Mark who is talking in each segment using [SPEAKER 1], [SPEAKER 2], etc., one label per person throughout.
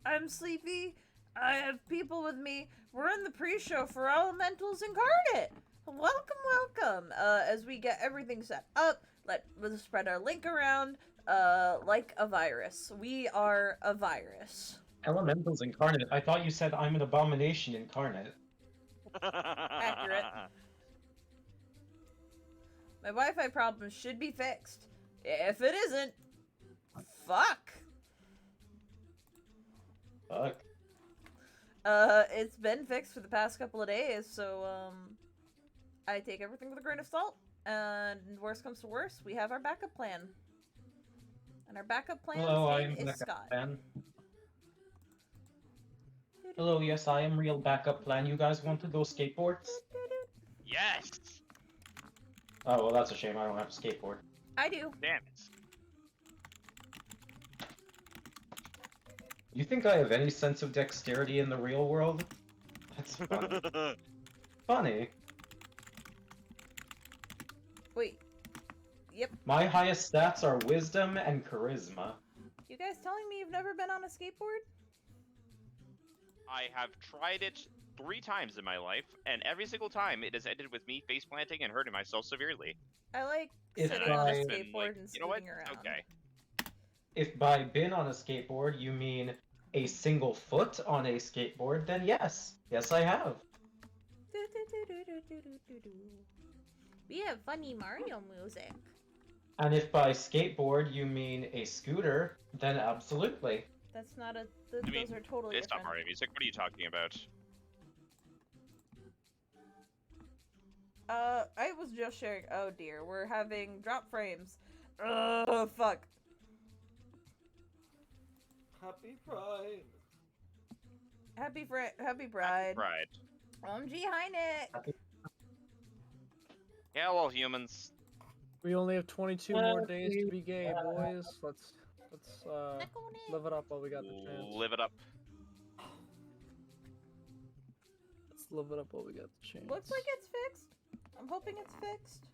[SPEAKER 1] I'm Sleepy. I have people with me. We're in the pre-show for Elementals Incarnate. Welcome. As we get everything set up, let's spread our link around. Like a virus. We are a virus.
[SPEAKER 2] Elementals Incarnate. I thought you said I'm an abomination incarnate.
[SPEAKER 1] Accurate. My Wi-Fi problem should be fixed. If it isn't, fuck.
[SPEAKER 2] Fuck.
[SPEAKER 1] It's been fixed for the past couple of days, so, I take everything with a grain of salt, and worst comes to worst, we have our backup plan. And our backup plan's name is Scott.
[SPEAKER 2] Hello, yes, I am real backup plan. You guys want to go skateboards?
[SPEAKER 3] Yes!
[SPEAKER 2] Oh, well, that's a shame. I don't have a skateboard.
[SPEAKER 1] I do.
[SPEAKER 3] Damn it.
[SPEAKER 2] You think I have any sense of dexterity in the real world? That's funny. Funny.
[SPEAKER 1] Wait. Yep.
[SPEAKER 2] My highest stats are wisdom and charisma.
[SPEAKER 1] You guys telling me you've never been on a skateboard?
[SPEAKER 3] I have tried it 3 times in my life, and every single time it has ended with me face planting and hurting myself severely.
[SPEAKER 1] I like
[SPEAKER 2] If
[SPEAKER 1] sitting on a
[SPEAKER 2] I-
[SPEAKER 1] skateboard
[SPEAKER 3] Like,
[SPEAKER 1] and
[SPEAKER 3] you know what?
[SPEAKER 1] spinning around.
[SPEAKER 3] Okay.
[SPEAKER 2] If by been on a skateboard you mean a single foot on a skateboard, then yes. Yes, I have.
[SPEAKER 1] We have funny Mario music.
[SPEAKER 2] And if by skateboard you mean a scooter, then absolutely.
[SPEAKER 1] That's not a.
[SPEAKER 3] I mean,
[SPEAKER 1] Those are totally
[SPEAKER 3] it's not
[SPEAKER 1] different.
[SPEAKER 3] Mario music. What are you talking about?
[SPEAKER 1] I was just sharing. Oh dear, we're having drop frames. Oh fuck.
[SPEAKER 4] Happy Pride.
[SPEAKER 1] Happy Pride.
[SPEAKER 3] Right.
[SPEAKER 1] OMG, hi Nick.
[SPEAKER 3] Yeah, well, humans.
[SPEAKER 4] We only have 22 more days to be gay, boys. Let's live it up while we got the chance.
[SPEAKER 3] Live it up.
[SPEAKER 4] Let's live it up while we got the chance.
[SPEAKER 1] Looks like it's fixed. I'm hoping it's fixed.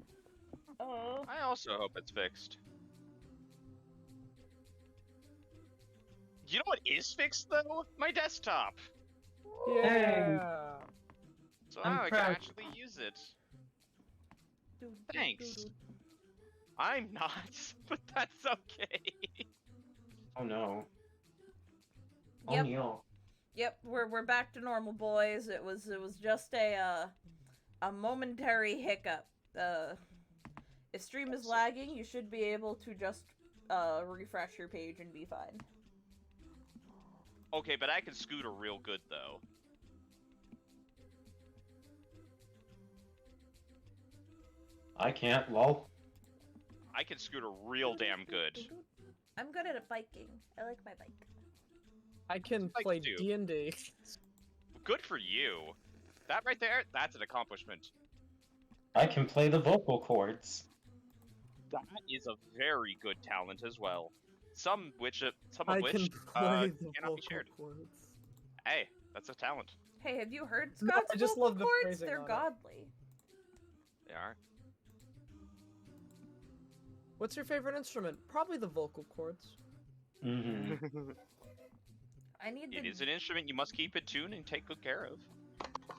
[SPEAKER 1] Oh.
[SPEAKER 3] I also hope it's fixed. You know what is fixed, though? My desktop!
[SPEAKER 4] Yeah.
[SPEAKER 3] So
[SPEAKER 2] I'm
[SPEAKER 3] now I can
[SPEAKER 2] proud.
[SPEAKER 3] actually use it. Thanks. I'm not, but that's okay.
[SPEAKER 2] Oh no.
[SPEAKER 1] Yep.
[SPEAKER 2] Oh no.
[SPEAKER 1] Yep, we're back to normal, boys. It was just a momentary hiccup. If stream is lagging, you should be able to just refresh your page and be fine.
[SPEAKER 3] Okay, but I can scooter real good, though.
[SPEAKER 2] I can't, lol.
[SPEAKER 3] I can scooter real damn good.
[SPEAKER 1] I'm good at biking. I like my bike.
[SPEAKER 4] I can
[SPEAKER 3] Like
[SPEAKER 4] play
[SPEAKER 3] to.
[SPEAKER 4] D&D.
[SPEAKER 3] Good for you. That right there, that's an accomplishment.
[SPEAKER 2] I can play the vocal cords.
[SPEAKER 3] That is a very good talent as well. Some of
[SPEAKER 4] I
[SPEAKER 3] which
[SPEAKER 4] can play the
[SPEAKER 3] cannot
[SPEAKER 4] vocal
[SPEAKER 3] be shared.
[SPEAKER 4] cords.
[SPEAKER 3] Hey, that's a talent.
[SPEAKER 1] Hey, have you heard
[SPEAKER 4] No,
[SPEAKER 1] Scott's
[SPEAKER 4] I just
[SPEAKER 1] vocal
[SPEAKER 4] love the
[SPEAKER 1] cords?
[SPEAKER 4] phrasing
[SPEAKER 1] They're
[SPEAKER 4] on it.
[SPEAKER 1] godly.
[SPEAKER 3] They are.
[SPEAKER 4] What's your favorite instrument? Probably the vocal cords.
[SPEAKER 2] Mm-hmm.
[SPEAKER 1] I need the.
[SPEAKER 3] It is an instrument you must keep in tune and take good care of.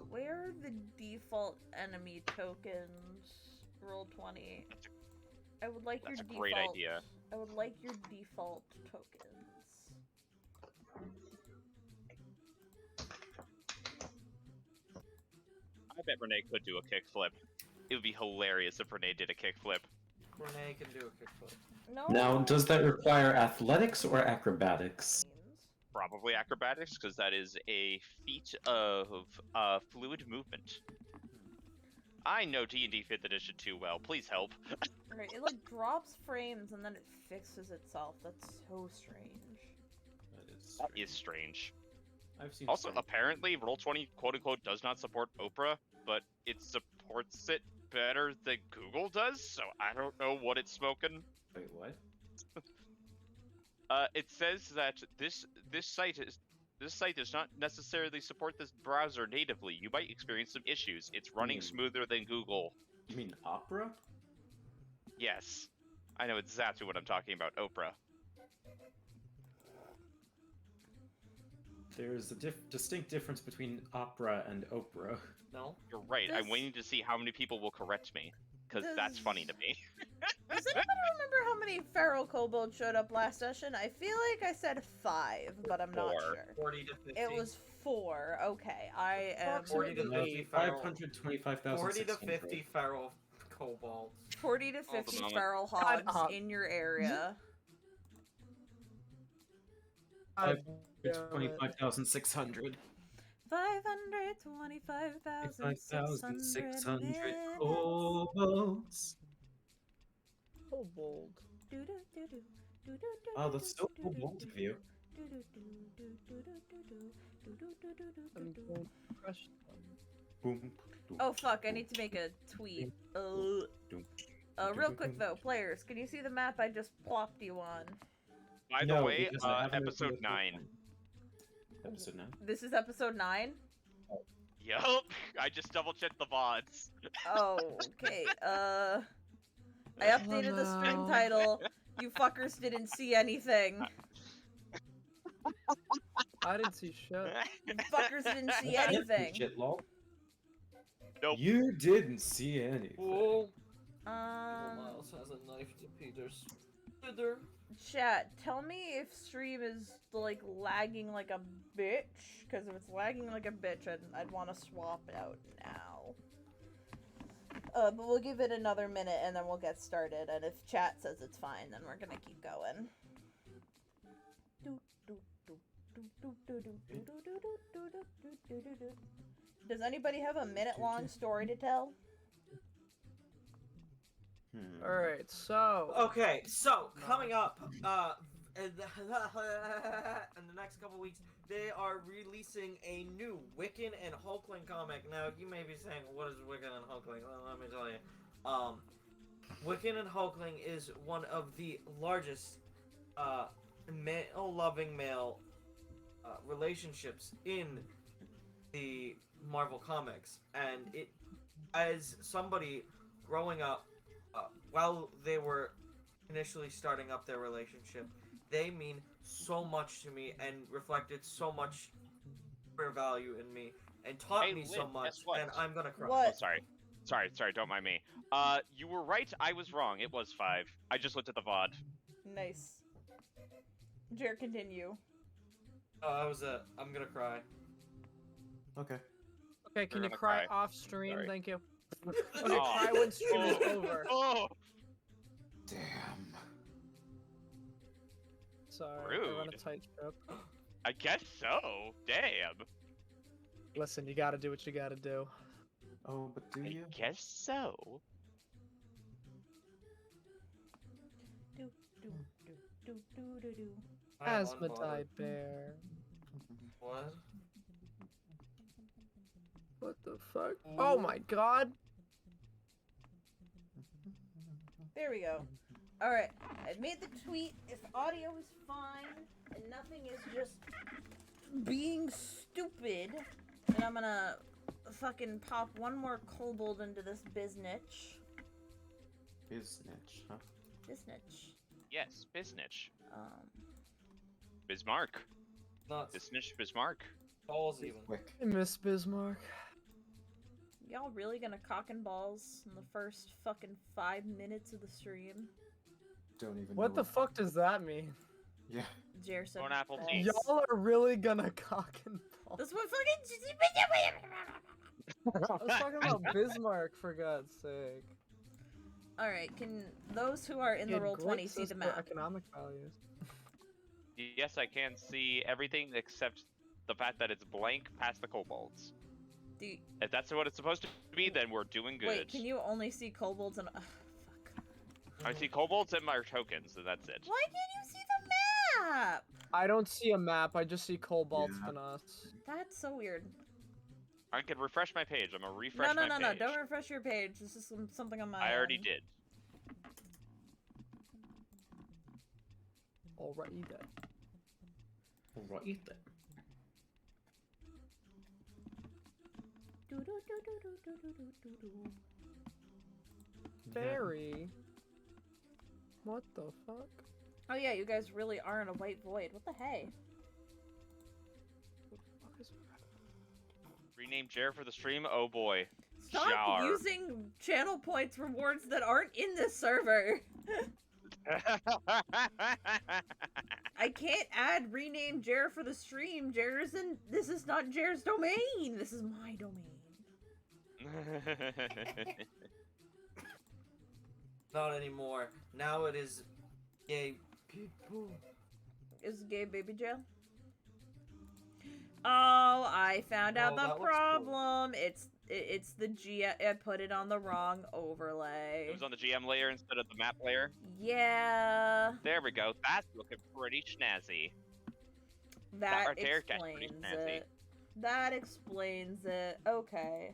[SPEAKER 1] Where are the default enemy tokens? Roll 20. I would like
[SPEAKER 3] That's
[SPEAKER 1] your
[SPEAKER 3] a
[SPEAKER 1] default.
[SPEAKER 3] great idea.
[SPEAKER 1] I would like your default tokens.
[SPEAKER 3] I bet Renee could do a kickflip. It would be hilarious if Renee did a kickflip.
[SPEAKER 4] Renee can do a kickflip.
[SPEAKER 1] No.
[SPEAKER 2] Now, does that require athletics or acrobatics?
[SPEAKER 3] Probably acrobatics, because that is a feat of fluid movement. I know D&D 5th edition too well. Please help.
[SPEAKER 1] Right, it like drops frames and then it fixes itself. That's so strange.
[SPEAKER 3] That is strange.
[SPEAKER 2] I've seen
[SPEAKER 3] Also, apparently, Roll20 quote-unquote does not support Oprah, but it supports it better than Google does, so I don't know what it's smoking.
[SPEAKER 2] Wait, what?
[SPEAKER 3] It says that this site does not necessarily support this browser natively. You might experience some issues. It's running smoother than Google.
[SPEAKER 2] You mean Opera?
[SPEAKER 3] Yes. I know exactly what I'm talking about, Oprah.
[SPEAKER 5] There's a distinct difference between opera and Oprah.
[SPEAKER 6] No.
[SPEAKER 3] You're right. I'm
[SPEAKER 1] This-
[SPEAKER 3] waiting to see how many people will correct me, because that's funny to me.
[SPEAKER 1] Does anybody remember how many feral kobolds showed up last session? I feel like I said 5, but I'm not
[SPEAKER 3] 4.
[SPEAKER 1] sure.
[SPEAKER 6] 40 to 50.
[SPEAKER 1] It was 4. Okay, I am
[SPEAKER 6] 40 to 50 feral.
[SPEAKER 5] 525,600.
[SPEAKER 6] 40 to 50 feral kobolds.
[SPEAKER 1] 40 to
[SPEAKER 3] Hold on a
[SPEAKER 1] 50
[SPEAKER 3] moment.
[SPEAKER 1] feral
[SPEAKER 4] God,
[SPEAKER 1] hogs in your area.
[SPEAKER 5] 25,600.
[SPEAKER 1] 525,600 minutes.
[SPEAKER 5] kobolds.
[SPEAKER 4] Kobold.
[SPEAKER 5] Oh, that's so bold of you.
[SPEAKER 4] I'm going to press
[SPEAKER 5] Boom.
[SPEAKER 1] Oh fuck, I need to make a tweet. Real quick though, players, can you see the map I just plopped you on?
[SPEAKER 3] By the
[SPEAKER 5] No,
[SPEAKER 3] way,
[SPEAKER 5] because I haven't
[SPEAKER 3] episode
[SPEAKER 5] opened the
[SPEAKER 3] 9.
[SPEAKER 5] Episode 9?
[SPEAKER 1] This is episode 9?
[SPEAKER 3] Yup. I just double checked the VODs.
[SPEAKER 1] Oh, okay. I updated the stream
[SPEAKER 4] Hello.
[SPEAKER 1] title. You fuckers didn't see anything.
[SPEAKER 4] I didn't see shit.
[SPEAKER 1] You fuckers didn't see anything.
[SPEAKER 5] Shit, lol.
[SPEAKER 3] Nope.
[SPEAKER 5] You didn't see anything.
[SPEAKER 6] Whoa.
[SPEAKER 1] Um,
[SPEAKER 6] Miles has a knife to Peter's. Peter.
[SPEAKER 1] Chat, tell me if stream is, like, lagging like a bitch. Because if it's lagging like a bitch, I'd want to swap it out now. But we'll give it another minute and then we'll get started. And if chat says it's fine, then we're gonna keep going. Does anybody have a minute-long story to tell?
[SPEAKER 4] Alright, so.
[SPEAKER 6] Okay, so coming up, in the next couple weeks, they are releasing a new Wiccan and Hulkling comic. Now, you may be saying, what is Wiccan and Hulkling? Well, let me tell you. Wiccan and Hulkling is one of the largest, male-loving male, relationships in the Marvel Comics. And it, as somebody growing up, while they were initially starting up their relationship, they mean so much to me and reflected so much for value in me and taught
[SPEAKER 3] Hey,
[SPEAKER 6] me
[SPEAKER 3] Lynn,
[SPEAKER 6] so much,
[SPEAKER 3] guess what?
[SPEAKER 6] and I'm gonna cry.
[SPEAKER 1] What?
[SPEAKER 3] Oh, sorry, don't mind me. You were right, I was wrong. It was 5. I just looked at the VOD.
[SPEAKER 1] Nice. Jared, continue.
[SPEAKER 6] I'm gonna cry.
[SPEAKER 5] Okay.
[SPEAKER 4] Okay, can
[SPEAKER 3] You're
[SPEAKER 4] you
[SPEAKER 3] gonna
[SPEAKER 4] cry
[SPEAKER 3] cry.
[SPEAKER 4] off stream?
[SPEAKER 3] Sorry.
[SPEAKER 4] Thank you.
[SPEAKER 3] Oh.
[SPEAKER 4] Okay, cry when stream is over.
[SPEAKER 3] Oh!
[SPEAKER 5] Damn.
[SPEAKER 4] Sorry, I run a
[SPEAKER 3] Rude.
[SPEAKER 4] tight ship.
[SPEAKER 3] I guess so. Damn.
[SPEAKER 4] Listen, you gotta do what you gotta do.
[SPEAKER 5] Oh, but do
[SPEAKER 3] I
[SPEAKER 5] you?
[SPEAKER 3] guess so.
[SPEAKER 6] I'm
[SPEAKER 4] Asthmatide
[SPEAKER 6] unbothered.
[SPEAKER 4] bear.
[SPEAKER 6] What?
[SPEAKER 4] What the fuck? Oh my god!
[SPEAKER 1] There we go. Alright, I made the tweet. If audio is fine and nothing is just being stupid, then I'm gonna fucking pop one more kobold into this biznitch.
[SPEAKER 5] Biznitch, huh?
[SPEAKER 1] Biznitch.
[SPEAKER 3] Yes, Biznitch.
[SPEAKER 1] Um,
[SPEAKER 3] Bismarck.
[SPEAKER 6] Not
[SPEAKER 3] Biznitch Bismarck.
[SPEAKER 6] balls even.
[SPEAKER 5] Quick.
[SPEAKER 4] I miss Bismarck.
[SPEAKER 1] y'all really gonna cock and balls in the first fucking 5 minutes of the stream?
[SPEAKER 5] Don't even
[SPEAKER 4] What
[SPEAKER 5] know
[SPEAKER 4] the fuck does that mean?
[SPEAKER 5] Yeah.
[SPEAKER 1] Jer said
[SPEAKER 3] Own apple
[SPEAKER 1] balls.
[SPEAKER 3] tea.
[SPEAKER 4] Y'all are really gonna cock and ball.
[SPEAKER 1] That's what
[SPEAKER 4] I was talking about Bismarck, for God's sake.
[SPEAKER 1] Alright, can those who are in
[SPEAKER 4] He
[SPEAKER 1] the
[SPEAKER 4] had
[SPEAKER 1] roll
[SPEAKER 4] great
[SPEAKER 1] 20 see the
[SPEAKER 4] sister
[SPEAKER 1] map?
[SPEAKER 4] economic values.
[SPEAKER 3] Yes, I can see everything except the fact that it's blank past the kobolds.
[SPEAKER 1] Do you,
[SPEAKER 3] If that's what it's supposed to be, then we're doing good.
[SPEAKER 1] wait, can you only see kobolds and... fuck.
[SPEAKER 3] I see kobolds and my tokens, and that's it.
[SPEAKER 1] Why can't you see the map?
[SPEAKER 4] I don't see a map, I just see kobolds
[SPEAKER 5] Yeah.
[SPEAKER 4] and us.
[SPEAKER 1] That's so weird.
[SPEAKER 3] I can refresh my page. I'm gonna
[SPEAKER 1] No,
[SPEAKER 3] refresh
[SPEAKER 1] no,
[SPEAKER 3] my
[SPEAKER 1] no,
[SPEAKER 3] page.
[SPEAKER 1] don't refresh your page. This is something on my
[SPEAKER 3] I already
[SPEAKER 1] end.
[SPEAKER 3] did.
[SPEAKER 4] Alrighty then.
[SPEAKER 5] Alright then.
[SPEAKER 1] Do-do-do-do-do-do-do-do-do.
[SPEAKER 4] Fairy? What the fuck?
[SPEAKER 1] Oh yeah, you guys really are in a white void. What the hey?
[SPEAKER 3] Rename Jer for the stream? Oh boy.
[SPEAKER 1] Stop
[SPEAKER 3] Jar.
[SPEAKER 1] using channel points rewards that aren't in this server. I can't add rename Jer for the stream. This is not Jer's domain. This is my domain.
[SPEAKER 6] Not anymore. Now it is gay people.
[SPEAKER 1] Is gay baby jail? Oh, I found out
[SPEAKER 6] Oh, that
[SPEAKER 1] the
[SPEAKER 6] looks cool.
[SPEAKER 1] problem. It's the G. I put it on the wrong overlay.
[SPEAKER 3] It was on the GM layer instead of the map layer.
[SPEAKER 1] Yeah.
[SPEAKER 3] There we go. That's looking pretty snazzy.
[SPEAKER 1] That
[SPEAKER 3] right there, that's pretty
[SPEAKER 1] explains
[SPEAKER 3] snazzy.
[SPEAKER 1] it. That explains it. Okay.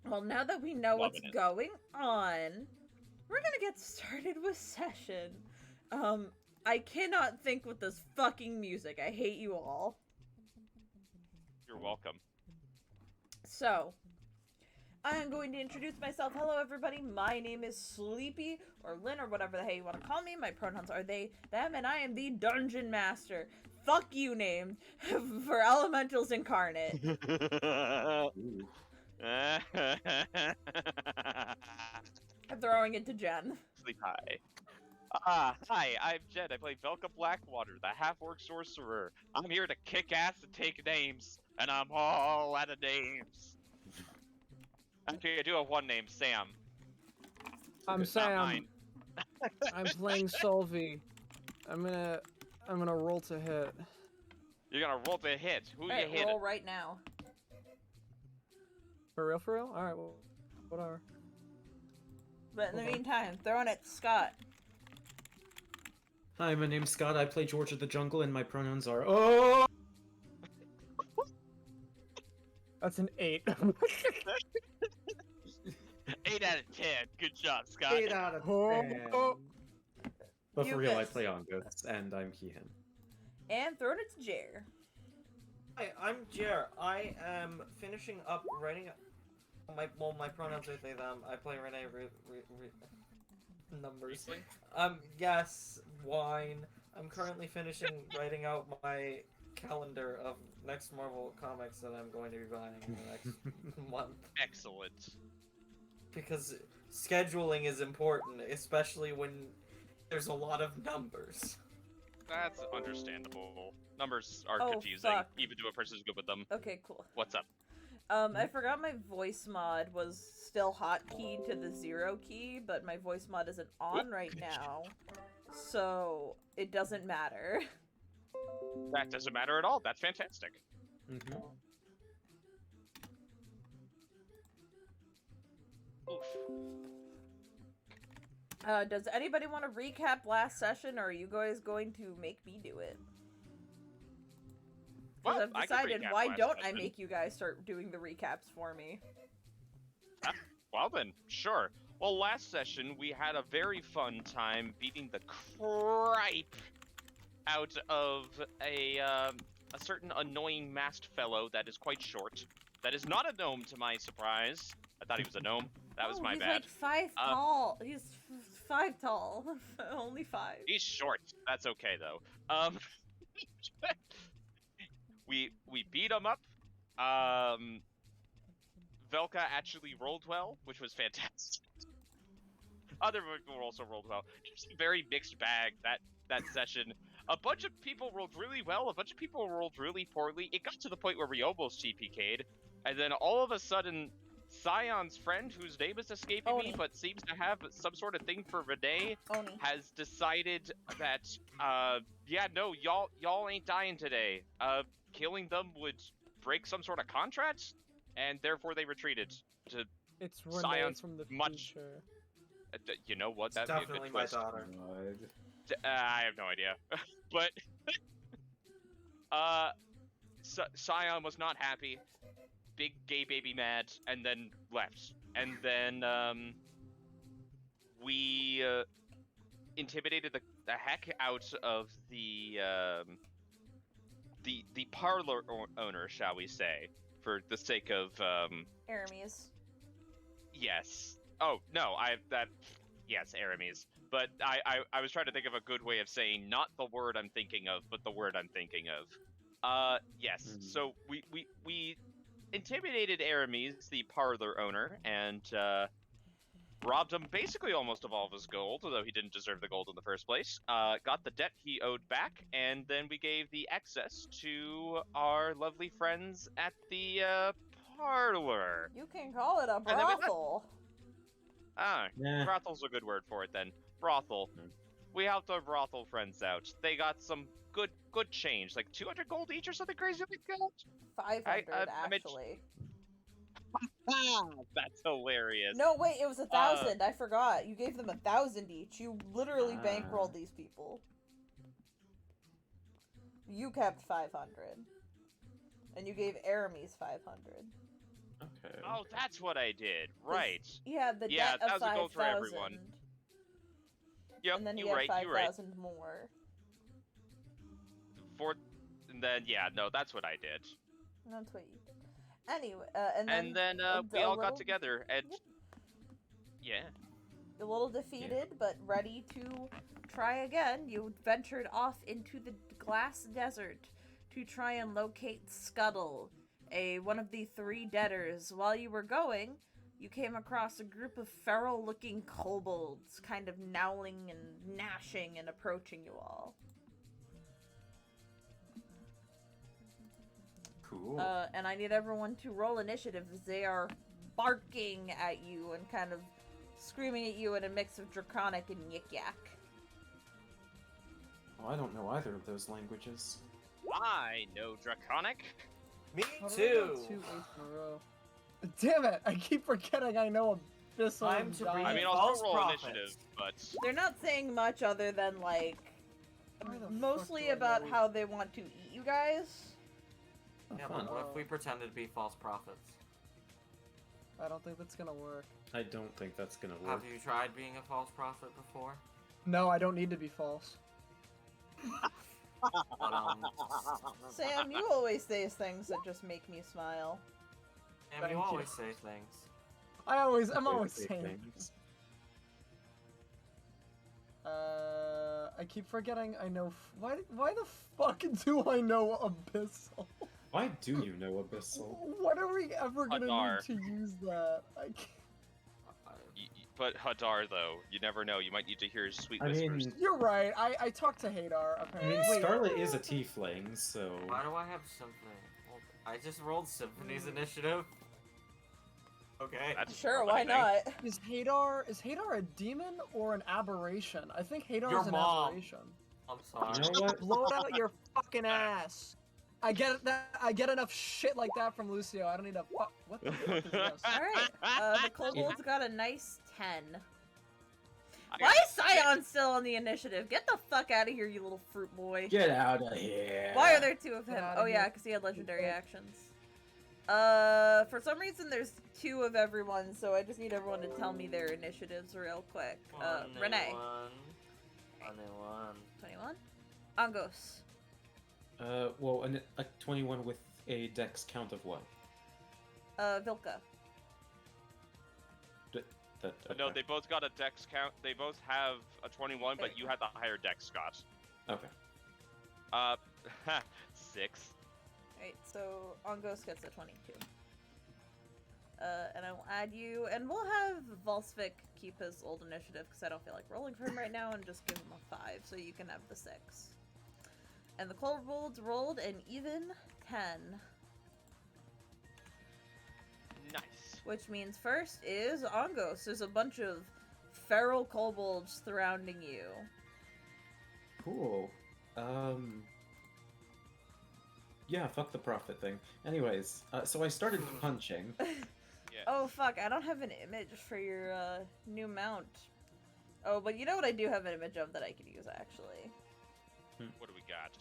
[SPEAKER 1] Well, now that we know what's
[SPEAKER 3] Loving it.
[SPEAKER 1] going on, we're gonna get started with session. I cannot think with this fucking music. I hate you all.
[SPEAKER 3] You're welcome.
[SPEAKER 1] So, I'm going to introduce myself. Hello, everybody. My name is Sleepy, or Lynn, or whatever the hell you want to call me. My pronouns are they, them, and I am the Dungeon Master. Fuck you, named for Elementals Incarnate.
[SPEAKER 5] Ooh.
[SPEAKER 1] I'm throwing it to Jen.
[SPEAKER 3] Sleep high. Hi, I'm Jed. I play Velka Blackwater, the half-orc sorcerer. I'm here to kick ass and take names, and I'm all out of names. Actually, I do have one name, Sam.
[SPEAKER 4] I'm
[SPEAKER 3] It's not
[SPEAKER 4] Sam.
[SPEAKER 3] mine.
[SPEAKER 4] I'm playing Solvi. I'm gonna roll to hit.
[SPEAKER 3] You're gonna roll to hit. Who you
[SPEAKER 1] Alright,
[SPEAKER 3] hit?
[SPEAKER 1] roll right now.
[SPEAKER 4] For real? For real? All right. Well, whatever.
[SPEAKER 1] But in the
[SPEAKER 4] Okay.
[SPEAKER 1] meantime, throwing it to Scott.
[SPEAKER 5] Hi, my name's Scott. I play George of the Jungle, and my pronouns are oh.
[SPEAKER 4] That's an 8.
[SPEAKER 3] 8 out of 10. Good job, Scott.
[SPEAKER 5] 8 out of 10.
[SPEAKER 4] Oh.
[SPEAKER 5] But
[SPEAKER 1] You
[SPEAKER 5] for real,
[SPEAKER 1] missed.
[SPEAKER 5] I play Angus, and I'm Keehan.
[SPEAKER 1] And throwing it to Jer.
[SPEAKER 6] Hi, I'm Jer. I am finishing up writing. My pronouns are they them. I play Renee. Numbers. Yes, wine. I'm currently finishing writing out my calendar of next Marvel comics that I'm going to be buying in the next month.
[SPEAKER 3] Excellent.
[SPEAKER 6] Because scheduling is important, especially when there's a lot of numbers.
[SPEAKER 3] That's understandable. Numbers are
[SPEAKER 1] Oh,
[SPEAKER 3] confusing,
[SPEAKER 1] fuck.
[SPEAKER 3] even to a person who's good with them.
[SPEAKER 1] Okay, cool.
[SPEAKER 3] What's up?
[SPEAKER 1] I forgot my voice mod was still hotkeyed to the 0 key, but my voice mod isn't on right now, so it doesn't matter.
[SPEAKER 3] That doesn't matter at all. That's fantastic.
[SPEAKER 5] Mm-hmm.
[SPEAKER 3] Oof.
[SPEAKER 1] Does anybody want to recap last session, or are you guys going to make me do it? Because
[SPEAKER 3] Well,
[SPEAKER 1] I've
[SPEAKER 3] I can
[SPEAKER 1] decided,
[SPEAKER 3] recap
[SPEAKER 1] why
[SPEAKER 3] last
[SPEAKER 1] don't I
[SPEAKER 3] session.
[SPEAKER 1] make you guys start doing the recaps for me?
[SPEAKER 3] Well then, sure. Well, last session we had a very fun time beating the cripe out of a certain annoying masked fellow that is quite short. That is not a gnome, to my surprise. I thought he was a gnome. That was
[SPEAKER 1] Oh,
[SPEAKER 3] my
[SPEAKER 1] he's
[SPEAKER 3] bad.
[SPEAKER 1] like 5 tall. He's 5 tall. Only 5.
[SPEAKER 3] He's short. That's okay though. We beat him up. Velka actually rolled well, which was fantastic. Other people also rolled well. It was a very mixed bag that session. A bunch of people rolled really well. A bunch of people rolled really poorly. It got to the point where we almost TPK'd, and then all of a sudden, Scion's friend, whose name is escaping me,
[SPEAKER 1] Oni.
[SPEAKER 3] but seems to have some sort of thing for Renee,
[SPEAKER 1] Oni.
[SPEAKER 3] has decided that, yeah, no, y'all ain't dying today. Killing them would break some sort of contract, and therefore they retreated to,
[SPEAKER 4] It's Renee
[SPEAKER 3] Scion's
[SPEAKER 4] from the
[SPEAKER 3] much-
[SPEAKER 4] future.
[SPEAKER 3] you know what,
[SPEAKER 6] It's
[SPEAKER 3] that'd be a
[SPEAKER 6] definitely
[SPEAKER 3] good
[SPEAKER 6] my
[SPEAKER 3] twist.
[SPEAKER 6] daughter.
[SPEAKER 3] I have no idea, but, Scion was not happy, big gay baby mad, and then left. And then, we, intimidated the heck out of the parlor owner, shall we say, for the sake of,
[SPEAKER 1] Aramis.
[SPEAKER 3] yes. Oh, no, yes, Aramis. But I was trying to think of a good way of saying not the word I'm thinking of, but the word I'm thinking of. Yes.
[SPEAKER 5] Mhm.
[SPEAKER 3] So we intimidated Aramis, the parlor owner, and robbed him basically almost of all of his gold, although he didn't deserve the gold in the first place. Got the debt he owed back, and then we gave the excess to our lovely friends at the parlor.
[SPEAKER 1] You can call it a
[SPEAKER 3] And then we left.
[SPEAKER 1] brothel.
[SPEAKER 5] Yeah.
[SPEAKER 3] Brothel's a good word for it then. Brothel.
[SPEAKER 5] Hmm.
[SPEAKER 3] We helped our brothel friends out. They got some good change, like 200 gold each or something crazy like that.
[SPEAKER 1] 500
[SPEAKER 3] I made-
[SPEAKER 1] actually.
[SPEAKER 3] That's hilarious.
[SPEAKER 1] No, wait, it was 1,000. I forgot. You gave them 1,000 each. You literally
[SPEAKER 5] Ah.
[SPEAKER 1] bankrolled these people. You kept 500, and you gave Aramis 500.
[SPEAKER 5] Okay.
[SPEAKER 3] Oh, that's what I did. Right.
[SPEAKER 1] He had the
[SPEAKER 3] Yeah,
[SPEAKER 1] debt of
[SPEAKER 3] 1,000 gold for
[SPEAKER 1] 5,000,
[SPEAKER 3] everyone. Yep,
[SPEAKER 1] and then he
[SPEAKER 3] you're
[SPEAKER 1] had
[SPEAKER 3] right. You're right.
[SPEAKER 1] 5,000 more.
[SPEAKER 3] And then yeah, no, that's what I did.
[SPEAKER 1] That's what you did. Anyway,
[SPEAKER 3] And then we all got together and yeah.
[SPEAKER 1] A little defeated, but ready to try again. You ventured off into the glass desert to try and locate Skuttle, one of the 3 debtors. While you were going, you came across a group of feral-looking kobolds, kind of gnawing and gnashing and approaching you all.
[SPEAKER 5] Cool.
[SPEAKER 1] And I need everyone to roll initiative as they are barking at you and kind of screaming at you in a mix of Draconic and Yik-Yak.
[SPEAKER 5] Oh, I don't know either of those languages.
[SPEAKER 3] I know Draconic.
[SPEAKER 6] Me
[SPEAKER 4] How did I
[SPEAKER 6] too.
[SPEAKER 4] get 2 8 in a row? Damn it! I keep forgetting I know Abyssal.
[SPEAKER 6] Time
[SPEAKER 4] and
[SPEAKER 6] to
[SPEAKER 4] Giant.
[SPEAKER 6] bring
[SPEAKER 3] I mean, I'll
[SPEAKER 6] False
[SPEAKER 3] still roll
[SPEAKER 6] prophets.
[SPEAKER 3] initiative, but
[SPEAKER 1] They're not saying much other than, like,
[SPEAKER 4] Why the fuck
[SPEAKER 1] mostly
[SPEAKER 4] do I
[SPEAKER 1] about
[SPEAKER 4] know-
[SPEAKER 1] how they want to eat you guys.
[SPEAKER 5] Oh,
[SPEAKER 6] Yeah,
[SPEAKER 5] fun.
[SPEAKER 6] but what if we pretended to be false prophets?
[SPEAKER 4] I don't think that's gonna work.
[SPEAKER 5] I don't think that's gonna work.
[SPEAKER 6] Have you tried being a false prophet before?
[SPEAKER 4] No, I don't need to be false.
[SPEAKER 6] But,
[SPEAKER 1] Sam, you always say things that just make me smile.
[SPEAKER 6] and
[SPEAKER 4] Thank
[SPEAKER 6] you
[SPEAKER 4] you.
[SPEAKER 6] always say things.
[SPEAKER 4] I'm always
[SPEAKER 5] Big
[SPEAKER 4] saying.
[SPEAKER 5] things.
[SPEAKER 4] I keep forgetting I know. Why the fuck do I know Abyssal?
[SPEAKER 5] Why do you know Abyssal?
[SPEAKER 4] When are we ever gonna
[SPEAKER 3] Hadar.
[SPEAKER 4] need to use that? I can't.
[SPEAKER 3] but Hadar though, you never know. You might need to hear his sweet
[SPEAKER 5] I
[SPEAKER 3] whispers.
[SPEAKER 5] mean,
[SPEAKER 4] You're right. I talked to Hadar.
[SPEAKER 5] I
[SPEAKER 4] Apparently.
[SPEAKER 5] mean,
[SPEAKER 4] Wait,
[SPEAKER 5] Scarlet is a tiefling, so
[SPEAKER 6] Why do I have Symphony? Well, I just rolled Symphony's initiative. Okay.
[SPEAKER 3] That's
[SPEAKER 1] Sure,
[SPEAKER 3] what I
[SPEAKER 1] why
[SPEAKER 3] think.
[SPEAKER 1] not?
[SPEAKER 4] is Hadar a demon or an aberration? I think Hadar
[SPEAKER 6] Your
[SPEAKER 4] is an
[SPEAKER 6] mom.
[SPEAKER 4] aberration.
[SPEAKER 6] I'm sorry.
[SPEAKER 5] you know what?
[SPEAKER 4] Blow it out your fucking ass. I get enough shit like that from Lucio. I don't need to. What the fuck is this?
[SPEAKER 1] Alright, the kobolds got a nice 10.
[SPEAKER 3] I
[SPEAKER 1] Why
[SPEAKER 3] got
[SPEAKER 1] is Scion still on the initiative? Get the fuck out of here, you little fruit boy.
[SPEAKER 5] Get out of here.
[SPEAKER 1] Why are there 2 of
[SPEAKER 4] Get
[SPEAKER 1] him?
[SPEAKER 4] outta
[SPEAKER 1] Oh yeah,
[SPEAKER 4] here.
[SPEAKER 1] because he had legendary
[SPEAKER 4] Okay.
[SPEAKER 1] actions. For some reason there's 2 of everyone, so I just need everyone to tell me their initiatives real quick. Renee. 21. Angos.
[SPEAKER 5] Well, a 21 with a dex count of what?
[SPEAKER 1] Vilka.
[SPEAKER 3] No,
[SPEAKER 5] Okay.
[SPEAKER 3] they both got a dex count. They both have a 21, but you had the higher dex, Scott.
[SPEAKER 5] Okay.
[SPEAKER 3] 6.
[SPEAKER 1] Alright, so Angos gets a 22. And I will add you, and we'll have Volsvik keep his old initiative because I don't feel like rolling for him right now, and just give him a 5 so you can have the 6. And the kobolds rolled an even 10,
[SPEAKER 3] Nice.
[SPEAKER 1] which means first is Angos. There's a bunch of feral kobolds surrounding you.
[SPEAKER 5] Cool. Yeah, fuck the profit thing. Anyways, so I started punching.
[SPEAKER 3] Yeah.
[SPEAKER 1] Oh fuck, I don't have an image for your new mount. Oh, but you know what I do have an image of that I could use actually?
[SPEAKER 3] What do we got?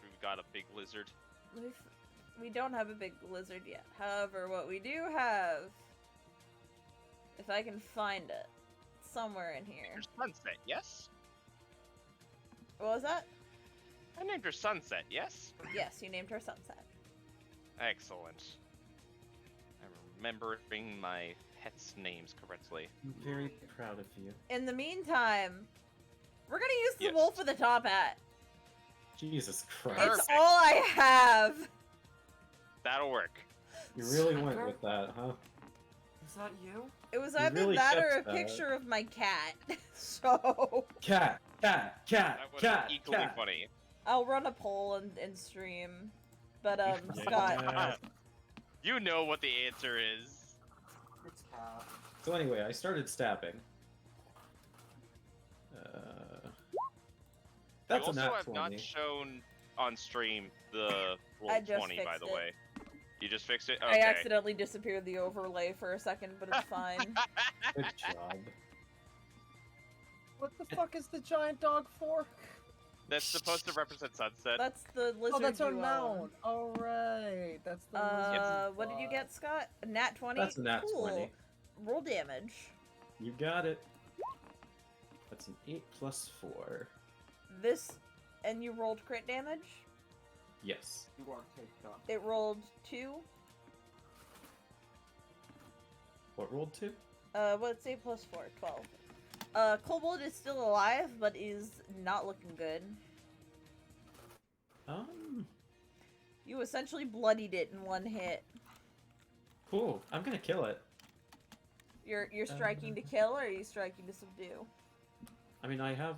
[SPEAKER 3] We've got a big lizard.
[SPEAKER 1] We don't have a big lizard yet. However, what we do have, if I can find it, somewhere in here.
[SPEAKER 3] Your sunset, yes?
[SPEAKER 1] What was that?
[SPEAKER 3] I named her Sunset, yes?
[SPEAKER 1] Yes, you named her Sunset.
[SPEAKER 3] Excellent. I'm remembering my pets' names correctly.
[SPEAKER 5] I'm very proud of you.
[SPEAKER 1] In the meantime, we're gonna use the
[SPEAKER 3] Yes.
[SPEAKER 1] wolf with the top hat.
[SPEAKER 5] Jesus Christ.
[SPEAKER 1] It's
[SPEAKER 3] Perfect.
[SPEAKER 1] all I have.
[SPEAKER 3] That'll work.
[SPEAKER 5] You really went with that, huh?
[SPEAKER 6] Is that you?
[SPEAKER 1] It was
[SPEAKER 5] You
[SPEAKER 1] either
[SPEAKER 5] really
[SPEAKER 1] that or a
[SPEAKER 5] kept that.
[SPEAKER 1] picture of my cat. So
[SPEAKER 5] Cat, cat, cat,
[SPEAKER 3] That would have
[SPEAKER 5] cat,
[SPEAKER 3] been equally
[SPEAKER 5] cat.
[SPEAKER 3] funny.
[SPEAKER 1] I'll run a poll and stream. But
[SPEAKER 5] Yeah.
[SPEAKER 1] Scott,
[SPEAKER 3] You know what the answer is.
[SPEAKER 6] It's cat.
[SPEAKER 5] So anyway, I started stabbing. That's
[SPEAKER 3] you
[SPEAKER 5] a
[SPEAKER 3] also
[SPEAKER 5] nat
[SPEAKER 3] have
[SPEAKER 5] 20.
[SPEAKER 3] not shown on stream the roll
[SPEAKER 1] I just
[SPEAKER 3] 20, by
[SPEAKER 1] fixed
[SPEAKER 3] the
[SPEAKER 1] it.
[SPEAKER 3] way. You just fixed it?
[SPEAKER 1] I
[SPEAKER 3] Okay.
[SPEAKER 1] accidentally disappeared the overlay for a second, but it's fine.
[SPEAKER 5] Good job.
[SPEAKER 4] What the fuck is the giant dog for?
[SPEAKER 3] That's supposed to represent sunset.
[SPEAKER 1] That's the lizard
[SPEAKER 4] Oh, that's our
[SPEAKER 1] you own.
[SPEAKER 4] noun. All right, that's the. lizard
[SPEAKER 1] What did you get, Scott? A nat 20?
[SPEAKER 5] That's a nat
[SPEAKER 1] Cool.
[SPEAKER 5] 20.
[SPEAKER 1] Roll damage.
[SPEAKER 5] You got it. That's an 8 plus 4.
[SPEAKER 1] This, and you rolled crit damage?
[SPEAKER 5] Yes.
[SPEAKER 6] You are picked up.
[SPEAKER 1] It rolled 2.
[SPEAKER 5] What rolled 2?
[SPEAKER 1] What's 8 plus 4? 12. Kobold is still alive, but is not looking good. You essentially bloodied it in one hit.
[SPEAKER 5] Cool. I'm gonna kill it.
[SPEAKER 1] You're striking to kill, or are you striking to subdue?
[SPEAKER 5] I mean, I have...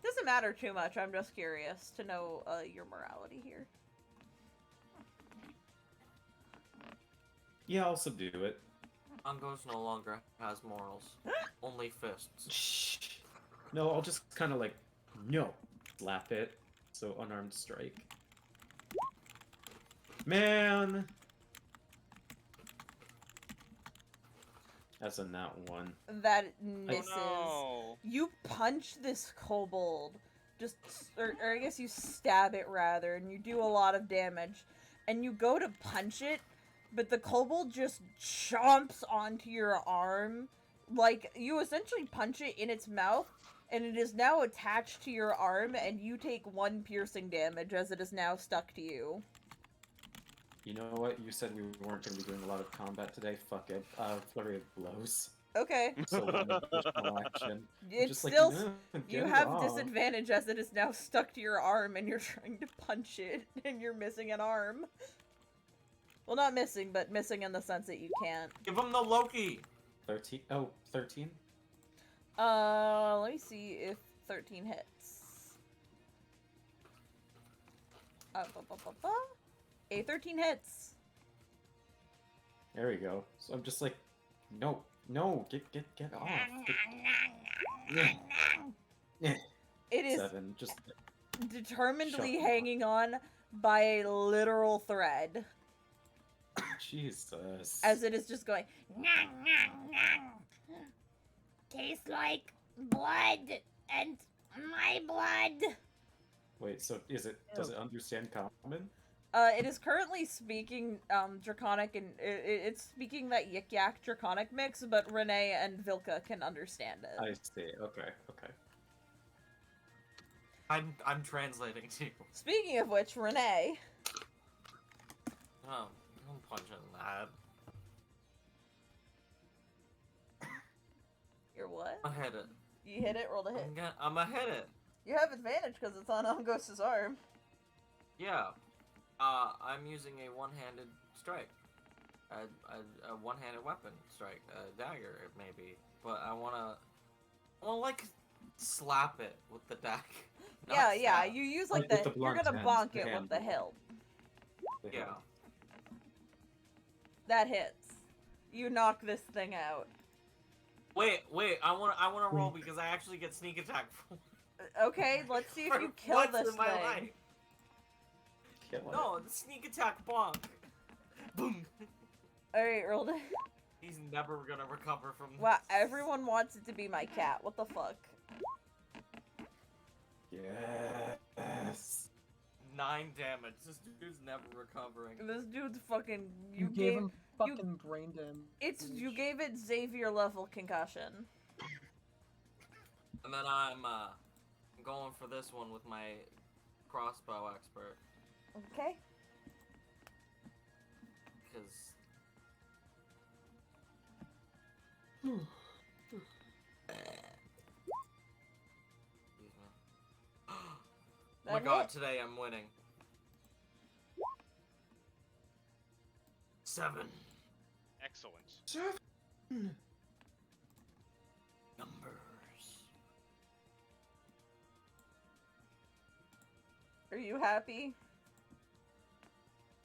[SPEAKER 1] Doesn't matter too much, I'm just curious to know, your morality here.
[SPEAKER 5] Yeah, I'll subdue it.
[SPEAKER 6] Angos no longer has morals. Only fists.
[SPEAKER 5] Shh. No, I'll just kind of like, no, slap it. So unarmed strike. Man. That's a nat 1.
[SPEAKER 1] That misses.
[SPEAKER 3] Oh,
[SPEAKER 1] You punch this kobold, or I guess you stab it rather, and you do a lot of damage. And you go to punch it, but the kobold just chomps onto your arm. Like, you essentially punch it in its mouth, and it is now attached to your arm, and you take 1 piercing damage as it is now stuck to you.
[SPEAKER 5] You know what? You said we weren't going to be doing a lot of combat today. Fuck it. Flurry of blows.
[SPEAKER 1] Okay.
[SPEAKER 5] So one additional action.
[SPEAKER 1] It's
[SPEAKER 5] Just like,
[SPEAKER 1] still...
[SPEAKER 5] no,
[SPEAKER 1] You
[SPEAKER 5] get it
[SPEAKER 1] have
[SPEAKER 5] off.
[SPEAKER 1] disadvantage as it is now stuck to your arm and you're trying to punch it and you're missing an arm. Well, not missing, but missing in the sense that you can't.
[SPEAKER 6] Give him the Loki!
[SPEAKER 5] 13? Oh, 13?
[SPEAKER 1] Let me see if 13 hits. A 13 hits.
[SPEAKER 5] There we go. So I'm just like, no, get off. Yeah.
[SPEAKER 1] It is
[SPEAKER 5] 7, just
[SPEAKER 1] determinedly
[SPEAKER 5] Shut
[SPEAKER 1] hanging on by a literal thread.
[SPEAKER 5] Jesus.
[SPEAKER 1] As it is just going, tastes like blood and my blood.
[SPEAKER 5] Wait, so does it understand common?
[SPEAKER 1] It is currently speaking Draconic, and it's speaking that Yik Yak Draconic mix, but Renee and Vilka can understand it.
[SPEAKER 5] I see. Okay.
[SPEAKER 6] I'm translating to you.
[SPEAKER 1] Speaking of which, Renee,
[SPEAKER 6] Oh, I'm punching that.
[SPEAKER 1] you're what?
[SPEAKER 6] I hit it.
[SPEAKER 1] You hit it, roll to hit.
[SPEAKER 6] I'm gonna hit it.
[SPEAKER 1] You have advantage because it's on Angos's arm.
[SPEAKER 6] Yeah. I'm using a one-handed strike. A one-handed weapon strike. A dagger, it may be. But I wanna like, slap it with the dagger. Not
[SPEAKER 1] Yeah,
[SPEAKER 6] stab.
[SPEAKER 1] you use
[SPEAKER 5] Like
[SPEAKER 1] like
[SPEAKER 5] with
[SPEAKER 1] the,
[SPEAKER 5] the
[SPEAKER 1] you're
[SPEAKER 5] blunt
[SPEAKER 1] gonna
[SPEAKER 5] end,
[SPEAKER 1] bonk
[SPEAKER 5] the
[SPEAKER 1] it with
[SPEAKER 5] hand.
[SPEAKER 1] the hilt.
[SPEAKER 6] Yeah.
[SPEAKER 1] That hits. You knock this thing out.
[SPEAKER 6] Wait, I wanna roll because I actually get sneak attack for
[SPEAKER 1] Okay, let's see if you kill
[SPEAKER 6] once
[SPEAKER 1] this
[SPEAKER 6] in my
[SPEAKER 1] thing.
[SPEAKER 6] life.
[SPEAKER 5] Kill it.
[SPEAKER 6] No, the sneak attack bonk. Boom.
[SPEAKER 1] Alright, roll to...
[SPEAKER 6] He's never gonna recover from
[SPEAKER 1] Wow, everyone wants it to be my cat. What the fuck?
[SPEAKER 5] Yes.
[SPEAKER 6] 9 damage. This dude's never recovering.
[SPEAKER 1] This dude's fucking...
[SPEAKER 4] You gave him fucking brain damage.
[SPEAKER 1] You gave it Xavier level concussion.
[SPEAKER 6] And then I'm going for this one with my crossbow expert.
[SPEAKER 1] Okay.
[SPEAKER 6] Because excuse me. Oh my
[SPEAKER 1] That
[SPEAKER 6] god,
[SPEAKER 1] hit.
[SPEAKER 6] today I'm winning. 7.
[SPEAKER 3] Excellent.
[SPEAKER 5] 7.
[SPEAKER 6] Numbers.
[SPEAKER 1] Are you happy?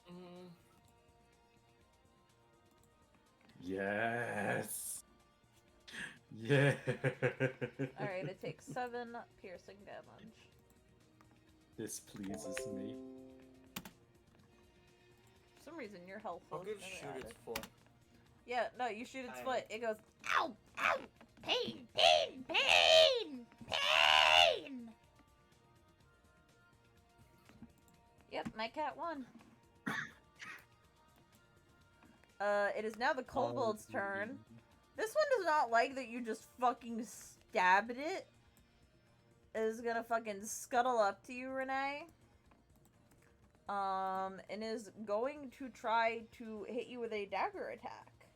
[SPEAKER 6] Mm,
[SPEAKER 5] Yes. Yeah.
[SPEAKER 1] Alright, it takes 7 piercing damage.
[SPEAKER 5] This pleases me.
[SPEAKER 1] For some reason, your health
[SPEAKER 6] I'll
[SPEAKER 1] was
[SPEAKER 6] give
[SPEAKER 1] never
[SPEAKER 6] shoot
[SPEAKER 1] added.
[SPEAKER 6] its foot.
[SPEAKER 1] Yeah, no, you shoot its
[SPEAKER 6] I-
[SPEAKER 1] foot. It goes, ow, ow, pain, pain, pain, pain. Yep, my cat won. It is now the kobold's turn. This one does not like that you just fucking stabbed it. It is gonna fucking scuttle up to you, Renee. And is going to try to hit you with a dagger attack.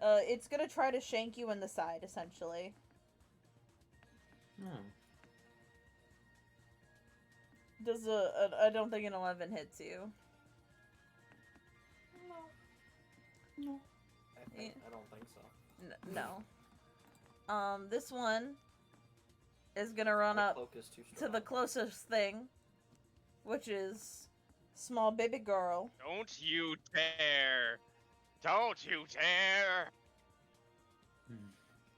[SPEAKER 1] It's gonna try to shank you in the side, essentially.
[SPEAKER 5] Oh.
[SPEAKER 1] Does I don't think an 11 hits you.
[SPEAKER 6] No.
[SPEAKER 1] Yeah.
[SPEAKER 6] I don't think so.
[SPEAKER 1] No. This one is gonna run
[SPEAKER 6] My
[SPEAKER 1] up
[SPEAKER 6] cloak is too
[SPEAKER 1] to
[SPEAKER 6] strong.
[SPEAKER 1] the closest thing, which is small baby girl.
[SPEAKER 3] Don't you dare! Don't you dare!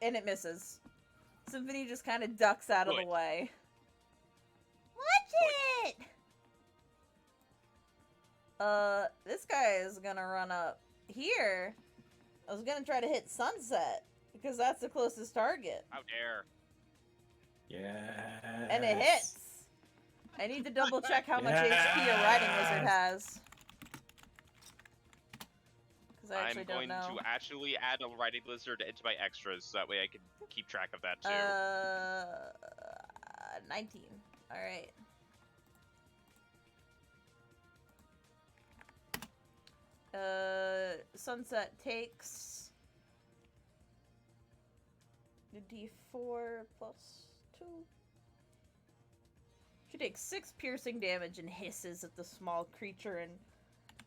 [SPEAKER 1] And it misses. Symphony just kind of ducks out of the
[SPEAKER 3] Good.
[SPEAKER 1] way. Watch it! This guy is gonna run up here. I was gonna try to hit Sunset, because that's the closest target.
[SPEAKER 3] How dare!
[SPEAKER 5] Yes.
[SPEAKER 1] And it hits! I need to double check how much HP a riding lizard has. Because I actually
[SPEAKER 3] I'm
[SPEAKER 1] don't
[SPEAKER 3] going
[SPEAKER 1] know.
[SPEAKER 3] to actually add a riding lizard into my extras, so that way I can keep track of that too.
[SPEAKER 1] 19. Alright. Sunset takes the D4 plus 2. She takes 6 piercing damage and hisses at the small creature.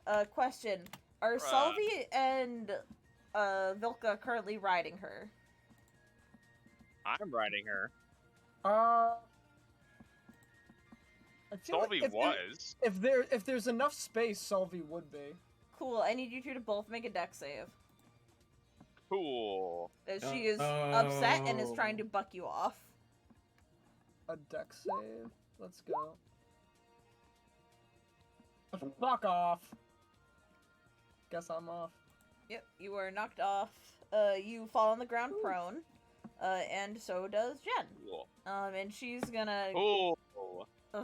[SPEAKER 1] And question: are Salvi and Vilka currently riding her?
[SPEAKER 3] I'm riding her.
[SPEAKER 4] I feel
[SPEAKER 3] Solvi
[SPEAKER 4] like
[SPEAKER 3] was.
[SPEAKER 4] if there's enough space, Solvi would be.
[SPEAKER 1] Cool. I need you two to both make a dex save.
[SPEAKER 3] Cool.
[SPEAKER 1] As she is upset and is trying to buck you off.
[SPEAKER 4] A dex save. Let's go. Fuck off. Guess I'm off.
[SPEAKER 1] Yep, you are knocked off. You fall on the ground prone. And so does Jen.
[SPEAKER 3] Cool.
[SPEAKER 1] And she's gonna
[SPEAKER 3] Cool.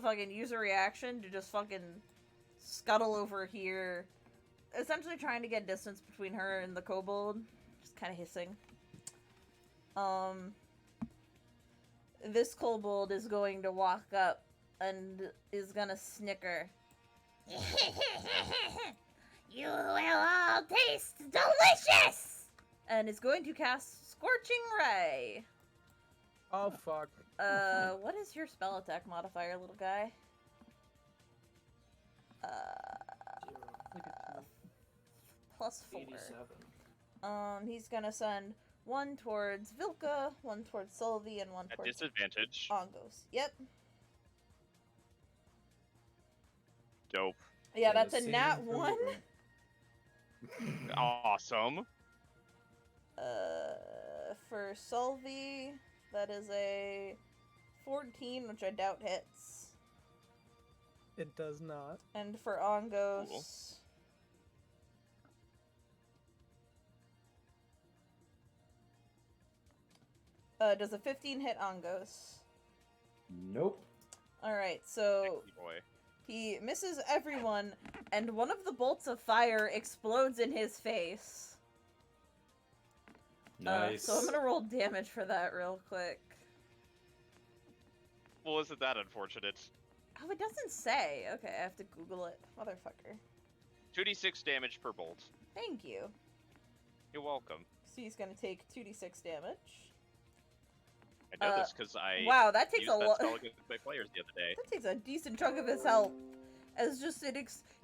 [SPEAKER 1] fucking use a reaction to just fucking scuttle over here. Essentially trying to get distance between her and the kobold. Just kind of hissing. This kobold is going to walk up and is gonna snicker. You will all taste delicious! And is going to cast Scorching Ray.
[SPEAKER 4] Oh fuck.
[SPEAKER 1] What is your spell attack modifier, little guy? Plus 4.
[SPEAKER 6] 87.
[SPEAKER 1] He's gonna send 1 towards Vilka, 1 towards Sylvie, and 1
[SPEAKER 3] At
[SPEAKER 1] towards
[SPEAKER 3] disadvantage.
[SPEAKER 1] Ongos. Yep.
[SPEAKER 3] Dope.
[SPEAKER 1] Yeah, that's a
[SPEAKER 5] Saving
[SPEAKER 1] nat
[SPEAKER 5] throw.
[SPEAKER 1] 1.
[SPEAKER 3] Awesome.
[SPEAKER 1] For Sylvie, that is a 14, which I doubt hits.
[SPEAKER 4] It does not.
[SPEAKER 1] And for Ongos,
[SPEAKER 3] Cool.
[SPEAKER 1] Does a 15 hit Ongos?
[SPEAKER 5] Nope.
[SPEAKER 1] Alright, so
[SPEAKER 3] Sexy boy.
[SPEAKER 1] he misses everyone, and one of the bolts of fire explodes in his face.
[SPEAKER 5] Nice.
[SPEAKER 1] So I'm gonna roll damage for that real quick.
[SPEAKER 3] Well, isn't that unfortunate?
[SPEAKER 1] Oh, it doesn't say. Okay, I have to Google it. Motherfucker.
[SPEAKER 3] 2d6 damage per bolt.
[SPEAKER 1] Thank you.
[SPEAKER 3] You're welcome.
[SPEAKER 1] So he's gonna take 2d6 damage.
[SPEAKER 3] I know this because I
[SPEAKER 1] Wow, that takes
[SPEAKER 3] used
[SPEAKER 1] a
[SPEAKER 3] that
[SPEAKER 1] lot.
[SPEAKER 3] spell against my players the other day.
[SPEAKER 1] That takes a decent chunk of his health. As just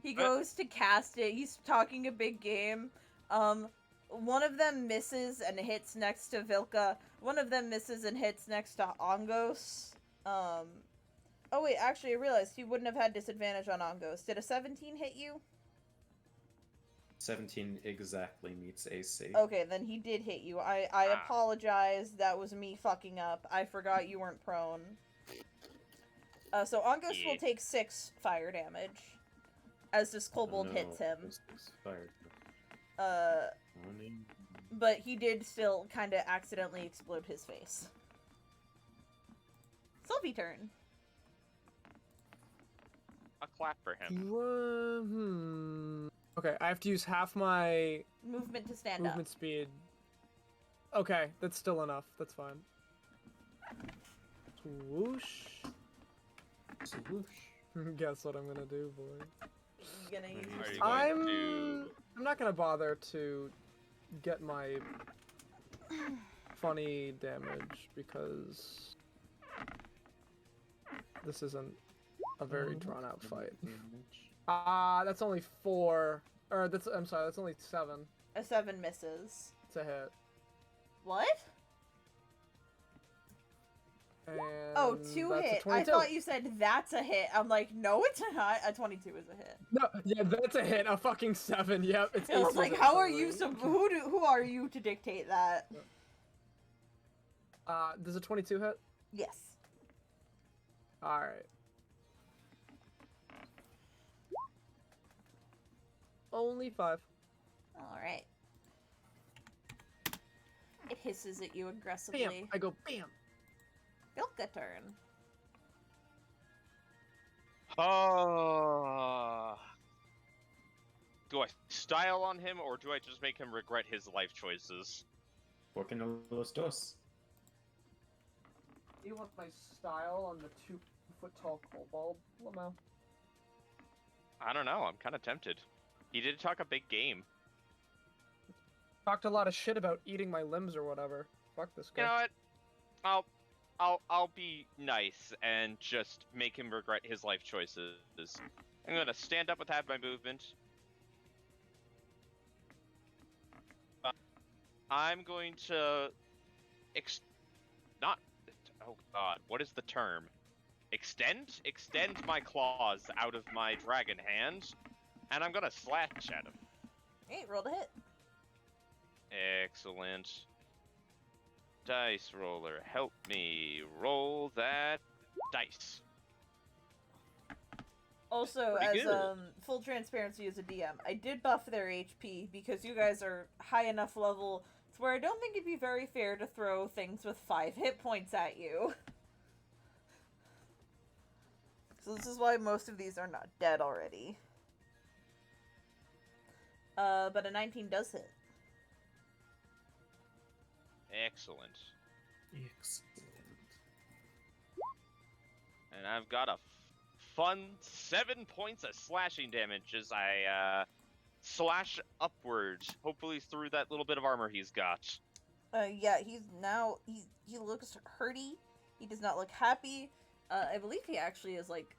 [SPEAKER 1] he goes to cast it. He's talking a big game. One of them misses and hits next to Vilka. One of them misses and hits next to Ongos. Oh wait, actually I realized he wouldn't have had disadvantage on Ongos. Did a 17 hit you?
[SPEAKER 5] 17 exactly meets AC.
[SPEAKER 1] Okay, then he did hit you. I apologize. That was me fucking up. I forgot you weren't prone. So Ongos will take 6 fire damage as this kobold hits him. But he did still kind of accidentally explode his face. Sylvie turn.
[SPEAKER 3] A clap for him.
[SPEAKER 4] Okay, I have to use half my
[SPEAKER 1] Movement to stand
[SPEAKER 4] movement speed. Okay, that's still enough. That's fine. Swoosh.
[SPEAKER 5] Swoosh.
[SPEAKER 4] Guess what I'm gonna do, boy.
[SPEAKER 1] You're gonna use
[SPEAKER 3] Are
[SPEAKER 1] your
[SPEAKER 3] you
[SPEAKER 1] sword.
[SPEAKER 3] going to...
[SPEAKER 4] I'm not gonna bother to get my funny damage because this isn't a very drawn out fight. That's only 4. Or I'm sorry, that's only 7.
[SPEAKER 1] A 7 misses.
[SPEAKER 4] It's a hit.
[SPEAKER 1] What?
[SPEAKER 4] And
[SPEAKER 1] Oh, 2
[SPEAKER 4] that's a
[SPEAKER 1] hit.
[SPEAKER 4] 22.
[SPEAKER 1] I thought you said that's a hit. I'm like, no, it's not. A 22 is a hit.
[SPEAKER 4] No, yeah, that's a hit. A fucking 7. Yep, it's.
[SPEAKER 1] I was
[SPEAKER 4] AC
[SPEAKER 1] like,
[SPEAKER 4] is
[SPEAKER 1] how are you?
[SPEAKER 4] sorry.
[SPEAKER 1] Who are you to dictate that?
[SPEAKER 4] Does a 22 hit?
[SPEAKER 1] Yes.
[SPEAKER 4] All right. Only 5.
[SPEAKER 1] All right. It hisses at you
[SPEAKER 4] Bam!
[SPEAKER 1] aggressively.
[SPEAKER 4] I go bam.
[SPEAKER 1] Vilka turn.
[SPEAKER 3] Do I style on him, or do I just make him regret his life choices?
[SPEAKER 5] Por qué no los dos?
[SPEAKER 4] Do you want my style on the 2-foot-tall kobold, Lamau?
[SPEAKER 3] I don't know. I'm kind of tempted. He did talk a big game.
[SPEAKER 4] Talked a lot of shit about eating my limbs or whatever. Fuck this guy.
[SPEAKER 3] You know what? I'll be nice and just make him regret his life choices. I'm gonna stand up with half my movement. I'm going to oh god, what is the term? Extend my claws out of my dragon hand, and I'm gonna slash at him.
[SPEAKER 1] Hey, roll to hit.
[SPEAKER 3] Excellent. Dice roller, help me roll that dice.
[SPEAKER 1] Also,
[SPEAKER 3] Pretty
[SPEAKER 1] as
[SPEAKER 3] good.
[SPEAKER 1] full transparency as a DM, I did buff their HP because you guys are high enough level to where I don't think it'd be very fair to throw things with 5 hit points at you. So this is why most of these are not dead already. But a 19 does hit.
[SPEAKER 3] Excellent.
[SPEAKER 5] Excellent.
[SPEAKER 3] And I've got a fun 7 points of slashing damage as I slash upwards, hopefully through that little bit of armor he's got.
[SPEAKER 1] Yeah, he looks hurty. He does not look happy. I believe he actually is like,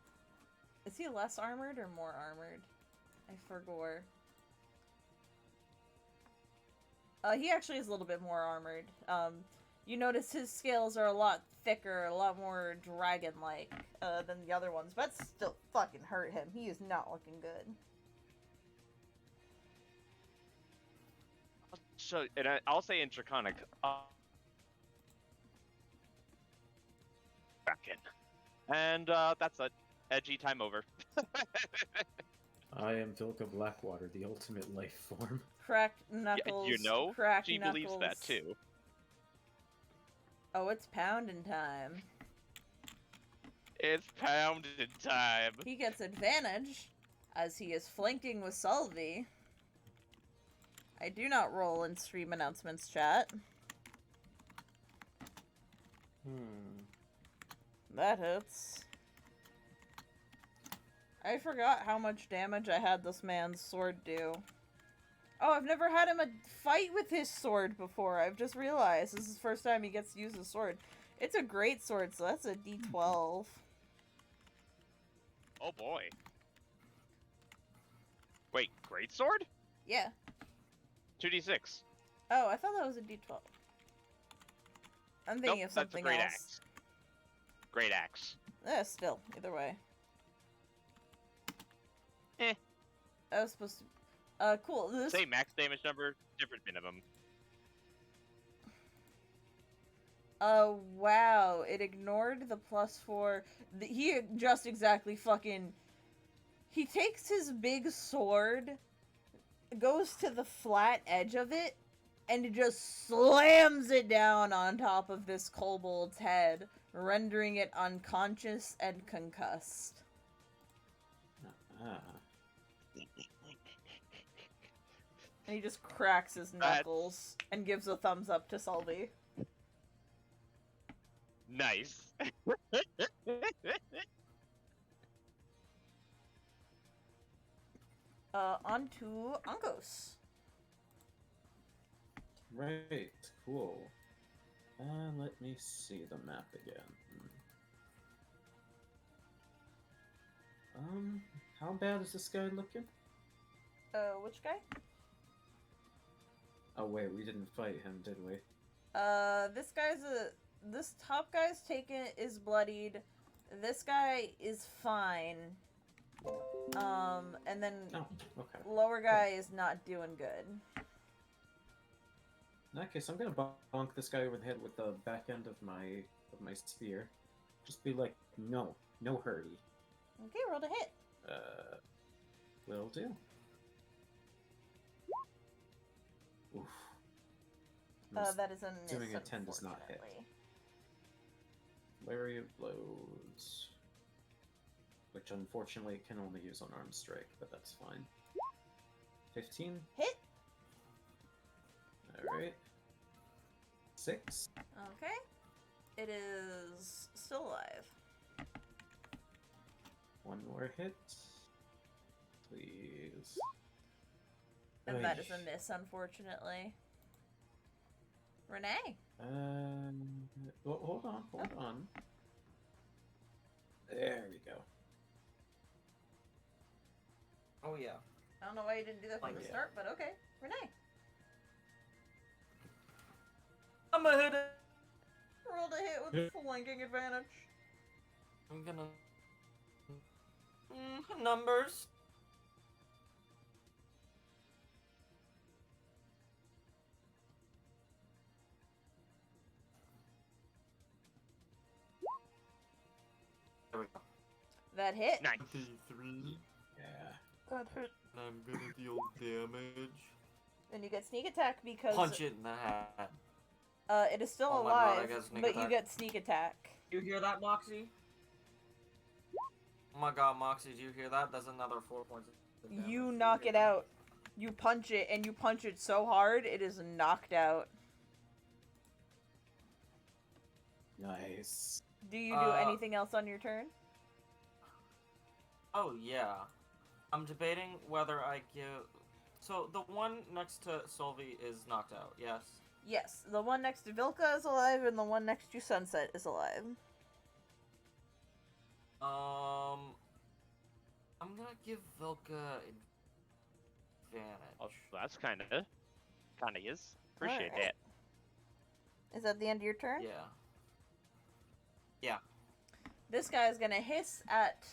[SPEAKER 1] is he less armored or more armored? I forgot. He actually is a little bit more armored. You notice his scales are a lot thicker, a lot more dragon-like than the other ones, but still fucking hurt him. He is not looking good.
[SPEAKER 3] So, and I'll say in Draconic, back in. And that's it. Edgy time over.
[SPEAKER 5] I am Vilka Blackwater, the ultimate life form.
[SPEAKER 1] Cracked knuckles.
[SPEAKER 3] You know,
[SPEAKER 1] cracked
[SPEAKER 3] she
[SPEAKER 1] knuckles.
[SPEAKER 3] believes that too.
[SPEAKER 1] Oh, it's pounding time.
[SPEAKER 3] It's pounding time.
[SPEAKER 1] He gets advantage, as he is flanking with Sulvi. I do not roll in stream announcements chat. That hits. I forgot how much damage I had this man's sword do. Oh, I've never had him fight with his sword before. I've just realized this is the first time he gets to use his sword. It's a great sword, so that's a D12.
[SPEAKER 3] Oh boy. Wait, greatsword?
[SPEAKER 1] Yeah.
[SPEAKER 3] 2d6.
[SPEAKER 1] Oh, I thought that was a D12. I'm thinking
[SPEAKER 3] Nope,
[SPEAKER 1] of
[SPEAKER 3] that's a
[SPEAKER 1] something
[SPEAKER 3] great
[SPEAKER 1] else.
[SPEAKER 3] axe. Great axe.
[SPEAKER 1] Still, either way.
[SPEAKER 3] Eh.
[SPEAKER 1] That was supposed to. Cool. This.
[SPEAKER 3] Same max damage number, different minimum.
[SPEAKER 1] Wow. It ignored the +4. He just exactly fucking. He takes his big sword, goes to the flat edge of it, and just slams it down on top of this kobold's head, rendering it unconscious and concussed.
[SPEAKER 5] Ah.
[SPEAKER 1] And he just cracks his knuckles and gives a thumbs up to Sulby.
[SPEAKER 3] Nice.
[SPEAKER 1] On to Uncos.
[SPEAKER 5] Right, cool. Let me see the map again. How bad is this guy looking?
[SPEAKER 1] Which guy?
[SPEAKER 5] Oh wait, we didn't fight him, did we?
[SPEAKER 1] This top guy's is bloodied. This guy is fine. And then
[SPEAKER 5] Oh, okay.
[SPEAKER 1] lower guy is not doing good.
[SPEAKER 5] In that case, I'm gonna bonk this guy over the head with the back end of my spear. Just be like, no hurry.
[SPEAKER 1] Okay, roll to hit.
[SPEAKER 5] Will do. Oof.
[SPEAKER 1] That is a miss.
[SPEAKER 5] Assuming a 10 does not hit.
[SPEAKER 1] Unfortunately.
[SPEAKER 5] Lariat blows. Which unfortunately can only use unarmed strike, but that's fine. 15?
[SPEAKER 1] Hit.
[SPEAKER 5] Alright. 6?
[SPEAKER 1] Okay. It is still alive.
[SPEAKER 5] One more hit. Please.
[SPEAKER 1] And that is
[SPEAKER 5] Oy.
[SPEAKER 1] a miss, unfortunately. Renee.
[SPEAKER 5] Well, hold on. There we go.
[SPEAKER 6] Oh yeah.
[SPEAKER 1] I don't know why you didn't do that from
[SPEAKER 6] Like
[SPEAKER 1] the
[SPEAKER 5] it.
[SPEAKER 1] start, but okay. Renee.
[SPEAKER 6] I'm gonna hit it.
[SPEAKER 1] Roll to hit with flanking advantage.
[SPEAKER 6] I'm gonna. Numbers. There we go.
[SPEAKER 1] That hit.
[SPEAKER 3] Nice.
[SPEAKER 7] 23.
[SPEAKER 5] Yeah.
[SPEAKER 1] That hit.
[SPEAKER 7] And I'm gonna deal damage.
[SPEAKER 1] And you get sneak attack because
[SPEAKER 6] Punch it in the head.
[SPEAKER 1] it is still
[SPEAKER 6] Oh my God, I
[SPEAKER 1] alive,
[SPEAKER 6] got sneak
[SPEAKER 1] but you
[SPEAKER 6] attack.
[SPEAKER 1] get sneak attack.
[SPEAKER 6] You hear that, Moxie? Oh my God, Moxie, do you hear that? That's another 4 points. of damage.
[SPEAKER 1] You
[SPEAKER 6] Do
[SPEAKER 1] knock
[SPEAKER 6] hear
[SPEAKER 1] it
[SPEAKER 6] that?
[SPEAKER 1] out. You punch it, and you punch it so hard it is knocked out.
[SPEAKER 5] Nice.
[SPEAKER 1] Do you do anything else on your turn?
[SPEAKER 6] Oh yeah. I'm debating whether I give. So the one next to Solvi is knocked out. Yes.
[SPEAKER 1] Yes, the one next to Vilka is alive, and the one next to Sunset is alive.
[SPEAKER 6] I'm gonna give Vilka advantage.
[SPEAKER 3] Oh, that's kind of is. Appreciate
[SPEAKER 1] Alright. Is that the end of your turn?
[SPEAKER 6] Yeah. Yeah.
[SPEAKER 1] This guy is gonna hiss at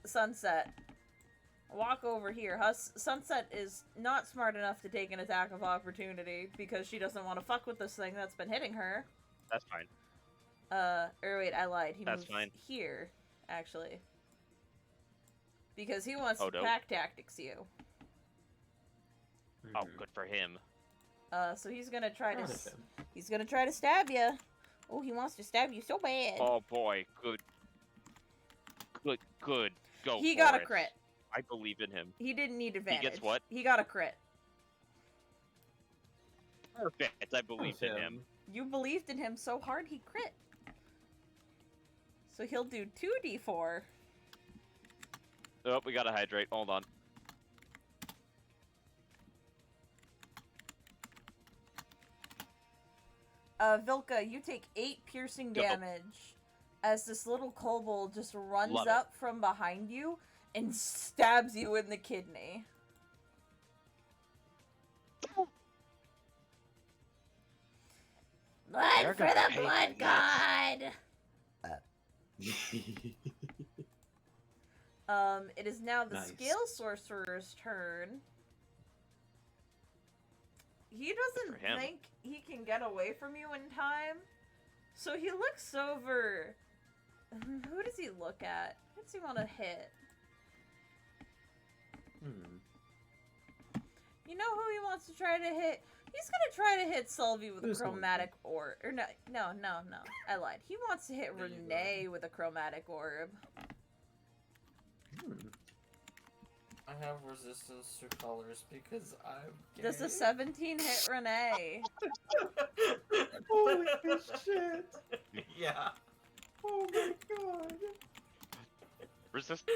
[SPEAKER 1] Sunset. Walk over here. Sunset is not smart enough to take an attack of opportunity because she doesn't want to fuck with this thing that's been hitting her.
[SPEAKER 3] that. That's fine.
[SPEAKER 1] Or wait, I lied. He
[SPEAKER 3] That's
[SPEAKER 1] moves
[SPEAKER 3] fine.
[SPEAKER 1] here, actually. Because he wants
[SPEAKER 3] Oh,
[SPEAKER 1] to
[SPEAKER 3] no.
[SPEAKER 1] pack tactics you.
[SPEAKER 3] Oh,
[SPEAKER 5] Mhm.
[SPEAKER 3] good for him.
[SPEAKER 1] So he's gonna try
[SPEAKER 5] Proud
[SPEAKER 1] to
[SPEAKER 5] of him.
[SPEAKER 1] he's gonna try to stab you. Oh, he wants to stab you so bad.
[SPEAKER 3] Oh boy, good. Go.
[SPEAKER 1] He
[SPEAKER 3] for
[SPEAKER 1] got a
[SPEAKER 3] it.
[SPEAKER 1] crit.
[SPEAKER 3] I believe in him.
[SPEAKER 1] He didn't need advantage.
[SPEAKER 3] what?
[SPEAKER 1] He got a crit.
[SPEAKER 3] Perfect. I believe in him.
[SPEAKER 1] You believed in him so hard he crit. So he'll do 2d4.
[SPEAKER 3] Oh, we gotta hydrate. Hold on.
[SPEAKER 1] Vilka, you take 8 piercing
[SPEAKER 3] Go.
[SPEAKER 1] damage as this little kobold just runs
[SPEAKER 3] Love it.
[SPEAKER 1] up from behind you and stabs you in the kidney. Blood
[SPEAKER 3] They're
[SPEAKER 1] for
[SPEAKER 3] gonna
[SPEAKER 1] the
[SPEAKER 3] pay
[SPEAKER 1] blood
[SPEAKER 3] for
[SPEAKER 1] god! It is now the
[SPEAKER 5] Nice.
[SPEAKER 1] Scale Sorcerer's turn. He doesn't
[SPEAKER 3] for him.
[SPEAKER 1] think he can get away from you in time, so he looks over. Who does he look at? Who does he want to hit? You know who he wants to try to hit? He's gonna try to hit Sylvie with
[SPEAKER 5] Who's
[SPEAKER 1] a
[SPEAKER 5] going
[SPEAKER 1] chromatic orb. Or no. I lied. He wants to hit
[SPEAKER 5] There you go.
[SPEAKER 1] Renee with a chromatic orb.
[SPEAKER 6] I have resistance to colors because I'm gay.
[SPEAKER 1] Does the 17 hit Renee?
[SPEAKER 5] Holy shit!
[SPEAKER 6] Yeah.
[SPEAKER 5] Oh my god!
[SPEAKER 3] Resist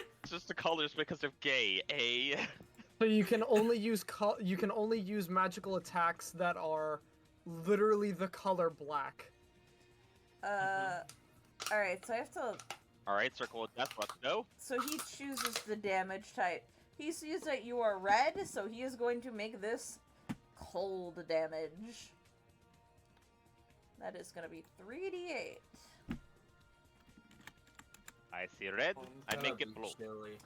[SPEAKER 3] the colors because of gay, eh?
[SPEAKER 4] So you can only use magical attacks that are literally the color black.
[SPEAKER 1] Alright, so I have to...
[SPEAKER 3] Alright, circle of death, let's go.
[SPEAKER 1] So he chooses the damage type. He sees that you are red, so he is going to make this cold damage. That is going to be 3d8.
[SPEAKER 3] I see red, I
[SPEAKER 6] I'm
[SPEAKER 3] make
[SPEAKER 6] gonna
[SPEAKER 3] it
[SPEAKER 6] be
[SPEAKER 3] blue.
[SPEAKER 6] chilly.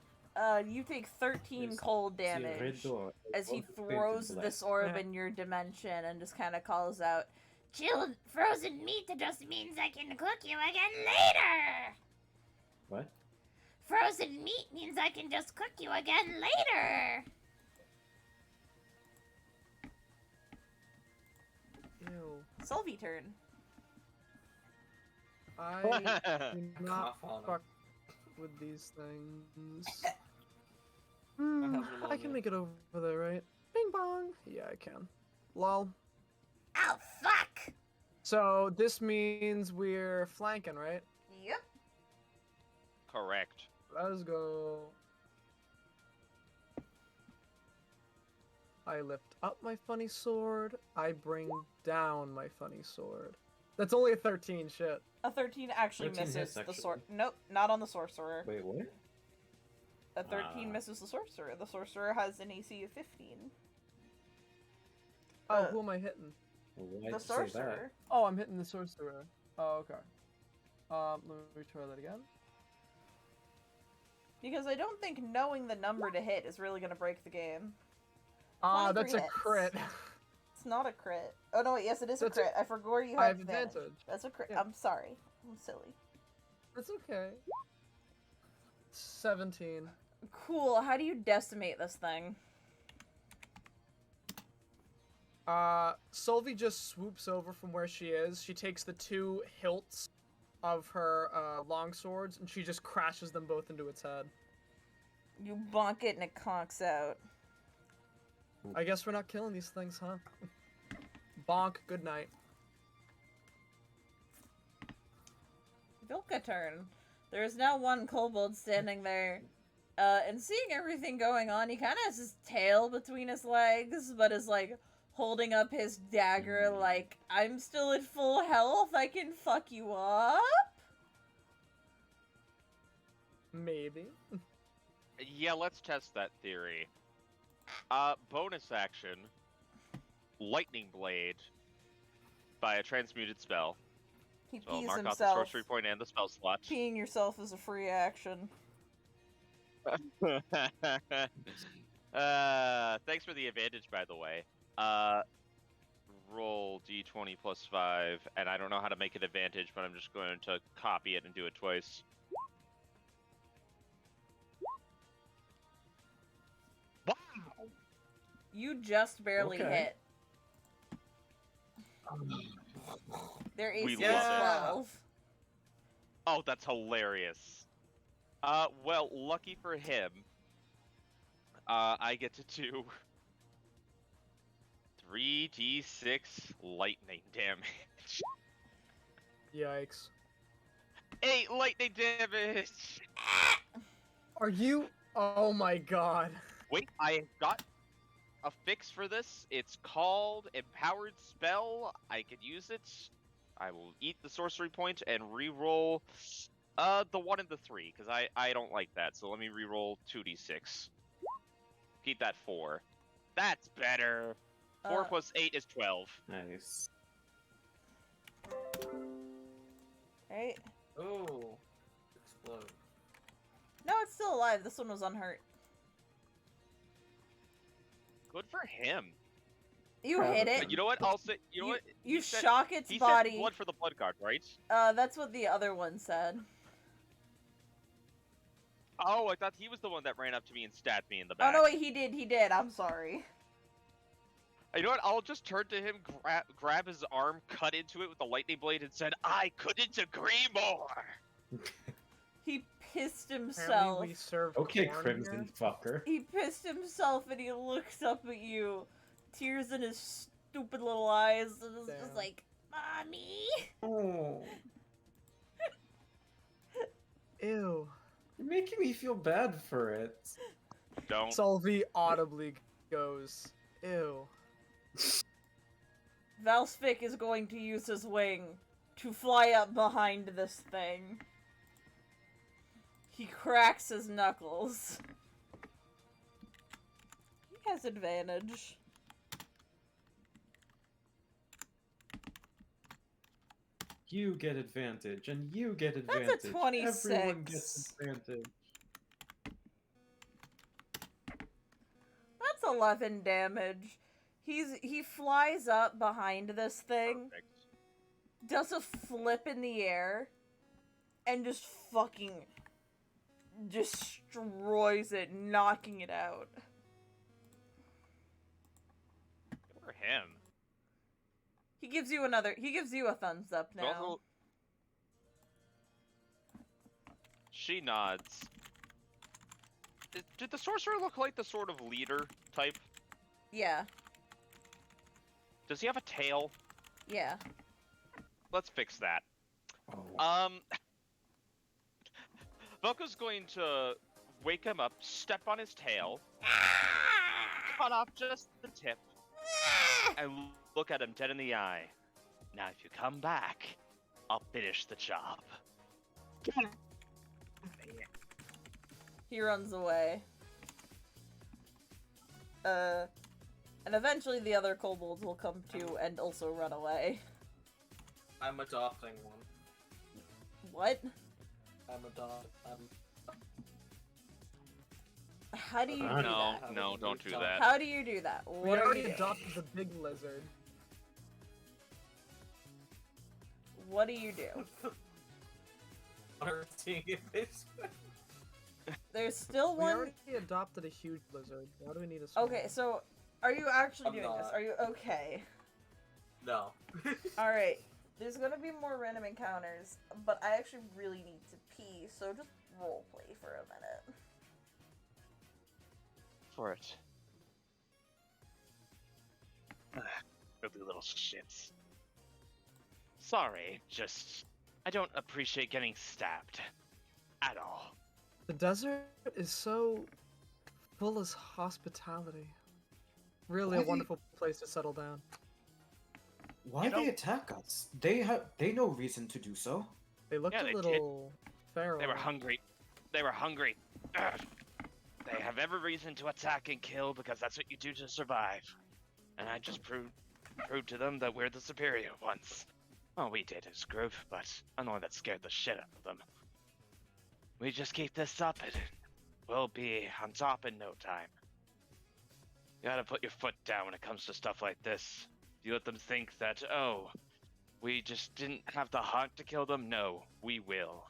[SPEAKER 1] You take 13
[SPEAKER 5] Yes.
[SPEAKER 1] cold
[SPEAKER 5] See, red
[SPEAKER 1] damage
[SPEAKER 5] door,
[SPEAKER 1] as he
[SPEAKER 5] painted
[SPEAKER 1] throws
[SPEAKER 5] black.
[SPEAKER 1] this orb
[SPEAKER 4] Yeah.
[SPEAKER 1] in your dimension and just kind of calls out, "Chilled frozen meat just means I can cook you again later!
[SPEAKER 5] What?
[SPEAKER 1] Frozen meat means I can just cook you again later!"
[SPEAKER 4] Ew.
[SPEAKER 1] Sylvie turn.
[SPEAKER 4] I do not
[SPEAKER 6] Cough on him.
[SPEAKER 4] fuck with these things.
[SPEAKER 6] I
[SPEAKER 4] Hmm,
[SPEAKER 6] have
[SPEAKER 4] I
[SPEAKER 6] pneumonia.
[SPEAKER 4] can make it over there, right? Bing bong. Yeah, I can. Lol.
[SPEAKER 1] Oh, fuck!
[SPEAKER 4] So this means we're flanking, right?
[SPEAKER 1] Yep.
[SPEAKER 3] Correct.
[SPEAKER 4] Let's go. I lift up my funny sword. I bring down my funny sword. That's only a 13, shit.
[SPEAKER 1] A 13 actually
[SPEAKER 5] 13
[SPEAKER 1] misses
[SPEAKER 5] hits,
[SPEAKER 1] the
[SPEAKER 5] actually.
[SPEAKER 1] sword. Nope, not on the sorcerer.
[SPEAKER 5] Wait, what?
[SPEAKER 1] A 13 misses the sorcerer. The sorcerer has an AC of 15.
[SPEAKER 4] Oh, who am I hitting?
[SPEAKER 5] Why'd
[SPEAKER 1] The
[SPEAKER 5] you say
[SPEAKER 1] sorcerer.
[SPEAKER 4] Oh, I'm hitting the sorcerer. Oh, okay. Let me try that again.
[SPEAKER 1] Because I don't think knowing the number to hit is really going to break the game.
[SPEAKER 4] Ah,
[SPEAKER 1] 23
[SPEAKER 4] that's a
[SPEAKER 1] hits.
[SPEAKER 4] crit.
[SPEAKER 1] It's not a crit. Oh no, wait, yes it is a
[SPEAKER 4] That's a-
[SPEAKER 1] crit. I forgot you
[SPEAKER 4] I
[SPEAKER 1] have
[SPEAKER 4] have
[SPEAKER 1] advantage.
[SPEAKER 4] advantage.
[SPEAKER 1] That's a crit.
[SPEAKER 4] Yeah.
[SPEAKER 1] I'm sorry. I'm silly.
[SPEAKER 4] It's okay. 17.
[SPEAKER 1] Cool. How do you decimate this thing?
[SPEAKER 4] Sylvie just swoops over from where she is. She takes the 2 hilts of her long swords and she just crashes them both into its head.
[SPEAKER 1] You bonk it and it conks out.
[SPEAKER 4] I guess we're not killing these things, huh? Bonk, good night.
[SPEAKER 1] Vilka turn. There is now one kobold standing there. And seeing everything going on, he kind of has his tail between his legs, but is like holding up his dagger like, I'm still at full health, I can fuck you up?
[SPEAKER 4] Maybe.
[SPEAKER 3] Yeah, let's test that theory. Bonus action. Lightning Blade. By a transmuted spell.
[SPEAKER 1] He
[SPEAKER 3] So I'll
[SPEAKER 1] pees
[SPEAKER 3] mark out the
[SPEAKER 1] himself.
[SPEAKER 3] sorcery point and the spell slot.
[SPEAKER 1] Peeing yourself is a free action.
[SPEAKER 3] Thanks for the advantage, by the way. Roll d20 plus 5, and I don't know how to make it advantage, but I'm just going to copy it and do it twice. Wow!
[SPEAKER 1] You just barely
[SPEAKER 5] Okay.
[SPEAKER 1] hit. Their AC
[SPEAKER 3] We
[SPEAKER 1] is
[SPEAKER 6] love it.
[SPEAKER 1] 12.
[SPEAKER 3] Oh, that's hilarious. Well, lucky for him, I get to do 3d6 lightning damage.
[SPEAKER 4] Yikes.
[SPEAKER 3] 8 lightning damage!
[SPEAKER 4] Are you? Oh my god.
[SPEAKER 3] Wait, I got a fix for this. It's called Empowered Spell. I can use it. I will eat the sorcery point and re-roll the 1 and the 3, because I don't like that. So let me re-roll 2d6. Keep that 4. That's better. 4 plus 8 is 12.
[SPEAKER 5] Nice.
[SPEAKER 1] Right?
[SPEAKER 6] Oh. Explode.
[SPEAKER 1] No, it's still alive. This one was unhurt.
[SPEAKER 3] Good for him.
[SPEAKER 1] You
[SPEAKER 5] Proud
[SPEAKER 1] hit
[SPEAKER 5] of
[SPEAKER 1] it.
[SPEAKER 3] But you know what? I'll say. You know what?
[SPEAKER 1] You
[SPEAKER 3] He said-
[SPEAKER 1] shock its
[SPEAKER 3] He
[SPEAKER 1] body.
[SPEAKER 3] said blood for the blood card, right?
[SPEAKER 1] That's what the other one said.
[SPEAKER 3] Oh, I thought he was the one that ran up to me and stabbed me in the
[SPEAKER 1] Oh
[SPEAKER 3] back.
[SPEAKER 1] no, wait, he did. I'm sorry.
[SPEAKER 3] You know what? I'll just turn to him, grab his arm, cut into it with a lightning blade, and said, "I couldn't agree more."
[SPEAKER 1] He pissed himself.
[SPEAKER 4] Apparently we served
[SPEAKER 5] Okay,
[SPEAKER 4] corn
[SPEAKER 5] Crimson
[SPEAKER 4] here.
[SPEAKER 5] fucker.
[SPEAKER 1] He pissed himself and he looks up at you, tears in his stupid little eyes, and is just
[SPEAKER 4] Damn.
[SPEAKER 1] like, "Mommy."
[SPEAKER 5] Oh,
[SPEAKER 4] Ew.
[SPEAKER 5] you're making me feel bad for it.
[SPEAKER 3] Don't.
[SPEAKER 4] Solvi audibly goes, ew.
[SPEAKER 1] Valsvik is going to use his wing to fly up behind this thing. He cracks his knuckles. He has advantage.
[SPEAKER 5] You get advantage, and you get advantage.
[SPEAKER 1] That's a 26.
[SPEAKER 5] Everyone gets advantage.
[SPEAKER 1] That's 11 damage. He flies up behind this thing,
[SPEAKER 3] Perfect.
[SPEAKER 1] does a flip in the air, and just fucking destroys it, knocking it out.
[SPEAKER 3] Good for him.
[SPEAKER 1] He gives you a thumbs up now.
[SPEAKER 3] Also, she nods. Did the sorcerer look like the sort of leader type?
[SPEAKER 1] Yeah,
[SPEAKER 3] Does he have a tail?
[SPEAKER 1] yeah.
[SPEAKER 3] Let's fix that.
[SPEAKER 5] Oh.
[SPEAKER 3] Velko's going to wake him up, step on his tail, cut off just the tip, and look at him dead in the eye. Now, if you come back, I'll finish the job.
[SPEAKER 1] He runs away. And eventually the other kobolds will come to and also run away.
[SPEAKER 6] I'm adopting one.
[SPEAKER 1] What? How do you do
[SPEAKER 3] No,
[SPEAKER 1] that?
[SPEAKER 3] no, don't do that.
[SPEAKER 1] How do you do that?
[SPEAKER 4] We
[SPEAKER 1] What are
[SPEAKER 4] already
[SPEAKER 1] you doing?
[SPEAKER 4] adopted the big lizard.
[SPEAKER 1] What do you do? There's still
[SPEAKER 4] We
[SPEAKER 1] one.
[SPEAKER 4] already adopted a huge lizard. Why do we need a small
[SPEAKER 1] Okay,
[SPEAKER 4] one?
[SPEAKER 1] so are you actually
[SPEAKER 6] I'm
[SPEAKER 1] doing this?
[SPEAKER 6] not.
[SPEAKER 1] Are you okay?
[SPEAKER 6] No.
[SPEAKER 1] Alright. There's gonna be more random encounters, but I actually really need to pee, so just roleplay for a minute.
[SPEAKER 3] For it. Filthy little shits. Sorry, just... I don't appreciate getting stabbed. At all.
[SPEAKER 4] The desert is so full of hospitality. Really a
[SPEAKER 5] Why do you-
[SPEAKER 4] wonderful place to settle down.
[SPEAKER 5] Why
[SPEAKER 3] You know-
[SPEAKER 5] they attack us? They no reason to do so.
[SPEAKER 4] They looked
[SPEAKER 3] Yeah,
[SPEAKER 4] a
[SPEAKER 3] they did.
[SPEAKER 4] little feral.
[SPEAKER 3] They were hungry. They were hungry. Ugh. They have every reason to attack and kill because that's what you do to survive. And I just proved to them that we're the superior ones. Well, we did as a group, but I'm the one that scared the shit out of them. We just keep this up and we'll be on top in no time. You gotta put your foot down when it comes to stuff like this. You let them think that, oh, we just didn't have the heart to kill them? No, we will.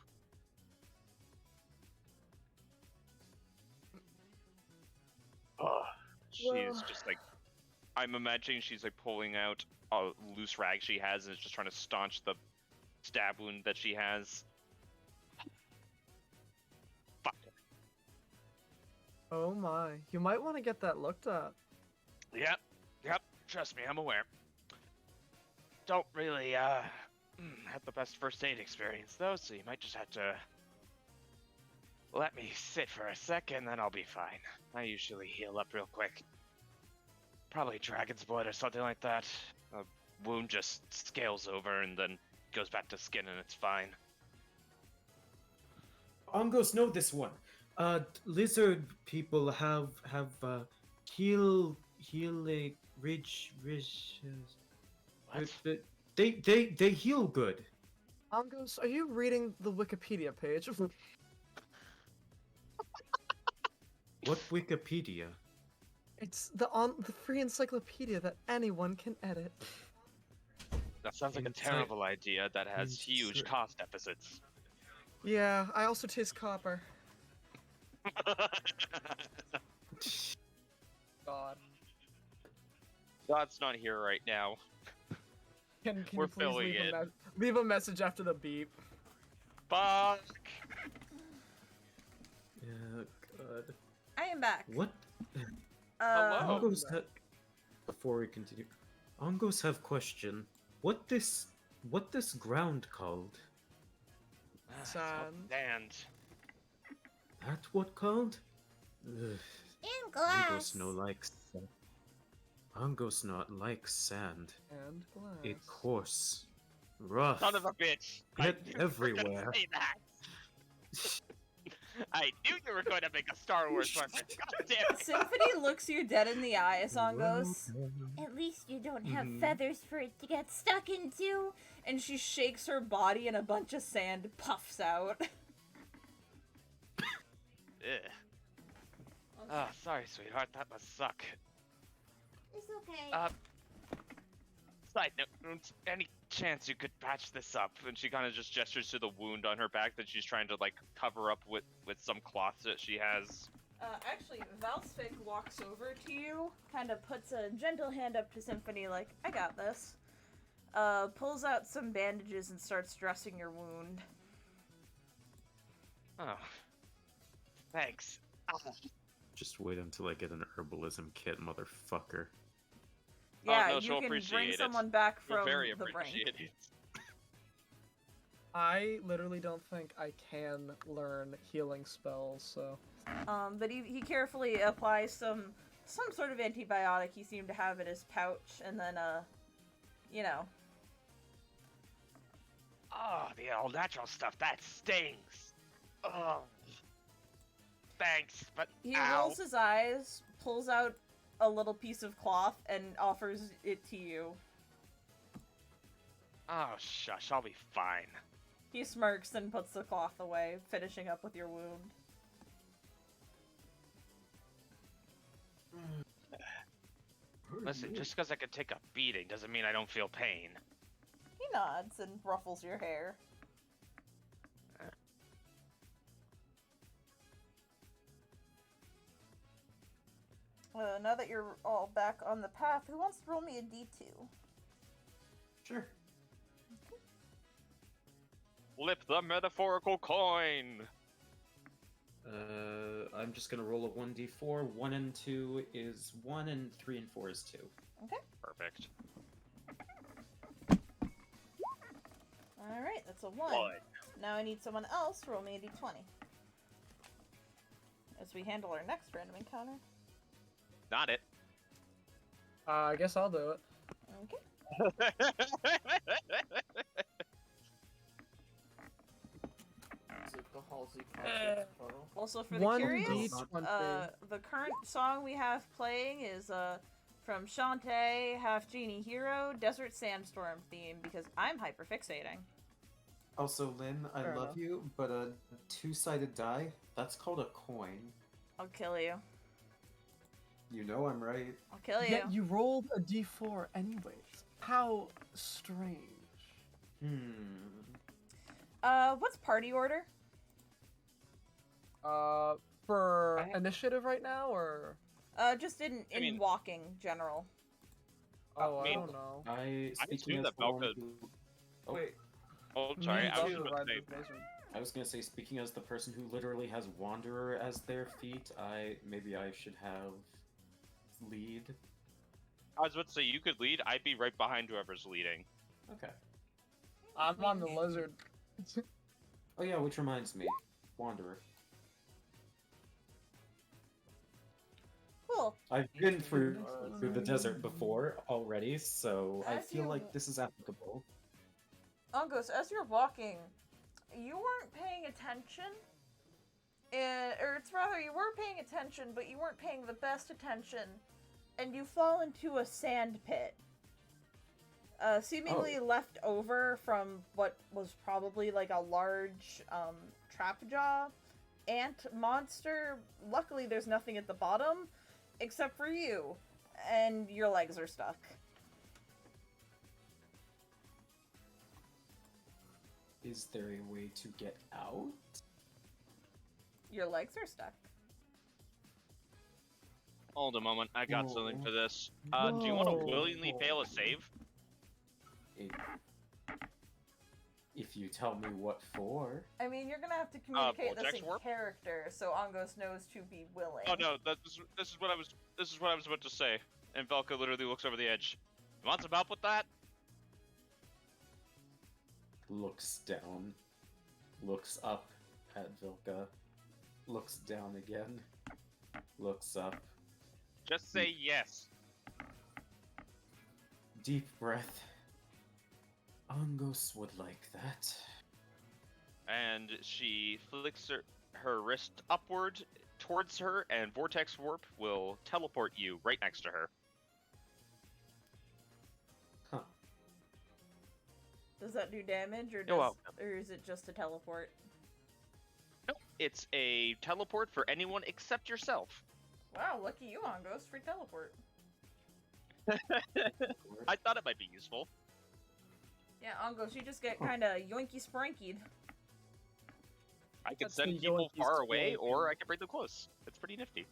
[SPEAKER 3] Oh, she's
[SPEAKER 1] Well-
[SPEAKER 3] just like, I'm imagining she's like pulling out a loose rag she has and is just trying to staunch the stab wound that she has. Fuck.
[SPEAKER 4] Oh my. You might want to get that looked at.
[SPEAKER 3] Yep, trust me, I'm aware. Don't really, have the best first aid experience though, so you might just have to let me sit for a second, then I'll be fine. I usually heal up real quick. Probably dragon's blood or something like that. A wound just scales over and then goes back to skin and it's fine.
[SPEAKER 5] Ongos know this one. Lizard people have heal a ridge.
[SPEAKER 3] What?
[SPEAKER 5] They heal good.
[SPEAKER 4] Mongos, are you reading the Wikipedia page?
[SPEAKER 5] What Wikipedia?
[SPEAKER 4] It's the free encyclopedia that anyone can edit.
[SPEAKER 3] That sounds like a terrible idea that has huge cost deficits.
[SPEAKER 4] Yeah, I also taste copper. God.
[SPEAKER 3] God's not here right now.
[SPEAKER 4] Can
[SPEAKER 3] We're
[SPEAKER 4] you please
[SPEAKER 3] filling
[SPEAKER 4] leave a message after the beep?
[SPEAKER 3] Fuck!
[SPEAKER 5] Yeah, God.
[SPEAKER 1] I am back.
[SPEAKER 5] What?
[SPEAKER 3] Hello.
[SPEAKER 5] Ongos before we continue, Ongos have question. What this ground called?
[SPEAKER 4] Sand.
[SPEAKER 3] Sand.
[SPEAKER 5] That what called? Ugh.
[SPEAKER 1] In
[SPEAKER 5] Ongos
[SPEAKER 1] glass.
[SPEAKER 5] no like sand. Ongos not like sand.
[SPEAKER 4] And glass.
[SPEAKER 5] It coarse, rough,
[SPEAKER 3] Son of a bitch!
[SPEAKER 5] get
[SPEAKER 3] I knew you were
[SPEAKER 5] everywhere.
[SPEAKER 3] gonna say that. I knew you were going to make a Star Wars reference. God damn it!
[SPEAKER 1] Symphony looks you dead in the eye. A song goes,
[SPEAKER 8] At least you don't have
[SPEAKER 5] Mhm.
[SPEAKER 8] feathers for it to get stuck into.
[SPEAKER 1] and she shakes her body, and a bunch of sand puffs out.
[SPEAKER 3] Ugh. Oh, sorry, sweetheart. That must suck.
[SPEAKER 8] It's okay.
[SPEAKER 3] Side note, any chance you could patch this up? And she kind of just gestures to the wound on her back that she's trying to, like, cover up with some cloth that she has.
[SPEAKER 1] Actually, Valsvik walks over to you, kind of puts a gentle hand up to Symphony, like, I got this. Pulls out some bandages and starts dressing your wound.
[SPEAKER 3] Oh. Thanks. Ah.
[SPEAKER 5] Just wait until I get an herbalism kit, motherfucker.
[SPEAKER 1] Yeah,
[SPEAKER 3] no,
[SPEAKER 1] you
[SPEAKER 3] she'll
[SPEAKER 1] can
[SPEAKER 3] appreciate
[SPEAKER 1] bring
[SPEAKER 3] it.
[SPEAKER 1] someone back
[SPEAKER 3] You're
[SPEAKER 1] from
[SPEAKER 3] very
[SPEAKER 1] the brink.
[SPEAKER 3] appreciated.
[SPEAKER 4] I literally don't think I can learn healing spells, so...
[SPEAKER 1] But he carefully applies some sort of antibiotic he seemed to have in his pouch, and then, you know.
[SPEAKER 3] Oh, the all natural stuff, that stings. Oh. Thanks, but
[SPEAKER 1] He
[SPEAKER 3] ow.
[SPEAKER 1] rolls his eyes, pulls out a little piece of cloth, and offers it to you.
[SPEAKER 3] Oh, shush, I'll be fine.
[SPEAKER 1] He smirks and puts the cloth away, finishing up with your wound.
[SPEAKER 3] Listen, just because I can take a beating doesn't mean I don't feel pain.
[SPEAKER 1] He nods and ruffles your hair. Now that you're all back on the path, who wants to roll me a d2?
[SPEAKER 5] Sure.
[SPEAKER 3] Flip the metaphorical coin!
[SPEAKER 5] I'm just gonna roll a 1d4. 1 and 2 is 1, and 3 and 4 is 2.
[SPEAKER 3] Perfect.
[SPEAKER 1] Alright, that's a 1.
[SPEAKER 3] One.
[SPEAKER 1] Now I need someone else to roll me a d20. As we handle our next random encounter.
[SPEAKER 3] Not it.
[SPEAKER 4] I guess I'll do it.
[SPEAKER 1] Okay. Also, for the
[SPEAKER 4] 1d20.
[SPEAKER 1] curious, the current song we have playing is from Shantae, Half Genie Hero, Desert Sandstorm theme, because I'm hyperfixating.
[SPEAKER 5] Also, Lynn, I
[SPEAKER 4] Fair
[SPEAKER 5] love
[SPEAKER 4] enough.
[SPEAKER 5] you, but a two-sided die, that's called a coin.
[SPEAKER 1] I'll kill you.
[SPEAKER 5] You know I'm right.
[SPEAKER 1] I'll kill you.
[SPEAKER 4] Yet you rolled a d4 anyways. How strange.
[SPEAKER 1] What's party order?
[SPEAKER 4] For initiative right now, or...
[SPEAKER 1] Just in
[SPEAKER 3] I mean-
[SPEAKER 1] walking, general.
[SPEAKER 4] Oh, I
[SPEAKER 3] mean-
[SPEAKER 4] don't know.
[SPEAKER 5] I
[SPEAKER 3] assume
[SPEAKER 5] speaking as
[SPEAKER 3] that
[SPEAKER 5] the one
[SPEAKER 3] Belka-
[SPEAKER 5] who- Oh,
[SPEAKER 6] Wait,
[SPEAKER 3] Oh, sorry, I was
[SPEAKER 4] Me too,
[SPEAKER 3] about
[SPEAKER 4] Ride
[SPEAKER 3] to say,
[SPEAKER 4] the Wizard.
[SPEAKER 5] I was gonna say, speaking as the person who literally has Wanderer as their feat, maybe I should have lead.
[SPEAKER 3] I was about to say, you could lead, I'd be right behind whoever's leading.
[SPEAKER 5] Okay.
[SPEAKER 4] I'm on the lizard.
[SPEAKER 5] Oh yeah, which reminds me, Wanderer.
[SPEAKER 1] Cool.
[SPEAKER 5] I've been through the desert before already, so I
[SPEAKER 1] As
[SPEAKER 5] feel
[SPEAKER 1] you-
[SPEAKER 5] like this is applicable.
[SPEAKER 1] Angos, as you're walking, you weren't paying attention. Or it's rather, you were paying attention, but you weren't paying the best attention. And you fall into a sand pit. Seemingly left over from what was probably like a large trapjaw ant monster. Luckily, there's nothing at the bottom except for you, and your legs are stuck.
[SPEAKER 5] Is there a way to get out?
[SPEAKER 1] Your legs are stuck.
[SPEAKER 3] Hold a moment, I got something for this. Do you want to willingly fail a save?
[SPEAKER 5] If you tell me what for.
[SPEAKER 1] I mean, you're gonna have to communicate this
[SPEAKER 3] Vortex
[SPEAKER 1] in
[SPEAKER 3] warp?
[SPEAKER 1] character, so Angos knows to be willing.
[SPEAKER 3] Oh no, this is what I was about to say. And Velka literally looks over the edge. You want some help with that?
[SPEAKER 5] Looks down. Looks up at Vilka. Looks down again. Looks up.
[SPEAKER 3] Just say yes.
[SPEAKER 5] Deep breath. Angos would like that.
[SPEAKER 3] And she flicks her wrist upward towards her, and Vortex Warp will teleport you right next to her.
[SPEAKER 5] Huh.
[SPEAKER 1] Does that do damage, or, or is it just a teleport?
[SPEAKER 3] Nope, it's a teleport for anyone except yourself.
[SPEAKER 1] Wow, lucky you, Angos, free teleport.
[SPEAKER 3] I thought it might be useful.
[SPEAKER 1] Yeah, Angos, you just get kind of yoinky sprankied.
[SPEAKER 3] I could
[SPEAKER 4] That's
[SPEAKER 3] send
[SPEAKER 4] the
[SPEAKER 3] people
[SPEAKER 4] yoinkies
[SPEAKER 3] far away,
[SPEAKER 4] to
[SPEAKER 3] or I could bring them close. It's pretty nifty.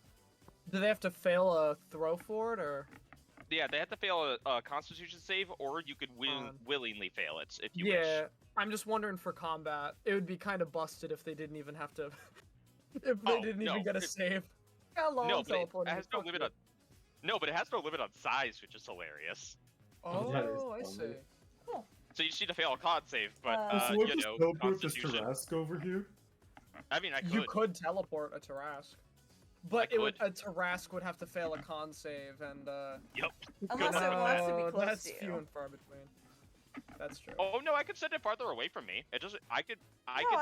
[SPEAKER 4] Do they have to fail a throw for it, or?
[SPEAKER 3] Yeah, they have to fail a Constitution save, or you could willingly fail it if you
[SPEAKER 4] Yeah,
[SPEAKER 3] wish.
[SPEAKER 4] I'm just wondering for combat. It would be kind of busted if they didn't even have to. If they didn't even get a save. How long
[SPEAKER 3] No, but it
[SPEAKER 4] teleporting?
[SPEAKER 3] has no limit on. No, but it has no limit on size, which is hilarious.
[SPEAKER 4] Oh, I see.
[SPEAKER 1] Cool.
[SPEAKER 3] So you just need to fail a con save, but
[SPEAKER 5] So
[SPEAKER 3] you know,
[SPEAKER 5] teleport this
[SPEAKER 3] Constitution.
[SPEAKER 5] Tarask over here?
[SPEAKER 3] I mean, I could.
[SPEAKER 4] You could teleport a Tarask. But
[SPEAKER 3] I
[SPEAKER 4] a Tarask would have to fail a con save, and
[SPEAKER 3] Yep.
[SPEAKER 1] Unless it wants to be close
[SPEAKER 4] that's
[SPEAKER 1] to you.
[SPEAKER 4] few and far between. That's true.
[SPEAKER 3] Oh no, I could send it farther away from me. It doesn't. I could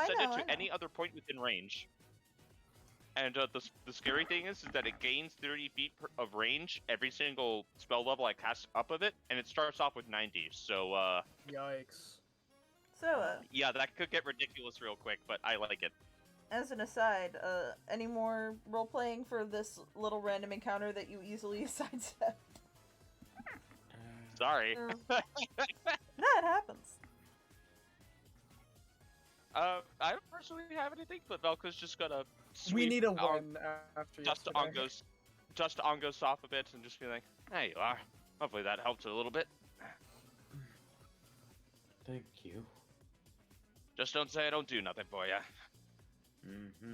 [SPEAKER 3] send it to any other point within range. And the scary thing is that it gains 30 feet of range every single spell level I cast up of it, and it starts off with 90. So
[SPEAKER 4] Yikes.
[SPEAKER 1] So,
[SPEAKER 3] yeah, that could get ridiculous real quick, but I like it.
[SPEAKER 1] as an aside, any more role-playing for this little random encounter that you easily sidestepped?
[SPEAKER 3] Sorry.
[SPEAKER 1] That happens.
[SPEAKER 3] I don't personally have anything, but Velka's just gonna sweep
[SPEAKER 4] We need a win after
[SPEAKER 3] just to
[SPEAKER 4] yesterday.
[SPEAKER 3] Angos off a bit and just be like, there you are. Hopefully that helps a little bit.
[SPEAKER 5] Thank you.
[SPEAKER 3] Just don't say I don't do nothing for ya.
[SPEAKER 5] Mm-hmm.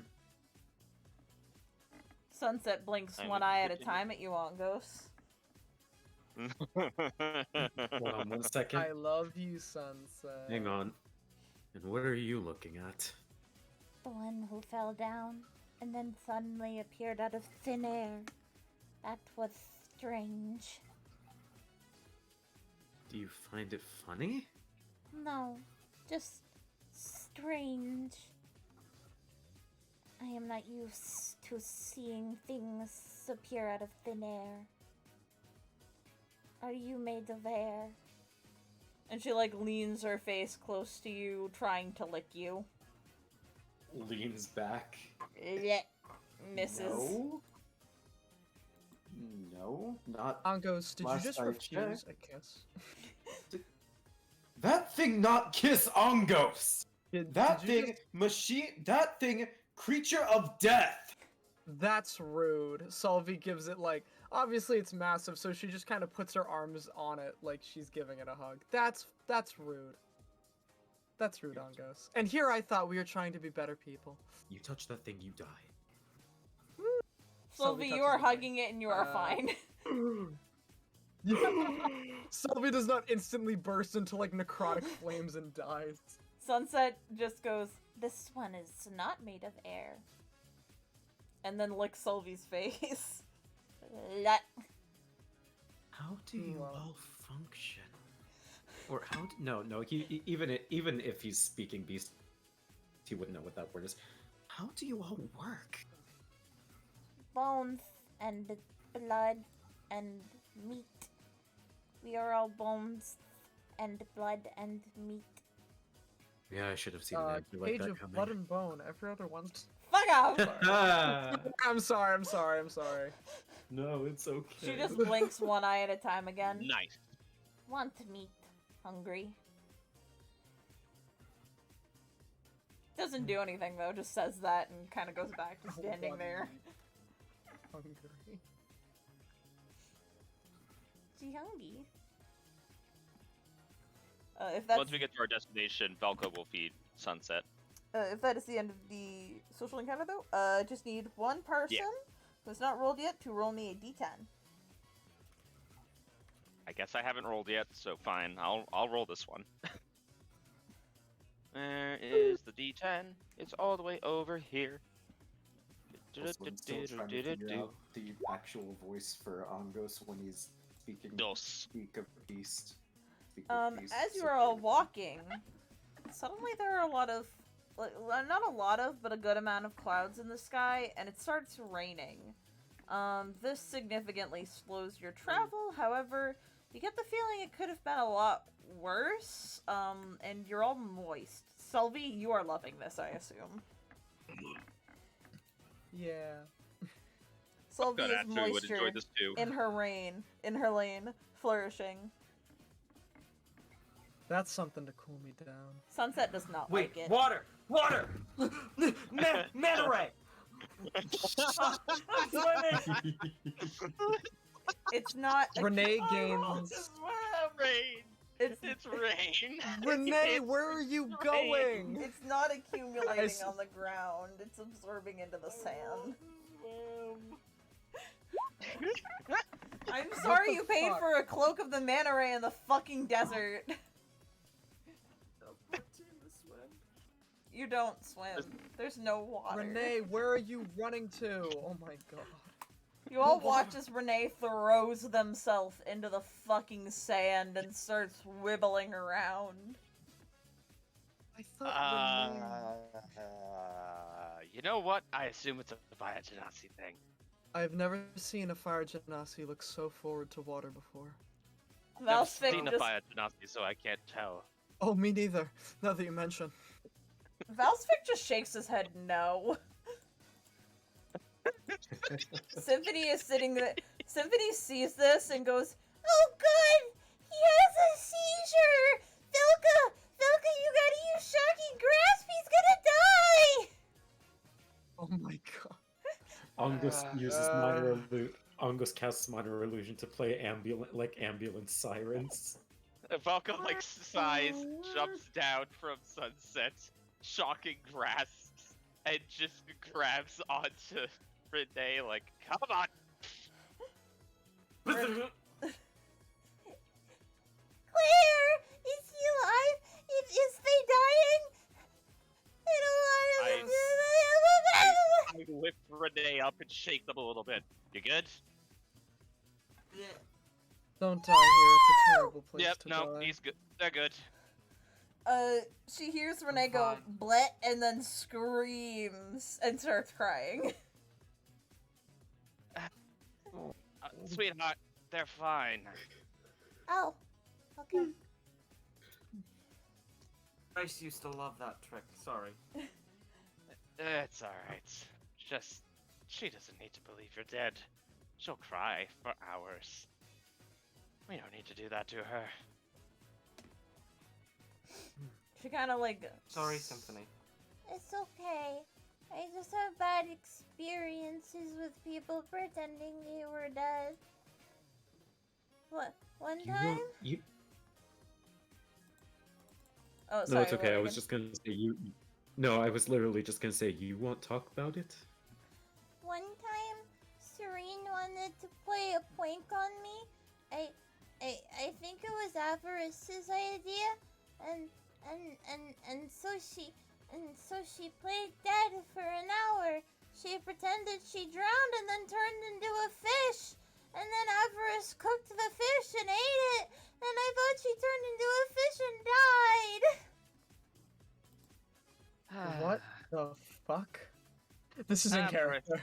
[SPEAKER 1] Sunset blinks
[SPEAKER 3] I
[SPEAKER 1] one
[SPEAKER 3] will
[SPEAKER 1] eye at a
[SPEAKER 3] continue.
[SPEAKER 1] time at you, Angos.
[SPEAKER 5] Hold on 1 second.
[SPEAKER 4] I love you, Sunset.
[SPEAKER 5] Hang on. And what are you looking at?
[SPEAKER 8] The one who fell down and then suddenly appeared out of thin air. That was strange.
[SPEAKER 5] Do you find it funny?
[SPEAKER 8] No, just strange. I am not used to seeing things appear out of thin air. Are you made of air?
[SPEAKER 1] And she, like, leans her face close to you, trying to lick you.
[SPEAKER 5] Leans back.
[SPEAKER 1] Blech. Misses.
[SPEAKER 5] No. No, not.
[SPEAKER 4] Angos, did you
[SPEAKER 5] Last
[SPEAKER 4] just
[SPEAKER 5] I
[SPEAKER 4] refuse
[SPEAKER 5] checked.
[SPEAKER 4] a kiss?
[SPEAKER 5] That thing not kiss Angos! That
[SPEAKER 4] Did you
[SPEAKER 5] thing, machine, that thing, creature of death!
[SPEAKER 4] That's rude. Solvi gives it like, obviously it's massive, so she just kind of puts her arms on it like she's giving it a hug. That's rude. That's rude, Angos. And here I thought we were trying to be better people.
[SPEAKER 5] You touch that thing, you die.
[SPEAKER 1] Sylvie,
[SPEAKER 4] touches
[SPEAKER 1] you are
[SPEAKER 4] the
[SPEAKER 1] hugging it and you are fine.
[SPEAKER 4] Sylvie does not instantly burst into like necrotic flames and dies.
[SPEAKER 1] Sunset just goes,
[SPEAKER 8] This one is not made of air.
[SPEAKER 1] and then licks Sylvie's face. Blech.
[SPEAKER 5] How do you
[SPEAKER 4] Wow.
[SPEAKER 5] all function? Or how? No. Even if he's speaking beast, he wouldn't know what that word is. How do you all work?
[SPEAKER 8] Bones and blood and meat. We are all bones and blood and meat.
[SPEAKER 5] Yeah, I should have seen an answer like
[SPEAKER 4] Page
[SPEAKER 5] that
[SPEAKER 4] of
[SPEAKER 5] coming.
[SPEAKER 4] Blood and Bone. Every other one's.
[SPEAKER 8] Fuck off!
[SPEAKER 4] I'm sorry.
[SPEAKER 5] No, it's okay.
[SPEAKER 1] She just blinks one eye at a time again.
[SPEAKER 3] Nice.
[SPEAKER 8] Want meat. Hungry.
[SPEAKER 1] Doesn't do anything though, just says that and kind of goes back to standing
[SPEAKER 4] Want
[SPEAKER 1] there.
[SPEAKER 4] meat. Hungry.
[SPEAKER 8] She hungry.
[SPEAKER 1] If that's
[SPEAKER 3] Once we get to our destination, Velka will feed Sunset.
[SPEAKER 1] if that is the end of the social encounter though, just need one person who's not rolled yet to roll me a d10.
[SPEAKER 3] I guess I haven't rolled yet, so fine. I'll roll this one. Where is the D10? It's all the way over here.
[SPEAKER 5] Also, I'm still trying to figure out the actual voice for Angos when he's speaking.
[SPEAKER 3] Dos.
[SPEAKER 5] Speak of beast. Speak of beast,
[SPEAKER 1] As you
[SPEAKER 5] so
[SPEAKER 1] are all
[SPEAKER 5] good.
[SPEAKER 1] walking, suddenly there are a lot of, like, not a lot of, but a good amount of clouds in the sky, and it starts raining. This significantly slows your travel, however, you get the feeling it could have been a lot worse, and you're all moist. Selby, you are loving this, I assume.
[SPEAKER 4] Yeah.
[SPEAKER 1] Selby
[SPEAKER 3] God,
[SPEAKER 1] is
[SPEAKER 3] Ashley would enjoy
[SPEAKER 1] moisture
[SPEAKER 3] this too.
[SPEAKER 1] in her lane, flourishing.
[SPEAKER 4] That's something to cool me down.
[SPEAKER 1] Sunset does not
[SPEAKER 6] Wait,
[SPEAKER 1] like it.
[SPEAKER 6] water! Water! Manta ray! I'm swimming!
[SPEAKER 1] It's not a
[SPEAKER 4] Renee gains.
[SPEAKER 3] Rain.
[SPEAKER 1] It's
[SPEAKER 3] rain.
[SPEAKER 4] Renee, where are you going?
[SPEAKER 1] It's not accumulating
[SPEAKER 4] s-
[SPEAKER 1] on the ground. It's absorbing into the sand. I'm sorry
[SPEAKER 4] the
[SPEAKER 1] you paid
[SPEAKER 4] fuck?
[SPEAKER 1] for a cloak of the manta ray in the fucking desert. You don't swim. There's no water.
[SPEAKER 4] Renee, where are you running to? Oh my god.
[SPEAKER 1] You all watch as Renee throws themselves into the fucking sand and starts wibbling around.
[SPEAKER 4] I thought
[SPEAKER 3] You know what? I assume it's a Via Genasi thing.
[SPEAKER 4] I've never seen a fire genasi look so forward to water before.
[SPEAKER 3] I've
[SPEAKER 1] Valsvic
[SPEAKER 3] seen a
[SPEAKER 1] just,
[SPEAKER 3] Via Genasi, so I can't tell.
[SPEAKER 4] Oh, me neither. Now that you mention.
[SPEAKER 1] Valsvic just shakes his head no. Symphony is sitting there. Symphony sees this and goes,
[SPEAKER 8] Oh god! He has a seizure! Velka, you gotta use shocking grasp! He's gonna die!
[SPEAKER 4] Oh my god.
[SPEAKER 5] Angus uses Angus casts minor illusion to play ambulance sirens.
[SPEAKER 3] Valka like sighs, jumps down from Sunset, shocking grasps, and just grabs onto Renee like, come on!
[SPEAKER 8] Claire! Is he alive? Is they dying? I don't
[SPEAKER 3] I lift Renee up and shake them a little bit. You good?
[SPEAKER 4] Don't die here. It's a terrible place
[SPEAKER 3] Yep,
[SPEAKER 4] to
[SPEAKER 3] no,
[SPEAKER 4] die.
[SPEAKER 3] he's good. They're good.
[SPEAKER 1] she hears Renee go, bleh, and then screams and starts crying.
[SPEAKER 3] Sweetheart, they're fine.
[SPEAKER 8] Oh, okay.
[SPEAKER 6] Bryce used to love that trick. Sorry.
[SPEAKER 3] It's alright. Just, she doesn't need to believe you're dead. She'll cry for hours. We don't need to do that to her.
[SPEAKER 1] She kind of like.
[SPEAKER 6] Sorry, Symphony.
[SPEAKER 8] It's okay. I just have bad experiences with people pretending they were dead. What? One time?
[SPEAKER 1] Oh,
[SPEAKER 5] No,
[SPEAKER 1] sorry.
[SPEAKER 5] it's okay.
[SPEAKER 1] what
[SPEAKER 5] I
[SPEAKER 1] again?
[SPEAKER 5] was just gonna say you. No, I was literally just gonna say you won't talk about it.
[SPEAKER 8] One time, Serene wanted to play a prank on me. I think it was Avarice's idea, and so she played dead for an hour. She pretended she drowned and then turned into a fish, and then Avarice cooked the fish and ate it, and I thought she turned into a fish and died.
[SPEAKER 4] What the fuck? This is in
[SPEAKER 3] Avarice.
[SPEAKER 4] character.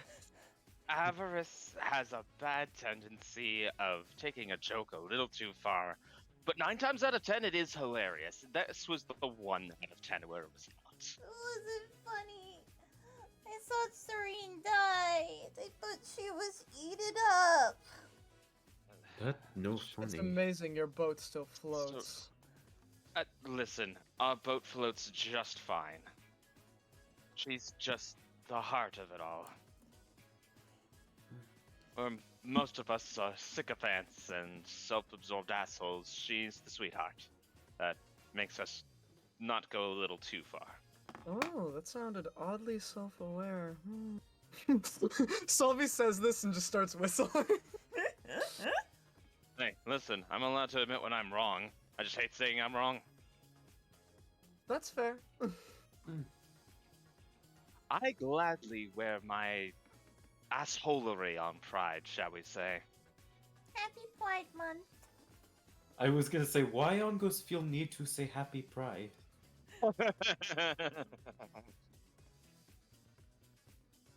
[SPEAKER 3] Avarice has a bad tendency of taking a joke a little too far, but 9 times out of 10 it is hilarious. This was the 1 out of 10 where it was not.
[SPEAKER 8] It wasn't funny. I thought Serene died. I thought she was eaten up.
[SPEAKER 5] That no
[SPEAKER 4] It's
[SPEAKER 5] funny.
[SPEAKER 4] amazing your boat still floats.
[SPEAKER 3] Listen, our boat floats just fine. She's just the heart of it all. Most of us are sycophants and self-absorbed assholes. She's the sweetheart. That makes us not go a little too far.
[SPEAKER 4] Oh, that sounded oddly self-aware. Solvi says this and just starts whistling.
[SPEAKER 3] Hey, listen, I'm allowed to admit when I'm wrong. I just hate saying I'm wrong.
[SPEAKER 4] That's fair.
[SPEAKER 3] I gladly wear my assholery on pride, shall we say.
[SPEAKER 8] Happy Pride Month.
[SPEAKER 5] I was gonna say, why Ongos feel need to say Happy Pride?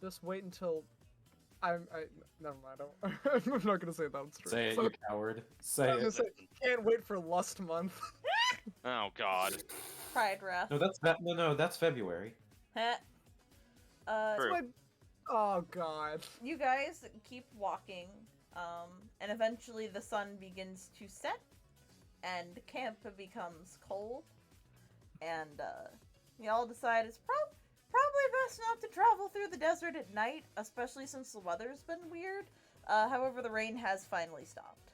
[SPEAKER 4] Just wait until never mind. I'm not gonna say that straight.
[SPEAKER 5] Say it,
[SPEAKER 4] So-
[SPEAKER 5] you coward. Say
[SPEAKER 4] I was gonna
[SPEAKER 5] it.
[SPEAKER 4] say, can't wait for Lust Month.
[SPEAKER 3] Oh God.
[SPEAKER 1] Pride Wrath.
[SPEAKER 5] No, that's February.
[SPEAKER 1] Heh.
[SPEAKER 3] True.
[SPEAKER 4] Oh god.
[SPEAKER 1] You guys keep walking, and eventually the sun begins to set, and camp becomes cold, and you all decide it's probably best not to travel through the desert at night, especially since the weather's been weird. However, the rain has finally stopped.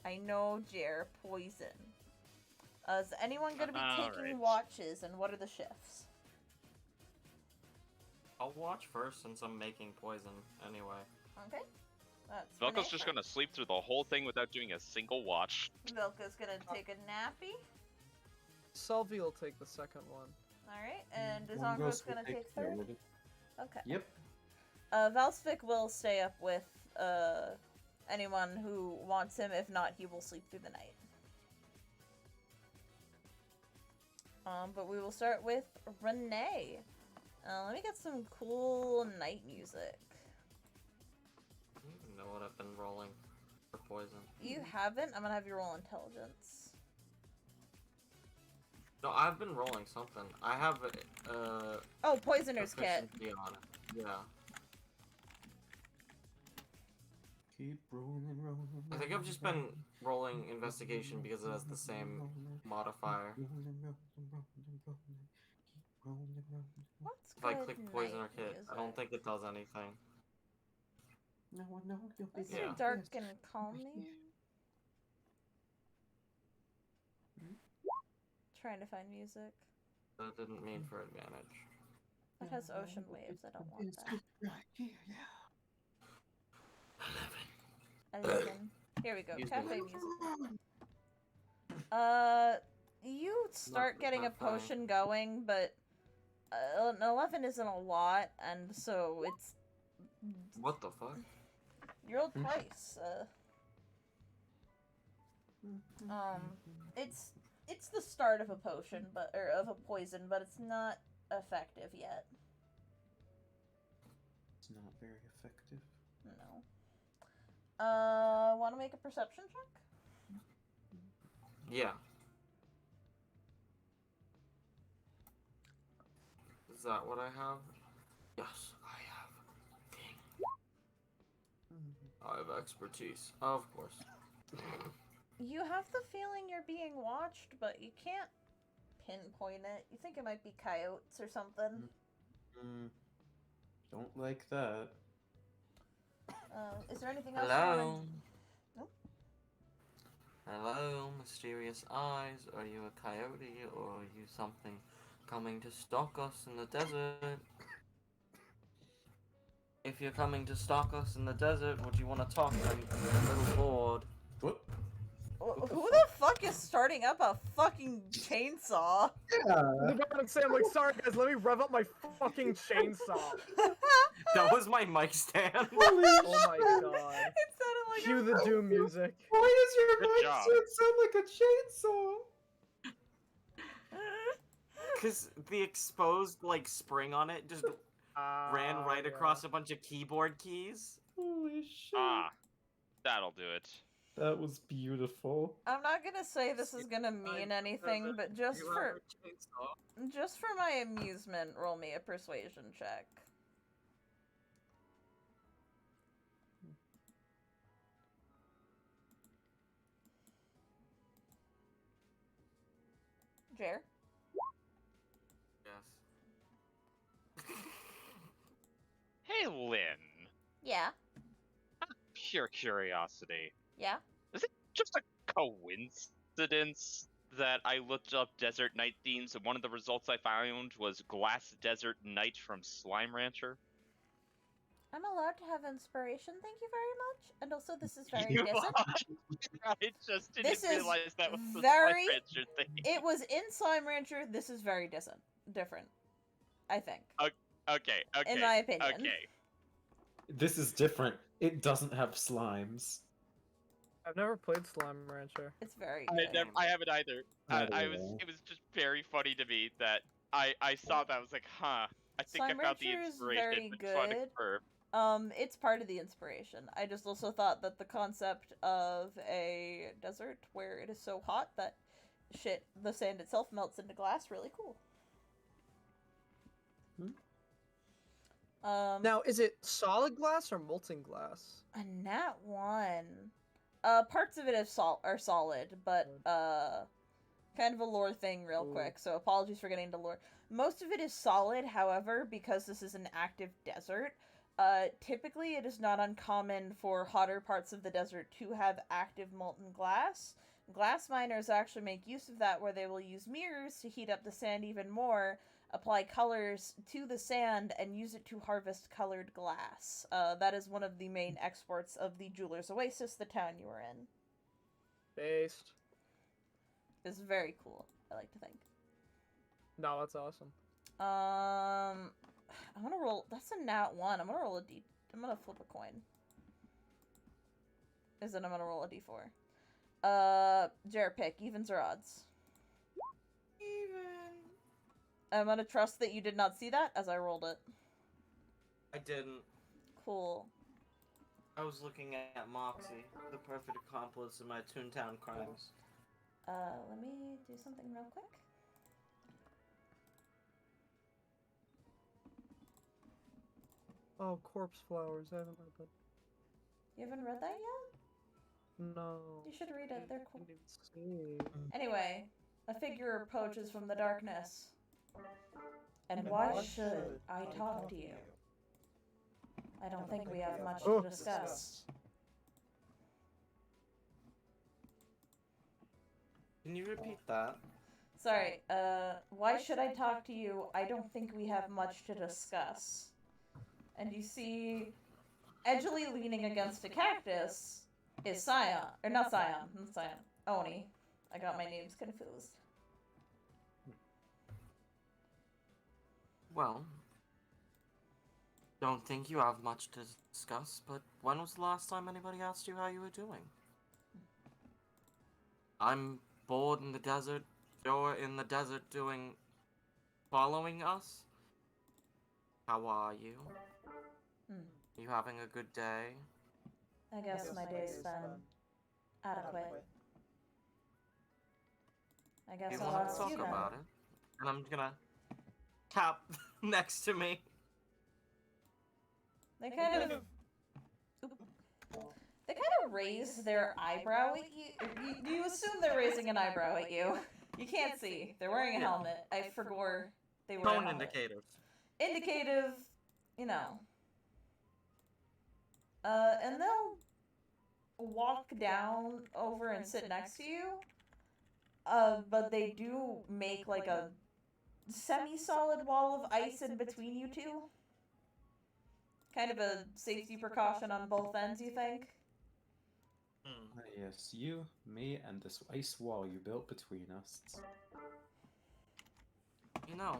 [SPEAKER 1] I know, Jer, poison. Is anyone going to be taking
[SPEAKER 3] Alright.
[SPEAKER 1] watches, and what are the shifts?
[SPEAKER 6] I'll watch first since I'm making poison anyway.
[SPEAKER 1] Okay. That's
[SPEAKER 3] Velko's
[SPEAKER 1] Renee.
[SPEAKER 3] just gonna sleep through the whole thing without doing a single watch.
[SPEAKER 1] Velka's gonna take a nappy.
[SPEAKER 4] Selvi will take the second one.
[SPEAKER 1] Alright, and
[SPEAKER 5] Ongos
[SPEAKER 1] Dazongo's
[SPEAKER 5] will
[SPEAKER 1] gonna take third?
[SPEAKER 5] third.
[SPEAKER 1] Okay.
[SPEAKER 5] Yep.
[SPEAKER 1] Valsvik will stay up with anyone who wants him. If not, he will sleep through the night. But we will start with Renee. Let me get some cool night music.
[SPEAKER 6] I don't even know what I've been rolling for poison.
[SPEAKER 1] You haven't? I'm gonna have you roll intelligence.
[SPEAKER 6] No, I've been rolling something. I have
[SPEAKER 1] Oh, Poisoner's Kit.
[SPEAKER 6] proficiency on it. Yeah.
[SPEAKER 5] Keep rolling, rolling.
[SPEAKER 6] I think I've just been rolling investigation because it has the same modifier.
[SPEAKER 1] What's
[SPEAKER 6] If I
[SPEAKER 1] good
[SPEAKER 6] click poison or
[SPEAKER 1] night
[SPEAKER 6] kit, I don't
[SPEAKER 1] music?
[SPEAKER 6] think it does anything.
[SPEAKER 5] No, no, you'll be
[SPEAKER 1] Let's do
[SPEAKER 6] Yeah.
[SPEAKER 1] dark and calming. Trying to find music.
[SPEAKER 6] That didn't mean for advantage.
[SPEAKER 1] It has ocean waves. I don't want that.
[SPEAKER 5] Right here, yeah.
[SPEAKER 1] 11. Here we go.
[SPEAKER 6] Use
[SPEAKER 1] Cafe
[SPEAKER 6] the-
[SPEAKER 1] music. You start getting a
[SPEAKER 6] not funny.
[SPEAKER 1] potion going, but an 11 isn't a lot, and so it's
[SPEAKER 6] What the fuck?
[SPEAKER 1] you rolled twice. It's the start of a potion, or of a poison, but it's not effective yet.
[SPEAKER 5] It's not very effective.
[SPEAKER 1] No. Want to make a perception check?
[SPEAKER 6] Yeah. Is that what I have? Yes, I have. I have expertise. Of course.
[SPEAKER 1] You have the feeling you're being watched, but you can't pinpoint it. You think it might be coyotes or something.
[SPEAKER 5] Don't like that.
[SPEAKER 1] Is there anything else? You wanna...
[SPEAKER 6] Hello?
[SPEAKER 1] Nope.
[SPEAKER 6] Hello, mysterious eyes. Are you a coyote or are you something coming to stalk us in the desert? If you're coming to stalk us in the desert, would you want to talk? I'm a little bored.
[SPEAKER 5] What?
[SPEAKER 1] Who the fuck is starting up a fucking chainsaw?
[SPEAKER 4] I was about to say, I'm like, sorry guys, let me rev up my fucking chainsaw.
[SPEAKER 6] That was my mic stand.
[SPEAKER 4] Oh my god.
[SPEAKER 1] It sounded like
[SPEAKER 4] Cue the Doom music.
[SPEAKER 5] Why does your
[SPEAKER 3] Good
[SPEAKER 5] mic
[SPEAKER 3] job.
[SPEAKER 5] sound like a chainsaw?
[SPEAKER 6] Because the exposed, like, spring on it just ran right across a bunch of keyboard keys.
[SPEAKER 5] Holy shit.
[SPEAKER 3] Ah, that'll do it.
[SPEAKER 5] That was beautiful.
[SPEAKER 1] I'm not gonna say this is gonna mean anything, but just for my amusement, roll me a persuasion check. Jer?
[SPEAKER 6] Yes.
[SPEAKER 3] Hey, Lynn.
[SPEAKER 1] Yeah.
[SPEAKER 3] Pure curiosity.
[SPEAKER 1] Yeah.
[SPEAKER 3] Is it just a coincidence that I looked up desert night themes and one of the results I found was Glass Desert Night from Slime Rancher?
[SPEAKER 1] I'm allowed to have inspiration, thank you very much. And also, this is very
[SPEAKER 3] You
[SPEAKER 1] decent.
[SPEAKER 3] are. I just didn't
[SPEAKER 1] This is
[SPEAKER 3] realize that was the
[SPEAKER 1] very-
[SPEAKER 3] Slime Rancher thing.
[SPEAKER 1] It was in Slime Rancher, this is very different. I think.
[SPEAKER 3] Okay,
[SPEAKER 1] In my opinion.
[SPEAKER 3] Okay.
[SPEAKER 5] This is different. It doesn't have slimes.
[SPEAKER 4] I've never played Slime Rancher.
[SPEAKER 1] It's very good.
[SPEAKER 3] I haven't either.
[SPEAKER 5] Neither.
[SPEAKER 3] It was just very funny to me that I saw that. I was like, huh. I think
[SPEAKER 1] Slime
[SPEAKER 3] I found the
[SPEAKER 1] Rancher is
[SPEAKER 3] inspiration.
[SPEAKER 1] very
[SPEAKER 3] but trying to
[SPEAKER 1] good.
[SPEAKER 3] confirm.
[SPEAKER 1] It's part of the inspiration. I just also thought that the concept of a desert where it is so hot that the sand itself melts into glass, really cool.
[SPEAKER 4] Now, is it solid glass or molten glass?
[SPEAKER 1] A nat 1. Parts of it are solid, but kind of a lore thing real
[SPEAKER 4] Ooh.
[SPEAKER 1] quick, so apologies for getting into lore. Most of it is solid, however, because this is an active desert, typically it is not uncommon for hotter parts of the desert to have active molten glass. Glass miners actually make use of that, where they will use mirrors to heat up the sand even more, apply colors to the sand, and use it to harvest colored glass. That is one of the main exports of the Jeweler's Oasis, the town you were in.
[SPEAKER 4] Based.
[SPEAKER 1] It's very cool, I like to think.
[SPEAKER 4] No, that's awesome.
[SPEAKER 1] I'm gonna roll. That's a nat 1. I'm gonna roll a d. I'm gonna flip a coin. I'm gonna roll a d4. Jared, pick evens or odds.
[SPEAKER 6] Even.
[SPEAKER 1] I'm gonna trust that you did not see that as I rolled it.
[SPEAKER 6] I didn't.
[SPEAKER 1] Cool.
[SPEAKER 6] I was looking at Moxie, the perfect accomplice in my Toontown crimes.
[SPEAKER 1] Let me do something real quick.
[SPEAKER 4] Oh, corpse flowers. I haven't read that.
[SPEAKER 1] You haven't read that yet?
[SPEAKER 4] No.
[SPEAKER 1] You should read it. They're
[SPEAKER 4] I
[SPEAKER 1] cool.
[SPEAKER 4] didn't even see.
[SPEAKER 1] Anyway, a figure approaches from the darkness. And why should I talk to you? I don't think we have much to discuss.
[SPEAKER 6] Can you repeat that?
[SPEAKER 1] Sorry, why should I talk to you? I don't think we have much to discuss. And you see, edgily leaning against a cactus is Scion. Or not Scion, not Scion. Oni. I got my names confused.
[SPEAKER 6] Well, don't think you have much to discuss, but when was the last time anybody asked you how you were doing? I'm bored in the desert. You're in the desert following us? How are you? You having a good day?
[SPEAKER 1] I guess my day's been adequate. I guess
[SPEAKER 6] You
[SPEAKER 1] I'll
[SPEAKER 6] want to
[SPEAKER 1] ask
[SPEAKER 6] talk
[SPEAKER 1] you then.
[SPEAKER 6] about it? And I'm gonna tap next to me.
[SPEAKER 1] They kind of... They kind of raise their eyebrow at you. You assume they're raising an eyebrow at you. You can't see. They're wearing a helmet. I forgot they were
[SPEAKER 6] Tone indicators.
[SPEAKER 1] Indicative, you know. And they'll walk down over and sit next to you. But they do make like a semi-solid wall of ice in between you two. Kind of a safety precaution on both ends, you think?
[SPEAKER 5] Yes, you, me, and this ice wall you built between us.
[SPEAKER 6] You know,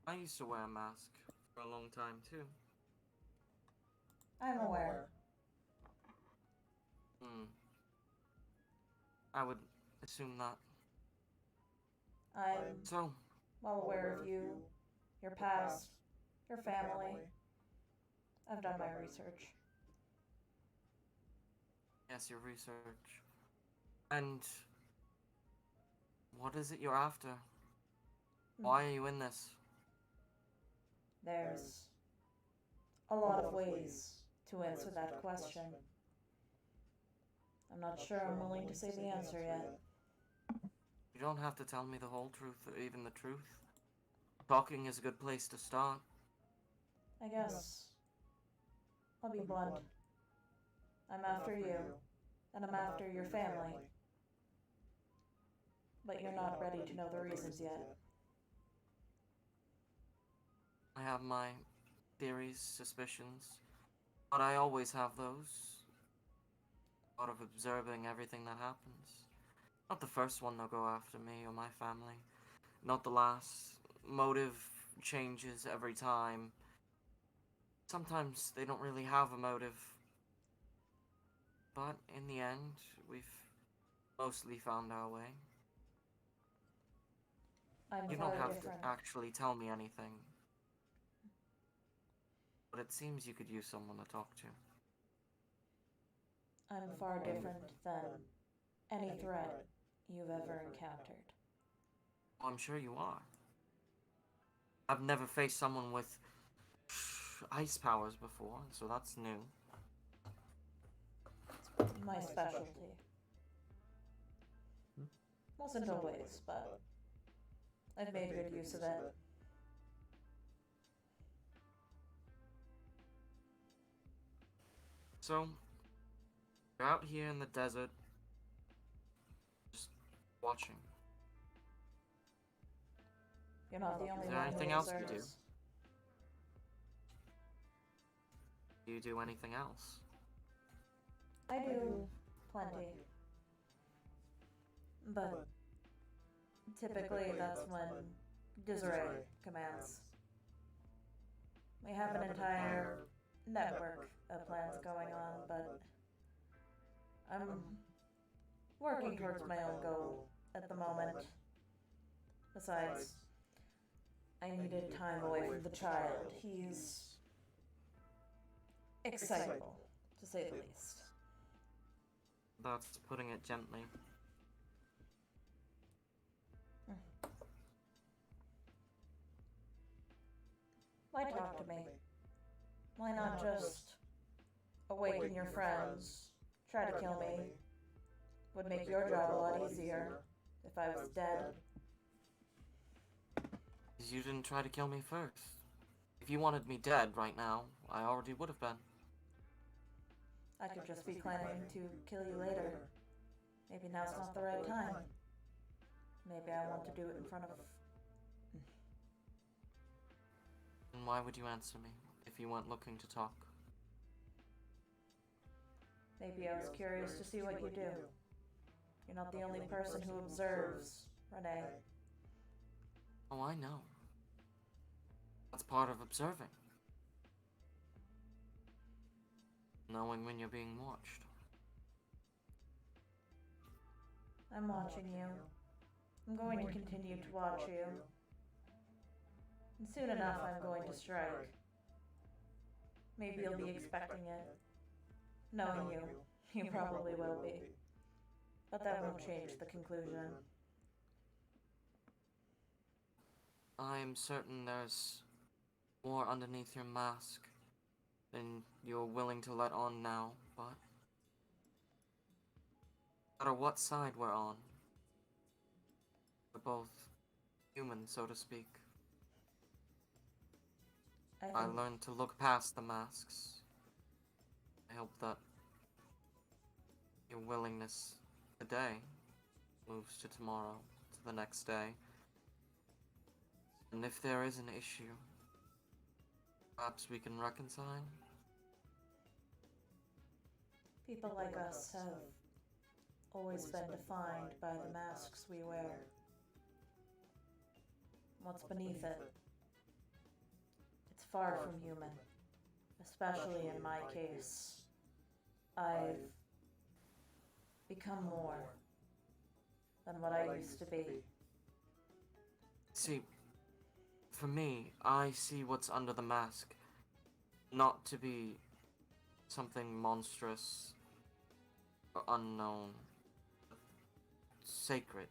[SPEAKER 6] I used to wear a mask for a long time too.
[SPEAKER 1] I'm aware.
[SPEAKER 6] Hmm. I would assume that.
[SPEAKER 1] I'm
[SPEAKER 6] So,
[SPEAKER 1] well aware of you, your past, your family. I've done my research.
[SPEAKER 6] yes, your research. And what is it you're after? Why are you in this?
[SPEAKER 1] There's a lot of ways to answer that question. I'm not sure I'm willing to say the answer yet.
[SPEAKER 6] You don't have to tell me the whole truth or even the truth. Talking is a good place to start.
[SPEAKER 1] I guess I'll be blunt. I'm after you, and I'm after your family. But you're not ready to know the reasons yet.
[SPEAKER 6] I have my theories, suspicions, but I always have those. Out of observing everything that happens. Not the first one they'll go after me or my family. Not the last. Motive changes every time. Sometimes they don't really have a motive. But in the end, we've mostly found our way.
[SPEAKER 1] I'm
[SPEAKER 6] You don't
[SPEAKER 1] far
[SPEAKER 6] have
[SPEAKER 1] different.
[SPEAKER 6] to actually tell me anything. But it seems you could use someone to talk to.
[SPEAKER 1] I'm far different than any threat you've ever encountered.
[SPEAKER 6] I'm sure you are. I've never faced someone with ice powers before, so that's new.
[SPEAKER 1] It's my specialty. Wasn't always, but I've made good use of it.
[SPEAKER 6] So, you're out here in the desert, just watching.
[SPEAKER 1] You're not the only
[SPEAKER 6] Is there
[SPEAKER 1] one
[SPEAKER 6] anything
[SPEAKER 1] who
[SPEAKER 6] else you
[SPEAKER 1] observes.
[SPEAKER 6] Do you do anything else?
[SPEAKER 1] I do plenty. But typically that's when Desiree commands. We have an entire network of plans going on, but I'm working towards my own goal at the moment. Besides, I needed time away from the child. He's excitable, to say the least.
[SPEAKER 6] That's putting it gently.
[SPEAKER 1] Why talk to me? Why not just awaken your friends, try to kill me? Would make your job a lot easier if I was dead.
[SPEAKER 6] 'Cause you didn't try to kill me first. If you wanted me dead right now, I already would have been.
[SPEAKER 1] I could just be planning to kill you later. Maybe now's not the right time. Maybe I want to do it in front of...
[SPEAKER 6] And why would you answer me if you weren't looking to talk?
[SPEAKER 1] Maybe I was curious to see what you do. You're not the only person who observes, Renee.
[SPEAKER 6] Oh, I know. That's part of observing. Knowing when you're being watched.
[SPEAKER 1] I'm watching you. I'm going to continue to watch you. And soon enough I'm going to strike. Maybe you'll be expecting it. Knowing you, you probably will be. But that won't change the conclusion.
[SPEAKER 6] I'm certain there's more underneath your mask than you're willing to let on now, but no matter what side we're on, we're both human, so to speak. I learned to look past the masks. I hope that your willingness today moves to tomorrow, to the next day. And if there is an issue, perhaps we can reconcile?
[SPEAKER 1] People like us have always been defined by the masks we wear. What's beneath it? It's far from human, especially in my case. I've become more than what I used to be.
[SPEAKER 9] See, for me, I see what's under the mask not to be something monstrous or unknown, sacred,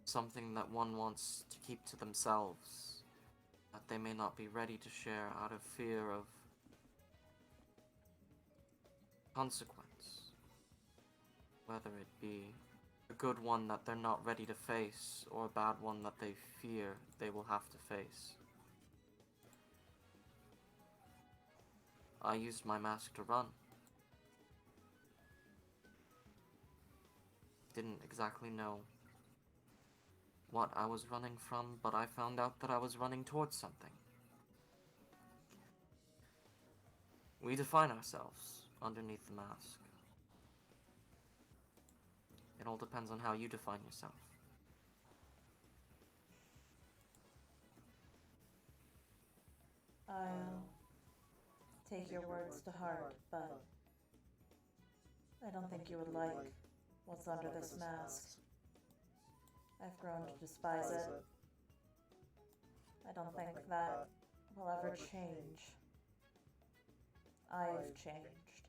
[SPEAKER 9] something that one wants to keep to themselves, that they may not be ready to share out of fear of consequence, whether it be a good one that they're not ready to face, or a bad one that they fear they will have to face. I used my mask to run. Didn't exactly know what I was running from, but I found out that I was running towards something. We define ourselves underneath the mask. It all depends on how you define yourself.
[SPEAKER 1] I'll take your words to heart, but I don't think you would like what's under this mask. I've grown to despise it. I don't think that will ever change. I've changed.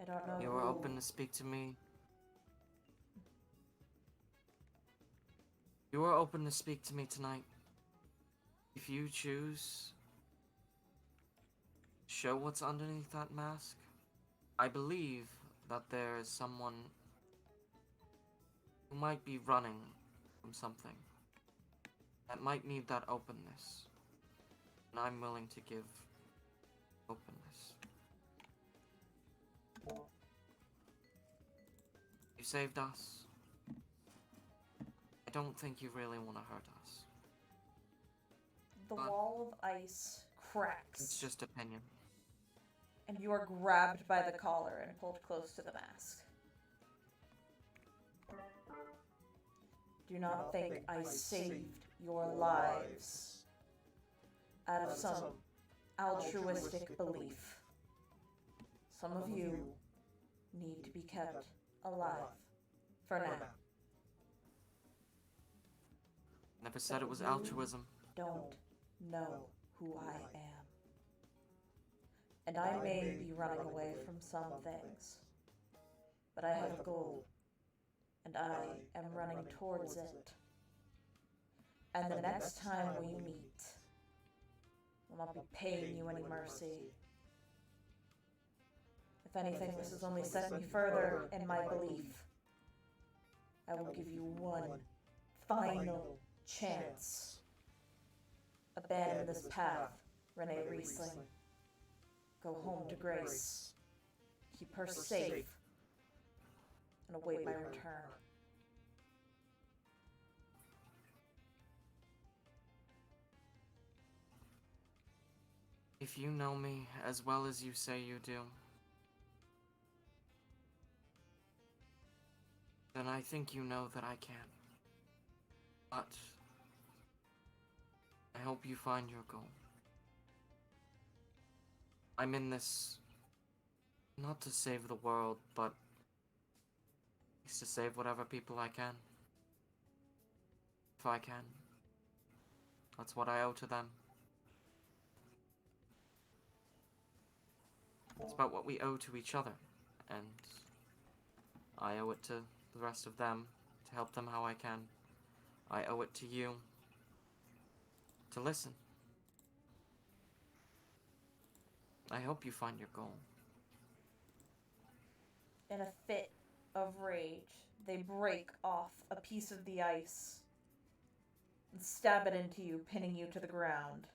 [SPEAKER 1] I don't know
[SPEAKER 9] You
[SPEAKER 1] who...
[SPEAKER 9] are open to speak to me. You are open to speak to me tonight. If you choose, show what's underneath that mask. I believe that there is someone who might be running from something that might need that openness, and I'm willing to give openness. You saved us. I don't think you really want to hurt us.
[SPEAKER 1] The wall of ice cracks.
[SPEAKER 9] It's just opinion.
[SPEAKER 1] And you are grabbed by the collar and pulled close to the mask. Do not think I saved your lives out of some altruistic belief. Some of you need to be kept alive for now.
[SPEAKER 9] Never said it was altruism.
[SPEAKER 1] Don't know who I am. And I may be running away from some things, but I have a goal, and I am running towards it. And the next time we meet, will not be paying you any mercy. If anything, this has only set me further in my belief. I will give you one final chance. Abandon this path, Renee Riesling. Go home to Grace. Keep her safe. And await my return.
[SPEAKER 9] If you know me as well as you say you do, then I think you know that I can. But I hope you find your goal. I'm in this not to save the world, but at least to save whatever people I can. If I can. That's what I owe to them. It's about what we owe to each other, and I owe it to the rest of them to help them how I can. I owe it to you to listen. I hope you find your goal.
[SPEAKER 1] In a fit of rage, they break off a piece of the ice and stab it into you, pinning you to the ground.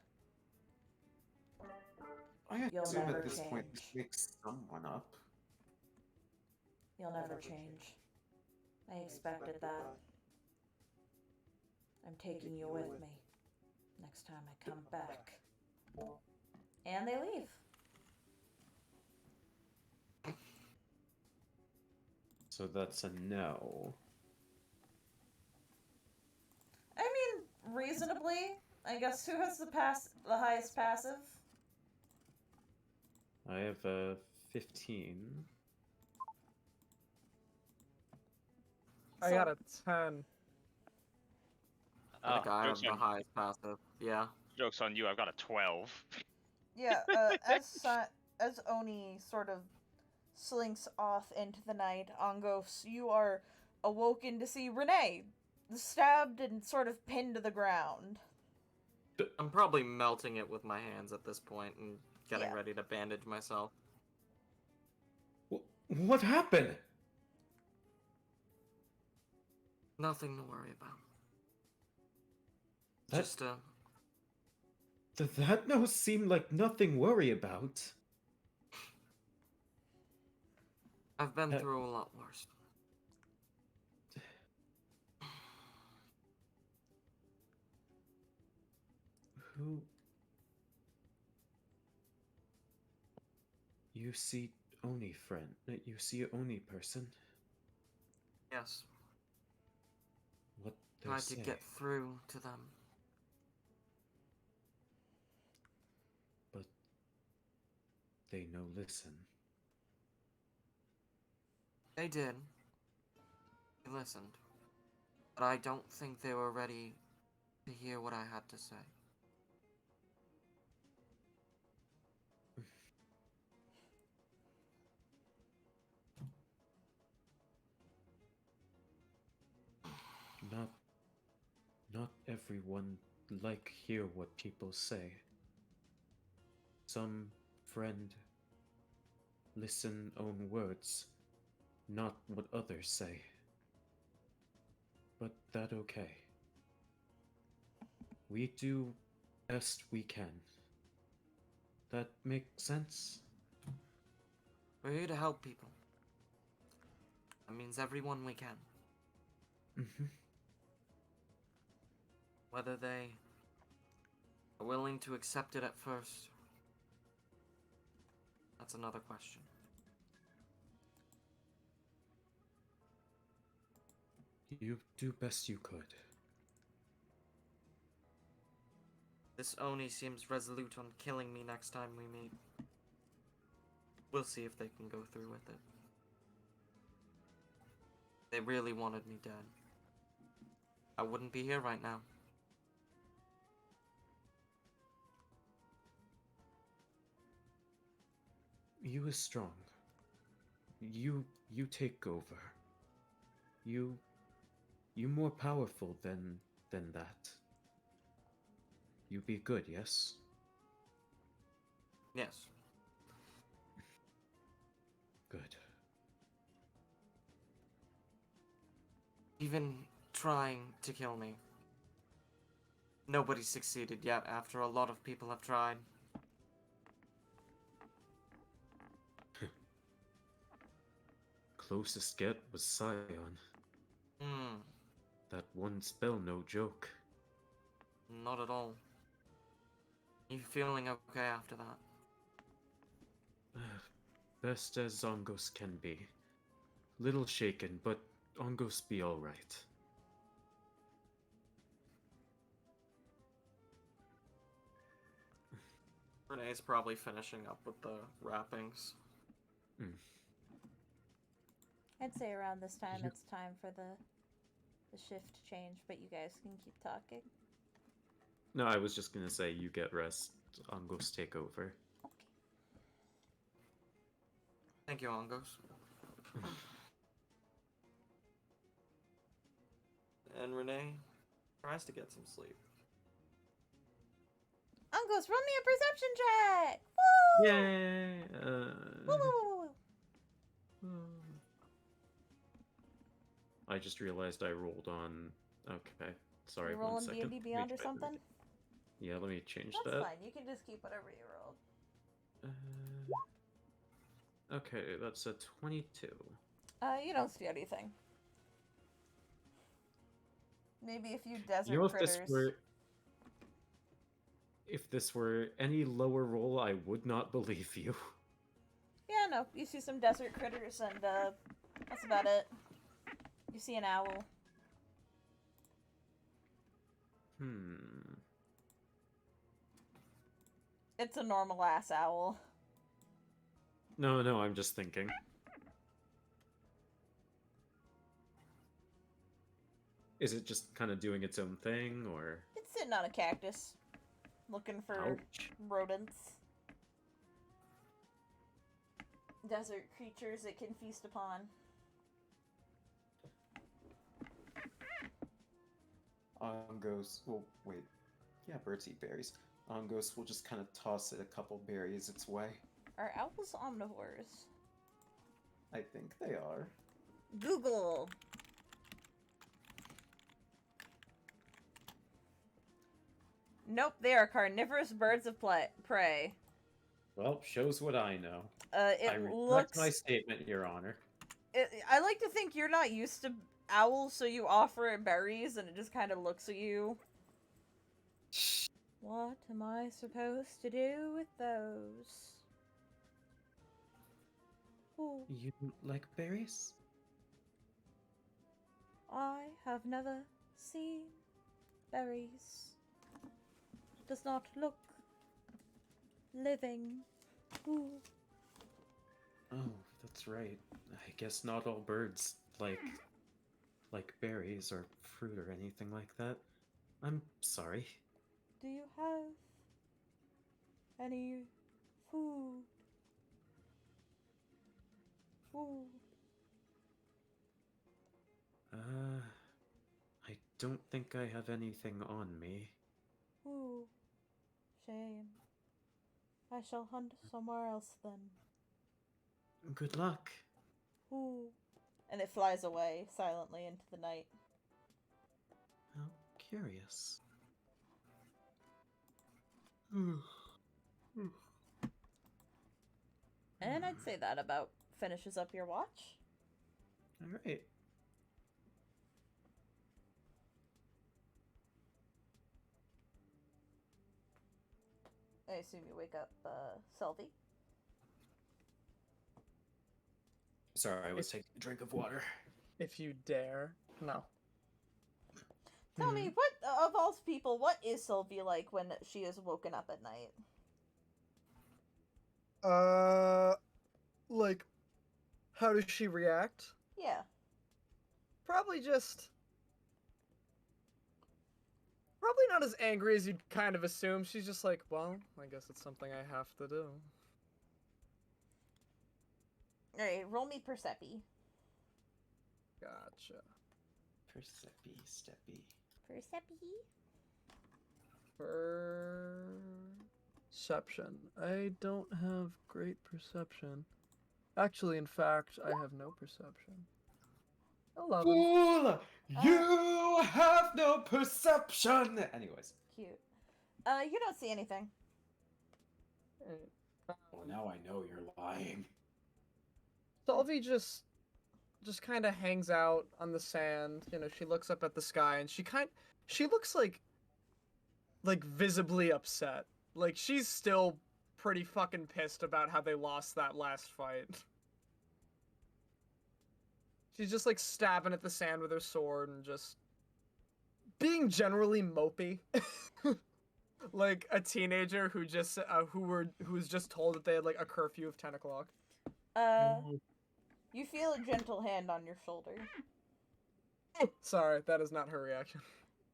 [SPEAKER 5] I
[SPEAKER 1] You'll
[SPEAKER 5] assume
[SPEAKER 1] never
[SPEAKER 5] at this point
[SPEAKER 1] change.
[SPEAKER 5] this wakes someone up.
[SPEAKER 1] You'll never change. I expected that. I'm taking you with me next time I come back. And they leave.
[SPEAKER 5] So that's a no.
[SPEAKER 1] I mean, reasonably. I guess who has the highest passive?
[SPEAKER 5] I have a 15.
[SPEAKER 4] I got a 10.
[SPEAKER 9] I think I have
[SPEAKER 3] Joke's
[SPEAKER 9] the
[SPEAKER 3] on,
[SPEAKER 9] highest passive. Yeah.
[SPEAKER 3] joke's on you. I've got a 12.
[SPEAKER 1] Yeah, as Oni sort of slinks off into the night, Angos, you are awoken to see Renee stabbed and sort of pinned to the ground.
[SPEAKER 9] I'm probably melting it with my hands at this point and getting
[SPEAKER 1] Yeah.
[SPEAKER 9] ready to bandage myself.
[SPEAKER 5] What happened?
[SPEAKER 9] Nothing to worry about.
[SPEAKER 5] That-
[SPEAKER 9] Just
[SPEAKER 5] That no seem like nothing worry about.
[SPEAKER 9] I've been through a lot worse.
[SPEAKER 5] Who? You see Oni friend. You see Oni person.
[SPEAKER 9] Yes.
[SPEAKER 5] What they
[SPEAKER 9] Tried
[SPEAKER 5] say?
[SPEAKER 9] to get through to them.
[SPEAKER 5] But they no listen.
[SPEAKER 9] They did. They listened. But I don't think they were ready to hear what I had to say.
[SPEAKER 5] Not everyone like hear what people say. Some friend listen own words, not what others say. But that okay. We do best we can. That make sense?
[SPEAKER 9] We're here to help people. That means everyone we can.
[SPEAKER 5] Mm-hmm.
[SPEAKER 9] Whether they are willing to accept it at first, that's another question.
[SPEAKER 5] You do best you could.
[SPEAKER 9] This Oni seems resolute on killing me next time we meet. We'll see if they can go through with it. They really wanted me dead. I wouldn't be here right now.
[SPEAKER 5] You is strong. You take over. You more powerful than that. You be good, yes?
[SPEAKER 9] Yes.
[SPEAKER 5] Good.
[SPEAKER 9] Even trying to kill me. Nobody's succeeded yet after a lot of people have tried.
[SPEAKER 5] Closest get was Scion.
[SPEAKER 9] Hmm,
[SPEAKER 5] That one spell, no joke.
[SPEAKER 9] not at all. You feeling okay after that?
[SPEAKER 5] Best as Zongos can be. Little shaken, but Ongos be alright.
[SPEAKER 9] Renee's probably finishing up with the wrappings.
[SPEAKER 8] I'd say around this time
[SPEAKER 5] You-
[SPEAKER 8] it's time for the shift to change, but you guys can keep talking.
[SPEAKER 5] No, I was just gonna say you get rest. Ongos take over.
[SPEAKER 8] Okay.
[SPEAKER 9] Thank you, Angos. And Renee tries to get some sleep.
[SPEAKER 8] Uncles, roll me a perception check! Woo!
[SPEAKER 5] Yay!
[SPEAKER 8] Woo, woo, woo, woo.
[SPEAKER 5] I just realized I rolled on. Okay, sorry.
[SPEAKER 8] You
[SPEAKER 5] 1
[SPEAKER 8] rolling
[SPEAKER 5] second.
[SPEAKER 8] D&D Beyond or something?
[SPEAKER 5] Yeah, let me change
[SPEAKER 8] That's
[SPEAKER 5] that.
[SPEAKER 8] fine. You can just keep whatever you rolled.
[SPEAKER 5] Okay, that's a 22.
[SPEAKER 1] You don't see anything. Maybe a few desert
[SPEAKER 5] You know,
[SPEAKER 1] critters.
[SPEAKER 5] if this were any lower roll, I would not believe you.
[SPEAKER 1] Yeah, no. You see some desert critters and That's about it. You see an owl. It's a normal ass owl.
[SPEAKER 10] No, I'm just thinking. Is it just kind of doing its own thing, or?
[SPEAKER 1] It's sitting on a cactus, looking for
[SPEAKER 10] Ouch.
[SPEAKER 1] rodents. Desert creatures it can feast upon.
[SPEAKER 5] Ongos, well, wait. Yeah, birds eat berries. Ongos will just kind of toss it a couple berries its way.
[SPEAKER 1] Are owls omnivores?
[SPEAKER 5] I think they are.
[SPEAKER 1] Google! Nope, they are carnivorous birds of prey.
[SPEAKER 10] Well, shows what I know.
[SPEAKER 1] It
[SPEAKER 10] I retract
[SPEAKER 1] looks...
[SPEAKER 10] my statement, Your Honor.
[SPEAKER 1] I like to think you're not used to owls, so you offer it berries, and it just kind of looks at you. What am I supposed to do with those? Ooh,
[SPEAKER 10] You like berries?
[SPEAKER 1] I have never seen berries. Does not look living. Ooh.
[SPEAKER 10] Oh, that's right. I guess not all birds like berries or fruit or anything like that. I'm sorry.
[SPEAKER 1] Do you have any food? Ooh.
[SPEAKER 10] I don't think I have anything on me.
[SPEAKER 1] Ooh. Shame. I shall hunt somewhere else then.
[SPEAKER 10] Good luck.
[SPEAKER 1] Ooh. And it flies away silently into the night.
[SPEAKER 10] How curious.
[SPEAKER 1] And I'd say that about finishes up your watch.
[SPEAKER 10] Alright.
[SPEAKER 1] I assume you wake up, Selby.
[SPEAKER 10] Sorry, I was taking a drink of water.
[SPEAKER 4] If you dare. No.
[SPEAKER 1] Tell me, what, of all people, what is Sylvie like when she is woken up at night?
[SPEAKER 4] Like, how does she react?
[SPEAKER 1] Yeah.
[SPEAKER 4] Probably not as angry as you'd kind of assume. She's just like, well, I guess it's something I have to do.
[SPEAKER 1] Alright, roll me Percepi.
[SPEAKER 4] Gotcha.
[SPEAKER 5] Percepi, steppy.
[SPEAKER 1] Percepi?
[SPEAKER 4] Perception. I don't have great perception. Actually, in fact, I have no perception. 11.
[SPEAKER 5] Fool! You have no perception! Anyways.
[SPEAKER 1] Cute. You don't see anything.
[SPEAKER 5] Well, now I know you're lying.
[SPEAKER 4] Solvi just kind of hangs out on the sand. You know, she looks up at the sky and she looks like visibly upset. Like she's still pretty fucking pissed about how they lost that last fight. She's just like stabbing at the sand with her sword and just being generally mopey. Like a teenager who just who was just told that they had like a curfew of 10 o'clock.
[SPEAKER 1] You feel a gentle hand on your shoulder.
[SPEAKER 4] Sorry, that is not her reaction.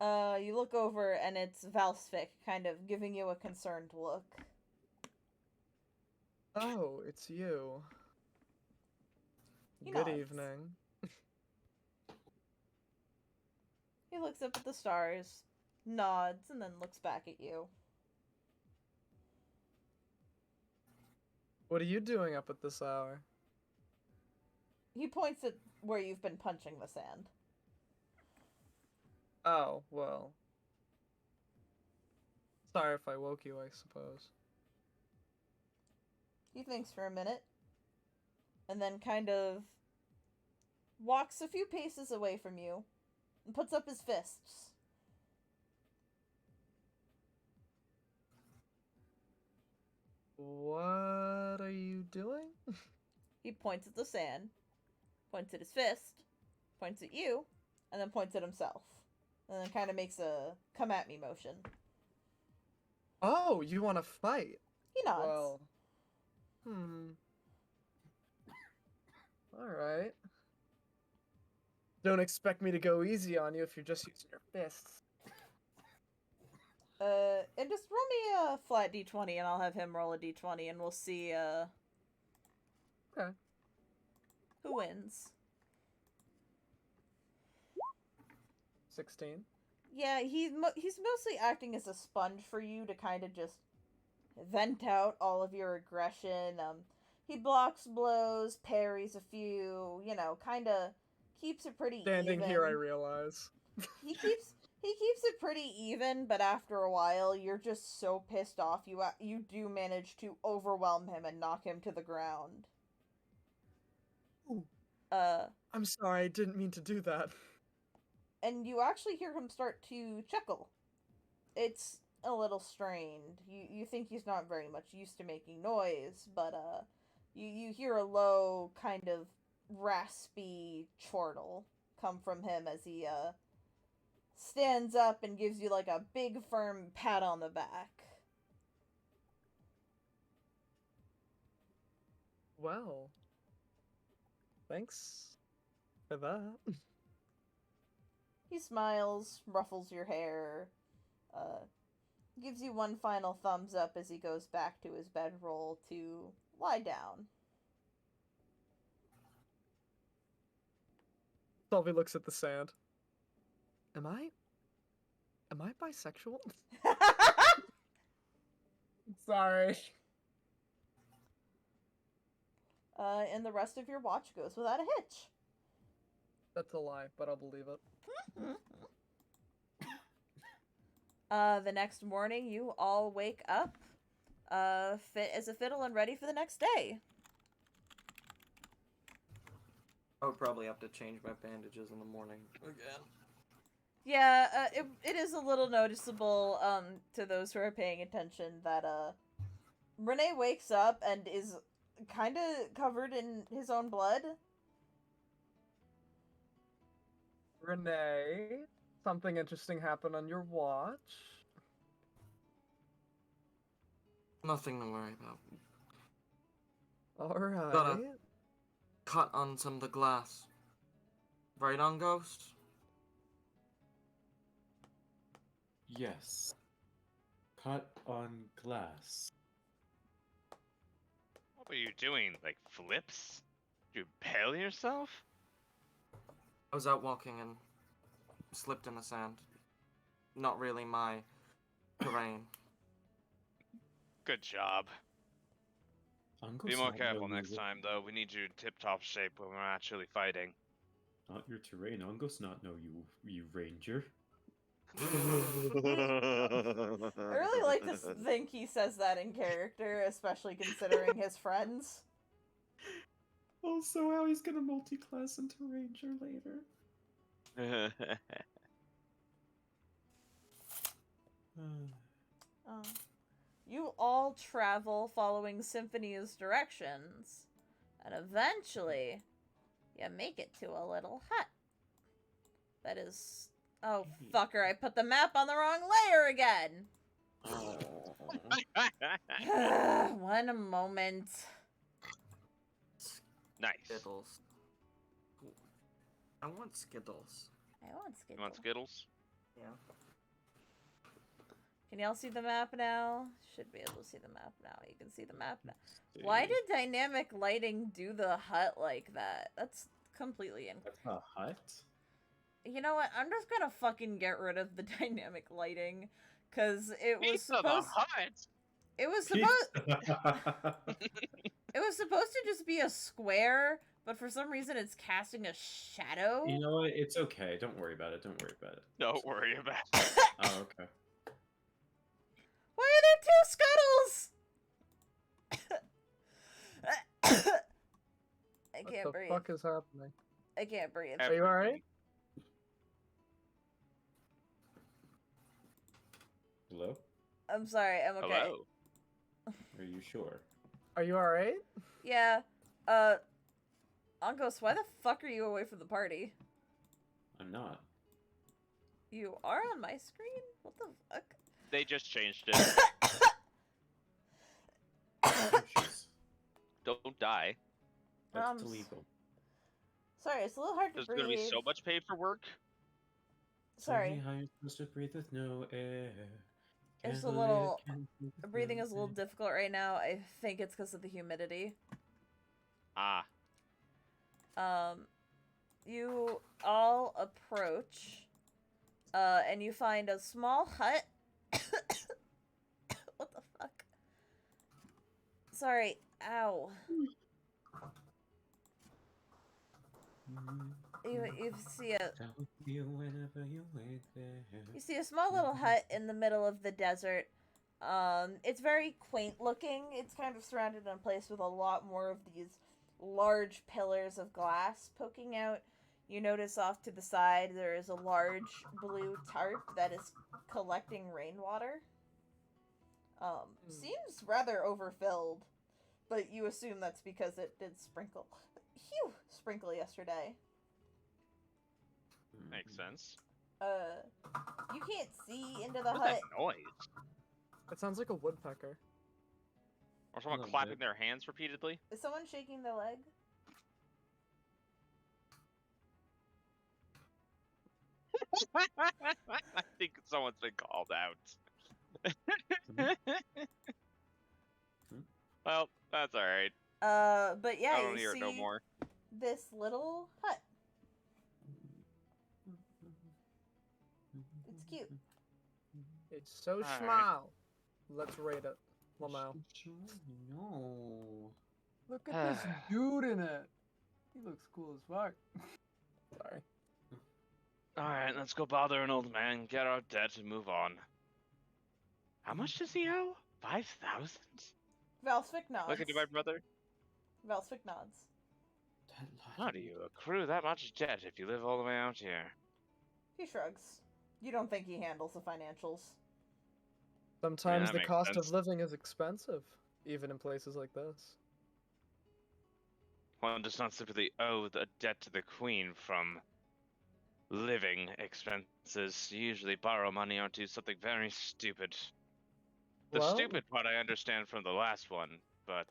[SPEAKER 1] You look over and it's Valsvik kind of giving you a concerned look.
[SPEAKER 4] Oh, it's you.
[SPEAKER 1] He
[SPEAKER 4] Good
[SPEAKER 1] nods.
[SPEAKER 4] evening.
[SPEAKER 1] He looks up at the stars, nods, and then looks back at you.
[SPEAKER 4] What are you doing up at this hour?
[SPEAKER 1] He points at where you've been punching the sand.
[SPEAKER 4] Oh, well. Sorry if I woke you, I suppose.
[SPEAKER 1] He thinks for a minute, and then kind of walks a few paces away from you, and puts up his fists.
[SPEAKER 4] What are you doing?
[SPEAKER 1] He points at the sand. points at his fist, points at you, and then points at himself. And then kind of makes a come at me motion.
[SPEAKER 4] Oh, you want to fight?
[SPEAKER 1] He nods.
[SPEAKER 4] Well, all right. Don't expect me to go easy on you if you're just using your fists.
[SPEAKER 1] And just roll me a flat d20 and I'll have him roll a d20 and we'll see,
[SPEAKER 4] Okay.
[SPEAKER 1] who wins.
[SPEAKER 4] 16.
[SPEAKER 1] Yeah, he's mostly acting as a sponge for you to kind of just vent out all of your aggression. He blocks blows, parries a few, you know, kind of keeps it pretty
[SPEAKER 4] Standing
[SPEAKER 1] even.
[SPEAKER 4] here, I realize.
[SPEAKER 1] He keeps it pretty even, but after a while, you're just so pissed off. You do manage to overwhelm him and knock him to the ground.
[SPEAKER 4] Ooh.
[SPEAKER 1] I'm
[SPEAKER 4] sorry, I didn't mean to do that.
[SPEAKER 1] And you actually hear him start to chuckle. It's a little strained. You think he's not very much used to making noise, but you hear a low kind of raspy chortle come from him as he stands up and gives you like a big firm pat on the back.
[SPEAKER 4] Well, thanks for that.
[SPEAKER 1] He smiles, ruffles your hair, gives you one final thumbs up as he goes back to his bedroll to lie down.
[SPEAKER 4] Sylvie looks at the sand. Am I bisexual? Sorry.
[SPEAKER 1] And the rest of your watch goes without a hitch.
[SPEAKER 4] That's a lie, but I'll believe it.
[SPEAKER 1] The next morning, you all wake up, fit as a fiddle and ready for the next day.
[SPEAKER 9] I would probably have to change my bandages in the morning again.
[SPEAKER 1] Yeah, it is a little noticeable, to those who are paying attention that, Renee wakes up and is kinda covered in his own blood.
[SPEAKER 4] Renee, something interesting happened on your watch.
[SPEAKER 9] Nothing to worry about.
[SPEAKER 4] Alright.
[SPEAKER 9] Got a cut on some of the glass. Right on, Ghost?
[SPEAKER 10] Yes. Cut on glass.
[SPEAKER 3] What were you doing? Like flips? Did you impale yourself?
[SPEAKER 9] I was out walking and slipped in the sand. Not really my terrain.
[SPEAKER 3] Good job.
[SPEAKER 10] Uncle's
[SPEAKER 3] Be more
[SPEAKER 10] not
[SPEAKER 3] careful
[SPEAKER 10] know
[SPEAKER 3] next
[SPEAKER 10] you-
[SPEAKER 3] time, though. We need you in tip-top shape when we're actually fighting.
[SPEAKER 10] Not your terrain. Uncle's not know you ranger.
[SPEAKER 1] I really like to think he says that in character, especially considering his friends.
[SPEAKER 10] Also, how he's gonna multi-class into ranger later.
[SPEAKER 1] You all travel following Symphony's directions, and eventually, you make it to a little hut. That is... Oh, fucker, I put the map on the wrong layer again! One moment.
[SPEAKER 3] Nice.
[SPEAKER 9] Skittles. I want Skittles.
[SPEAKER 1] I want Skuttle.
[SPEAKER 3] You want Skittles?
[SPEAKER 9] Yeah.
[SPEAKER 1] Can y'all see the map now? Should be able to see the map now. You can see the map now. Why did dynamic lighting do the hut like that? That's completely
[SPEAKER 10] That's not a hut?
[SPEAKER 1] You know what? I'm just gonna fucking get rid of the dynamic lighting, cause it was
[SPEAKER 3] Pizza the
[SPEAKER 1] supposed.
[SPEAKER 3] Hut.
[SPEAKER 1] It was supposed. It was supposed to just be a square, but for some reason it's casting a shadow.
[SPEAKER 10] You know what? It's okay. Don't worry about it. Don't worry about it.
[SPEAKER 3] Don't worry about it.
[SPEAKER 10] Oh, okay.
[SPEAKER 1] Why are there two Scuttles? I can't
[SPEAKER 4] What the
[SPEAKER 1] breathe.
[SPEAKER 4] fuck is happening?
[SPEAKER 1] I can't breathe.
[SPEAKER 4] Are you alright?
[SPEAKER 10] Hello?
[SPEAKER 1] I'm sorry. I'm okay.
[SPEAKER 3] Hello.
[SPEAKER 10] Are you sure?
[SPEAKER 4] Are you alright?
[SPEAKER 1] Yeah. Ankos, why the fuck are you away from the party?
[SPEAKER 5] I'm not.
[SPEAKER 1] You are on my screen? What the fuck?
[SPEAKER 3] They just changed it.
[SPEAKER 5] Oh, jeez.
[SPEAKER 3] Don't die.
[SPEAKER 5] That's illegal.
[SPEAKER 1] Sorry, it's a little hard to
[SPEAKER 3] There's
[SPEAKER 1] breathe.
[SPEAKER 3] gonna be so much paperwork.
[SPEAKER 1] Sorry.
[SPEAKER 10] How you're supposed to breathe with no air.
[SPEAKER 1] It's
[SPEAKER 10] Can't
[SPEAKER 1] a
[SPEAKER 10] believe
[SPEAKER 1] little...
[SPEAKER 10] it, can't breathe with
[SPEAKER 1] Breathing
[SPEAKER 10] no
[SPEAKER 1] is a little
[SPEAKER 10] air.
[SPEAKER 1] difficult right now. I think it's because of the humidity.
[SPEAKER 3] Ah.
[SPEAKER 1] You all approach, and you find a small hut. What the fuck? Sorry. Ow. You see a...
[SPEAKER 10] Down with you whenever you wait there.
[SPEAKER 1] You see a small little hut in the middle of the desert. It's very quaint looking. It's kind of surrounded in place with a lot more of these large pillars of glass poking out. You notice off to the side there is a large blue tarp that is collecting rainwater. Seems rather overfilled, but you assume that's because it did sprinkle yesterday.
[SPEAKER 3] Makes sense.
[SPEAKER 1] You can't see into the
[SPEAKER 3] What's
[SPEAKER 1] hut.
[SPEAKER 3] that noise?
[SPEAKER 4] It sounds like a woodpecker.
[SPEAKER 3] Or someone
[SPEAKER 5] Little
[SPEAKER 3] clapping
[SPEAKER 5] bit.
[SPEAKER 3] their hands repeatedly?
[SPEAKER 1] Is someone shaking their leg?
[SPEAKER 3] I think someone's been called out. Well, that's alright.
[SPEAKER 1] But yeah,
[SPEAKER 3] I don't
[SPEAKER 1] you
[SPEAKER 3] hear
[SPEAKER 1] see
[SPEAKER 3] it no more.
[SPEAKER 1] this little hut. It's cute.
[SPEAKER 4] It's so
[SPEAKER 3] Alright.
[SPEAKER 4] small. Let's rate it. Lamau.
[SPEAKER 10] No.
[SPEAKER 11] Look at this dude in it. He looks cool as fuck. Sorry.
[SPEAKER 3] Alright, let's go bother an old man, get our debt, and move on. How much does he owe? 5,000?
[SPEAKER 1] Valsvik nods.
[SPEAKER 3] Look at my brother.
[SPEAKER 1] Valsvik nods.
[SPEAKER 3] How do you accrue that much debt if you live all the way out here?
[SPEAKER 1] He shrugs. You don't think he handles the financials.
[SPEAKER 4] Sometimes
[SPEAKER 3] that
[SPEAKER 4] the
[SPEAKER 3] makes
[SPEAKER 4] cost
[SPEAKER 3] sense.
[SPEAKER 4] of living is expensive, even in places like this.
[SPEAKER 3] One does not simply owe the debt to the queen from living expenses. You usually borrow money or do something very stupid. The
[SPEAKER 4] Well-
[SPEAKER 3] stupid part I understand from the last one, but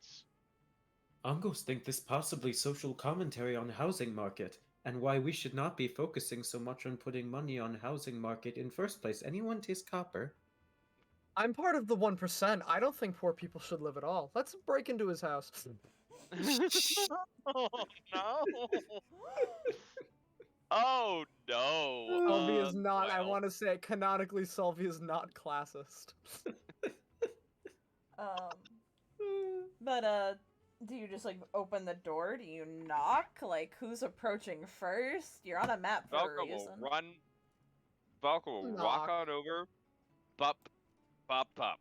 [SPEAKER 10] Uncles think this possibly social commentary on housing market and why we should not be focusing so much on putting money on housing market in first place. Anyone taste copper?
[SPEAKER 4] I'm part of the 1%. I don't think poor people should live at all. Let's break into his house.
[SPEAKER 3] oh no! Oh no!
[SPEAKER 4] Solvi is not, I
[SPEAKER 3] well.
[SPEAKER 4] want to say, canonically, Solvi is not classist.
[SPEAKER 1] But do you just like open the door? Do you knock? Like who's approaching first? You're on a map for a
[SPEAKER 3] Valka
[SPEAKER 1] reason.
[SPEAKER 3] will run. Valka will walk
[SPEAKER 4] Knock.
[SPEAKER 3] on over. Bop, bop, bop.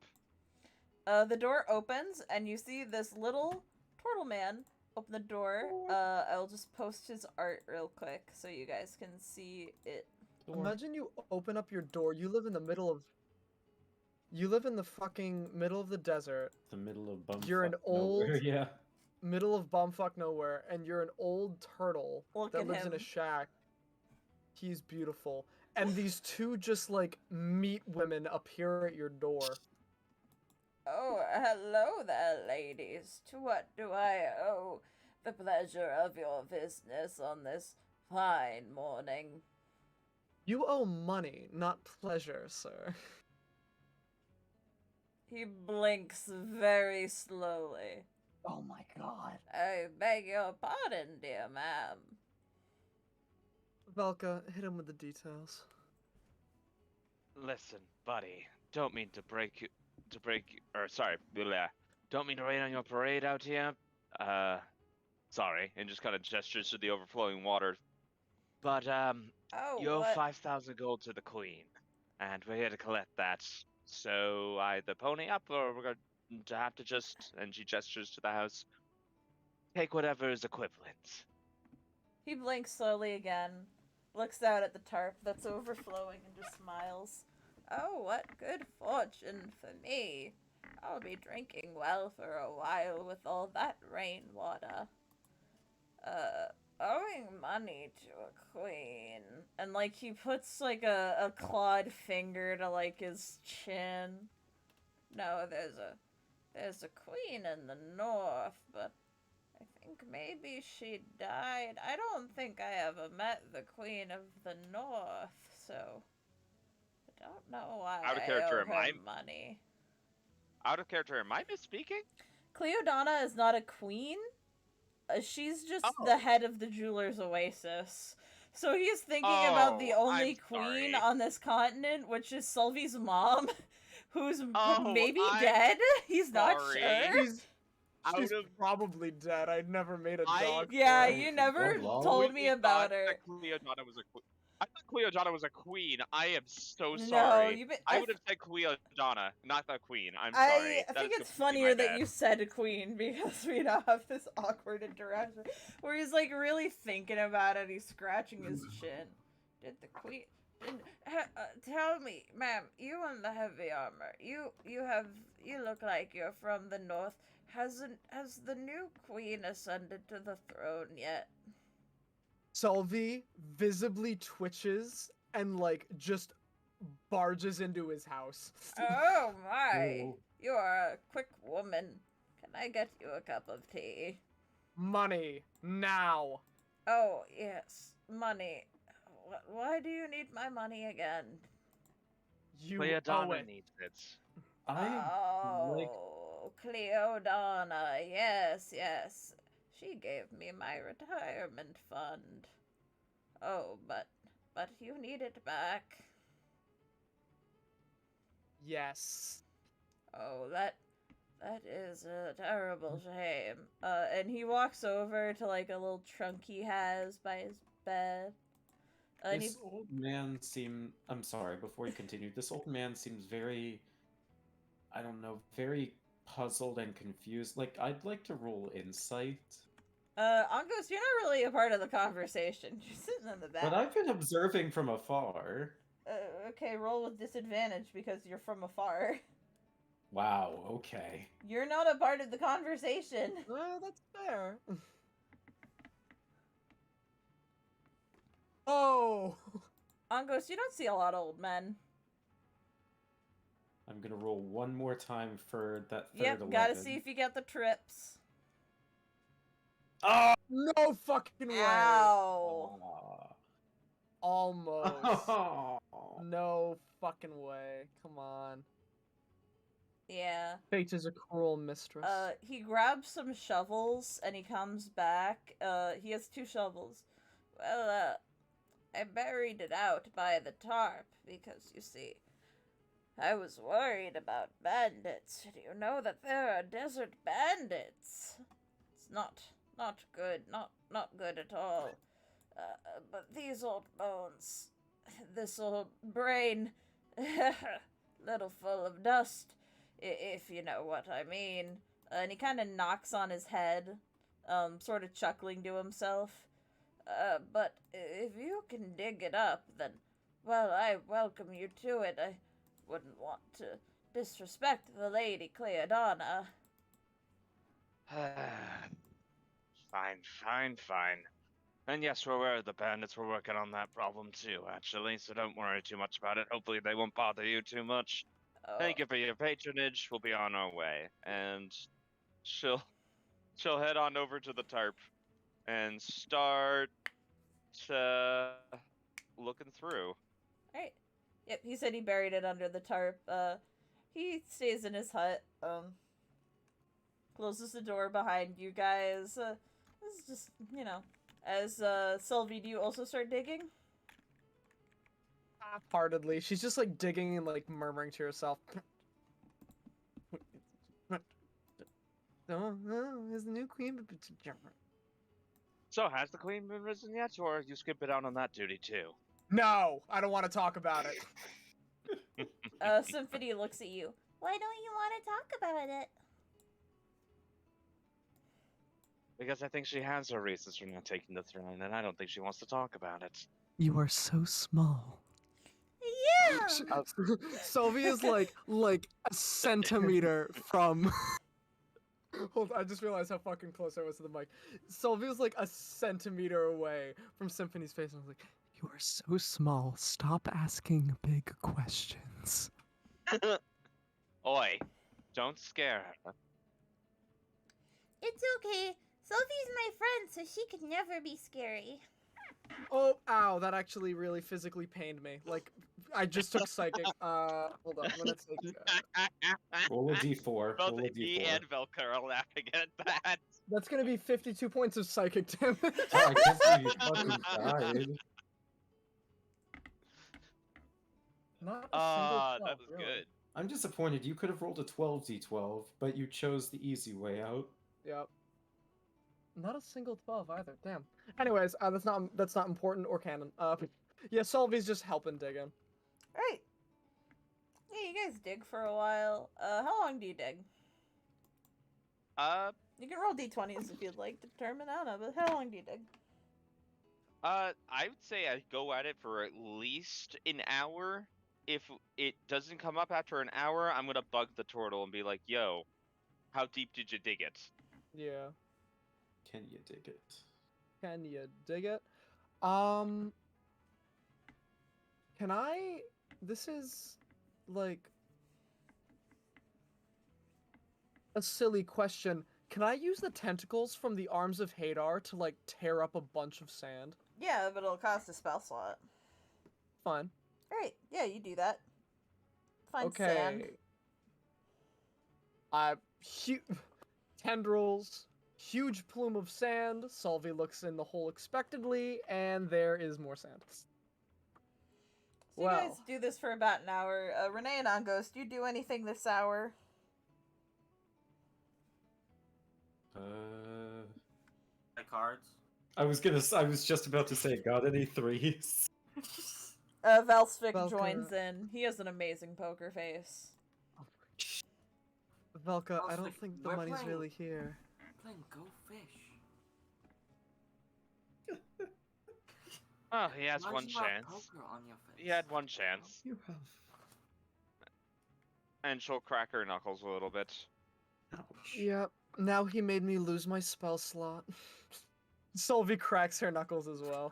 [SPEAKER 1] The door opens and you see this little turtle man open the door. I'll just post his art real quick so you guys can see it.
[SPEAKER 4] Imagine you open up your door. You live in the middle of. You live in the fucking middle of the desert,
[SPEAKER 10] The middle of bumfuck
[SPEAKER 4] You're an
[SPEAKER 10] nowhere,
[SPEAKER 4] old-
[SPEAKER 10] yeah.
[SPEAKER 4] middle of bumfuck nowhere, and you're an old turtle
[SPEAKER 1] Look
[SPEAKER 4] that
[SPEAKER 1] at
[SPEAKER 4] lives in a
[SPEAKER 1] him.
[SPEAKER 4] shack. He's beautiful. And these two just like meat women appear at your door.
[SPEAKER 1] Oh, hello there, ladies. To what do I owe the pleasure of your business on this fine morning?
[SPEAKER 4] You owe money, not pleasure, sir.
[SPEAKER 1] He blinks very slowly.
[SPEAKER 11] Oh my god.
[SPEAKER 1] I beg your pardon, dear ma'am.
[SPEAKER 4] Velka, hit him with the details.
[SPEAKER 3] Listen, buddy. Don't mean to break you. Sorry. Blah. Don't mean to rain on your parade out here. Sorry. And just kind of gestures to the overflowing water. But,
[SPEAKER 1] Oh,
[SPEAKER 3] you owe
[SPEAKER 1] what?
[SPEAKER 3] 5,000 gold to the queen. And we're here to collect that. So either pony up or we're going to have to just, and she gestures to the house, take whatever is equivalent.
[SPEAKER 1] He blinks slowly again, looks out at the tarp that's overflowing, and just smiles. Oh, what good fortune for me. I'll be drinking well for a while with all that rainwater. owing money to a queen. And, like, he puts, like, a clawed finger to, like, his chin. No, there's a queen in the north, but I think maybe she died. I don't think I ever met the queen of the north, so I don't know why
[SPEAKER 3] Out of
[SPEAKER 1] I
[SPEAKER 3] character,
[SPEAKER 1] owe her money.
[SPEAKER 3] Out of character, am I misspeaking?
[SPEAKER 1] Cleodana is not a queen. She's just
[SPEAKER 3] Oh.
[SPEAKER 1] the head of the Jeweler's Oasis. So he's thinking about the
[SPEAKER 3] Oh,
[SPEAKER 1] only
[SPEAKER 3] I'm
[SPEAKER 1] queen
[SPEAKER 3] sorry.
[SPEAKER 1] on this continent, which is Sylvie's mom, who's
[SPEAKER 3] Oh,
[SPEAKER 1] maybe
[SPEAKER 3] I'm
[SPEAKER 1] dead. He's not
[SPEAKER 3] sorry.
[SPEAKER 1] sure.
[SPEAKER 4] She's
[SPEAKER 3] Out of
[SPEAKER 4] probably dead. I'd never made a
[SPEAKER 3] I-
[SPEAKER 4] dog.
[SPEAKER 1] Yeah,
[SPEAKER 4] for her.
[SPEAKER 1] you never
[SPEAKER 10] lol.
[SPEAKER 1] told me about her.
[SPEAKER 3] Cleodana was a queen. I thought Cleodana was a queen. I am so
[SPEAKER 1] No,
[SPEAKER 3] sorry.
[SPEAKER 1] you.
[SPEAKER 3] I would have said Cleodana, not the queen. I'm
[SPEAKER 1] I
[SPEAKER 3] sorry. That
[SPEAKER 1] think
[SPEAKER 3] is
[SPEAKER 1] it's
[SPEAKER 3] completely
[SPEAKER 1] funnier
[SPEAKER 3] my
[SPEAKER 1] that
[SPEAKER 3] bad.
[SPEAKER 1] you said queen because we now have this awkward interaction where he's like really thinking about it. He's scratching his chin. Did the queen? Tell me, ma'am, you in the heavy armor. You look like you're from the north. Has the new queen ascended to the throne yet?
[SPEAKER 4] Sylvie visibly twitches and like just barges into his house.
[SPEAKER 1] Oh my!
[SPEAKER 10] Whoa.
[SPEAKER 1] You are a quick woman. Can I get you a cup of tea?
[SPEAKER 4] Money now.
[SPEAKER 1] Oh yes, money. Why do you need my money again?
[SPEAKER 4] You owe
[SPEAKER 3] Cleodana
[SPEAKER 4] it.
[SPEAKER 3] needs it.
[SPEAKER 1] Oh, Cleodana. Yes, yes. She gave me my retirement fund. Oh, but you need it back.
[SPEAKER 4] Yes.
[SPEAKER 1] Oh, that is a terrible shame. And he walks over to like a little trunk he has by his bed. And
[SPEAKER 10] This old man I'm sorry, before you continue, this old man seems very, I don't know, very puzzled and confused. Like, I'd like to roll insight.
[SPEAKER 1] Angos, you're not really a part of the conversation. You're sitting in the back.
[SPEAKER 10] But I've been observing from afar.
[SPEAKER 1] Okay, roll with disadvantage because you're from afar.
[SPEAKER 10] Wow, okay.
[SPEAKER 1] You're not a part of the conversation.
[SPEAKER 4] That's fair. Oh.
[SPEAKER 1] Angos, you don't see a lot of old men.
[SPEAKER 10] I'm gonna roll one more time for that third
[SPEAKER 1] Yep,
[SPEAKER 10] 11.
[SPEAKER 1] gotta see if you get the trips.
[SPEAKER 10] Oh!
[SPEAKER 4] No fucking way.
[SPEAKER 1] Ow.
[SPEAKER 4] Almost. No fucking way. Come on.
[SPEAKER 1] Yeah.
[SPEAKER 4] Fate is a cruel mistress.
[SPEAKER 1] He grabs some shovels and he comes back. He has 2 shovels. Well, I buried it out by the tarp because, you see, I was worried about bandits. Do you know that there are desert bandits? It's not good. Not good at all. But these old bones, this old brain, little full of dust, if you know what I mean. And he kind of knocks on his head, sort of chuckling to himself. But if you can dig it up, then, well, I welcome you to it. I wouldn't want to disrespect the Lady Cleodana.
[SPEAKER 3] Fine. And yes, we're aware of the bandits. We're working on that problem too, actually, so don't worry too much about it. Hopefully they won't bother you too much. Thank you for your patronage. We'll be on our way. And she'll head on over to the tarp and start looking through.
[SPEAKER 1] Right. Yep, he said he buried it under the tarp. He stays in his hut, closes the door behind you guys. This is just, you know, as, Sylvie, do you also start digging?
[SPEAKER 4] Half-heartedly. She's just like digging and like murmuring to herself. Oh, is the new queen?
[SPEAKER 3] So, has the queen been risen yet, or you skip it out on that duty too?
[SPEAKER 4] No, I don't want to talk about it.
[SPEAKER 1] Symphony looks at you.
[SPEAKER 8] Why don't you want to talk about it?
[SPEAKER 3] Because I think she has her reasons for not taking the throne, and I don't think she wants to talk about it.
[SPEAKER 4] You are so small.
[SPEAKER 8] Yeah.
[SPEAKER 4] Sylvie is like a centimeter from Hold on, I just realized how fucking close I was to the mic. Sylvie was like a centimeter away from Symphony's face, and I was like, "You are so small. Stop asking big questions."
[SPEAKER 3] Oi, don't scare her.
[SPEAKER 8] It's okay. Sophie's my friend, so she could never be scary.
[SPEAKER 4] Oh, ow! That actually really physically pained me. Like, I just took psychic. Hold on, I'm gonna take.
[SPEAKER 10] Roll a d4.
[SPEAKER 3] Both
[SPEAKER 10] Roll a
[SPEAKER 3] me
[SPEAKER 10] d4.
[SPEAKER 3] and Velka are laughing at that.
[SPEAKER 4] That's gonna be 52 points of psychic damage.
[SPEAKER 10] Oh, I can't believe you fucking died.
[SPEAKER 4] Not a single
[SPEAKER 3] Ah,
[SPEAKER 4] 12,
[SPEAKER 3] that was
[SPEAKER 4] really.
[SPEAKER 3] good.
[SPEAKER 10] I'm disappointed. You could have rolled a 12d12, but you chose the easy way out.
[SPEAKER 4] Yep. Not a single 12 either. Damn. Anyways, that's not important or canon. Yeah, Solvy's just helping dig in.
[SPEAKER 1] Right. Yeah, you guys dig for a while. How long do you dig? You can roll d20s if you'd like to determine. I don't know, but how long do you dig?
[SPEAKER 3] I would say I go at it for at least an hour. If it doesn't come up after an hour, I'm gonna bug the turtle and be like, "Yo, how deep did you dig it?"
[SPEAKER 4] Yeah.
[SPEAKER 10] Can you dig it?
[SPEAKER 4] Can you dig it? Can I? This is like a silly question. Can I use the tentacles from the arms of Hadar to like tear up a bunch of sand?
[SPEAKER 1] Yeah, but it'll cost a spell slot.
[SPEAKER 4] Fine.
[SPEAKER 1] Alright, yeah, you do that. Find
[SPEAKER 4] Okay.
[SPEAKER 1] sand.
[SPEAKER 4] Tendrils, huge plume of sand. Solvy looks in the hole expectantly, and there is more sand.
[SPEAKER 1] So you guys do this for about an hour. Renee and Angos, do you do anything this hour?
[SPEAKER 6] My cards.
[SPEAKER 10] I was just about to say, got any threes?
[SPEAKER 1] Valsvik
[SPEAKER 4] Velka.
[SPEAKER 1] joins in. He has an amazing poker face.
[SPEAKER 4] Velka, I
[SPEAKER 9] Valsvik,
[SPEAKER 4] don't think the
[SPEAKER 9] we're
[SPEAKER 4] money's
[SPEAKER 9] playing-
[SPEAKER 4] really here.
[SPEAKER 9] Playing Go Fish.
[SPEAKER 3] Oh, he has
[SPEAKER 9] Why'd
[SPEAKER 3] one
[SPEAKER 9] you have
[SPEAKER 3] chance.
[SPEAKER 9] poker on your face?
[SPEAKER 3] He had one chance,
[SPEAKER 10] You have.
[SPEAKER 3] and she'll crack her knuckles a little bit.
[SPEAKER 10] Ouch.
[SPEAKER 4] Yep. Now he made me lose my spell slot. Solvy cracks her knuckles as well.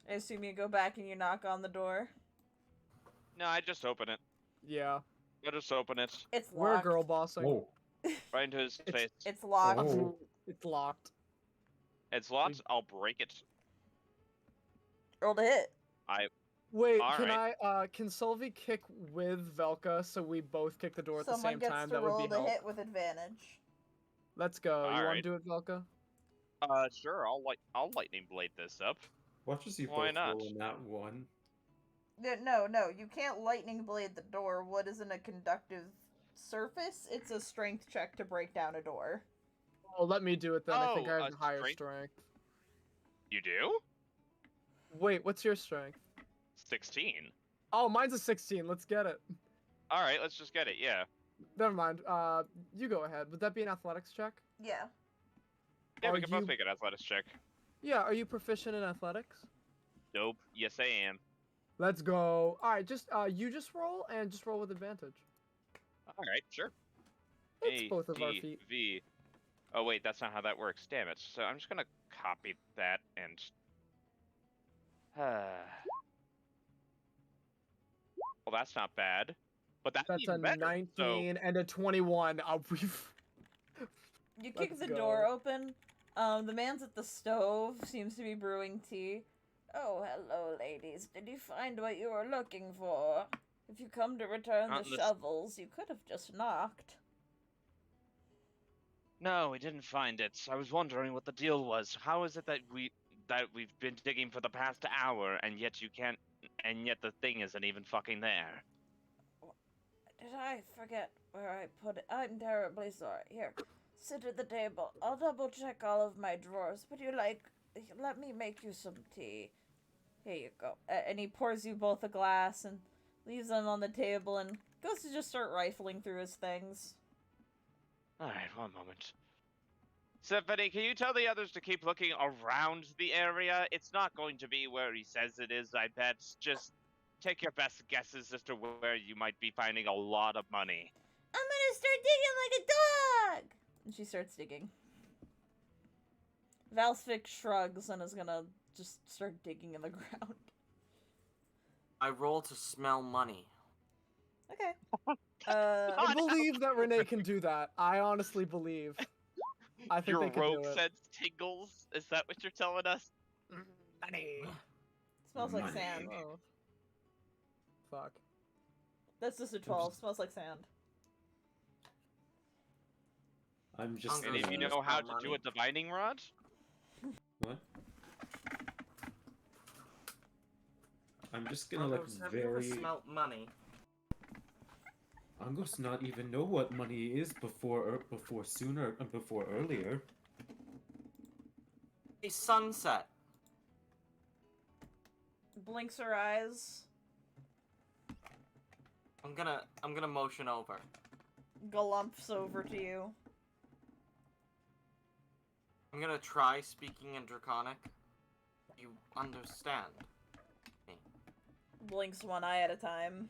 [SPEAKER 1] I assume you go back and you knock on the door.
[SPEAKER 3] No, I just open it.
[SPEAKER 4] Yeah.
[SPEAKER 3] I just open it
[SPEAKER 1] It's
[SPEAKER 4] We're
[SPEAKER 1] locked.
[SPEAKER 4] girl bossing.
[SPEAKER 10] Whoa.
[SPEAKER 3] right into his face.
[SPEAKER 1] It's locked.
[SPEAKER 10] Oh.
[SPEAKER 4] It's locked.
[SPEAKER 3] It's locked. I'll break it.
[SPEAKER 1] Roll to hit.
[SPEAKER 4] Wait,
[SPEAKER 3] Alright.
[SPEAKER 4] can Solvy kick with Velka so we both kick the door at the
[SPEAKER 1] Someone
[SPEAKER 4] same
[SPEAKER 1] gets
[SPEAKER 4] time?
[SPEAKER 1] to
[SPEAKER 4] That would
[SPEAKER 1] roll
[SPEAKER 4] be
[SPEAKER 1] the
[SPEAKER 4] help.
[SPEAKER 1] hit with advantage.
[SPEAKER 4] Let's go. You want to
[SPEAKER 3] Alright.
[SPEAKER 4] do it, Velka?
[SPEAKER 3] Sure. I'll lightning blade this up.
[SPEAKER 10] Watch as you
[SPEAKER 3] Why
[SPEAKER 10] both
[SPEAKER 3] not?
[SPEAKER 10] roll in that one.
[SPEAKER 1] No, you can't lightning blade the door. Wood isn't a conductive surface. It's a strength check to break down a door.
[SPEAKER 4] Oh, let me do it then. I think I
[SPEAKER 3] Oh,
[SPEAKER 4] have a higher
[SPEAKER 3] strength?
[SPEAKER 4] strength.
[SPEAKER 3] You do?
[SPEAKER 4] Wait, what's your strength?
[SPEAKER 3] 16.
[SPEAKER 4] Oh, mine's a 16. Let's get it.
[SPEAKER 3] All right, let's just get it. Yeah.
[SPEAKER 4] Never mind. You go ahead. Would that be an athletics check?
[SPEAKER 1] Yeah.
[SPEAKER 3] Yeah, we
[SPEAKER 4] Are
[SPEAKER 3] can both
[SPEAKER 4] you-
[SPEAKER 3] make an athletics check.
[SPEAKER 4] Yeah, are you proficient in athletics?
[SPEAKER 3] Nope. Yes, I am.
[SPEAKER 4] Let's go. All right, you just roll and just roll with advantage.
[SPEAKER 3] All right, sure.
[SPEAKER 4] It's both of our
[SPEAKER 3] A, D,
[SPEAKER 4] feet.
[SPEAKER 3] V. Oh wait, that's not how that works. Damn it. So I'm just gonna copy that and. Well, that's not bad. But that's
[SPEAKER 4] That's a
[SPEAKER 3] even better.
[SPEAKER 4] 19 and a 21.
[SPEAKER 1] You kick
[SPEAKER 4] Let's
[SPEAKER 1] the
[SPEAKER 4] go.
[SPEAKER 1] door open. The man's at the stove seems to be brewing tea. Oh, hello, ladies. Did you find what you were looking for? If you come to return
[SPEAKER 3] Not
[SPEAKER 1] the
[SPEAKER 3] this-
[SPEAKER 1] shovels, you could have just knocked.
[SPEAKER 3] No, we didn't find it. I was wondering what the deal was. How is it that we've been digging for the past hour and yet you can't, and yet the thing isn't even fucking there?
[SPEAKER 8] Did I forget where I put it? I'm terribly sorry. Here, sit at the table. I'll double check all of my drawers. Would you like? Let me make you some tea.
[SPEAKER 1] Here you go. And he pours you both a glass and leaves them on the table and goes to just start rifling through his things.
[SPEAKER 3] Alright, one moment. Symphony, can you tell the others to keep looking around the area? It's not going to be where he says it is, I bet. Just take your best guesses as to where you might be finding a lot of money.
[SPEAKER 8] I'm gonna start digging like a dog! And she starts digging. Valsvik shrugs and is gonna just start digging in the ground.
[SPEAKER 9] I roll to smell money.
[SPEAKER 8] Okay.
[SPEAKER 4] I believe that Renee can do that. I honestly believe. I think
[SPEAKER 3] Your
[SPEAKER 4] they can
[SPEAKER 3] rogue
[SPEAKER 4] do it.
[SPEAKER 3] sense tingles? Is that what you're telling us?
[SPEAKER 4] Money.
[SPEAKER 8] Smells like
[SPEAKER 5] Money.
[SPEAKER 8] sand.
[SPEAKER 4] Oh. Fuck.
[SPEAKER 8] That's just a 12. Smells like sand.
[SPEAKER 10] I'm just.
[SPEAKER 3] And if you
[SPEAKER 9] Gonna
[SPEAKER 3] know how to
[SPEAKER 9] smell
[SPEAKER 3] do a
[SPEAKER 9] money.
[SPEAKER 3] divining rod,
[SPEAKER 10] What? I'm just gonna
[SPEAKER 9] Argos, have you ever
[SPEAKER 10] very.
[SPEAKER 9] smelt money?
[SPEAKER 10] Angos not even know what money is before earlier.
[SPEAKER 9] A sunset.
[SPEAKER 8] Blinks her eyes.
[SPEAKER 9] I'm gonna motion over.
[SPEAKER 8] Galumps over to you.
[SPEAKER 9] I'm gonna try speaking in Draconic. You understand me.
[SPEAKER 8] Blinks one eye at a time.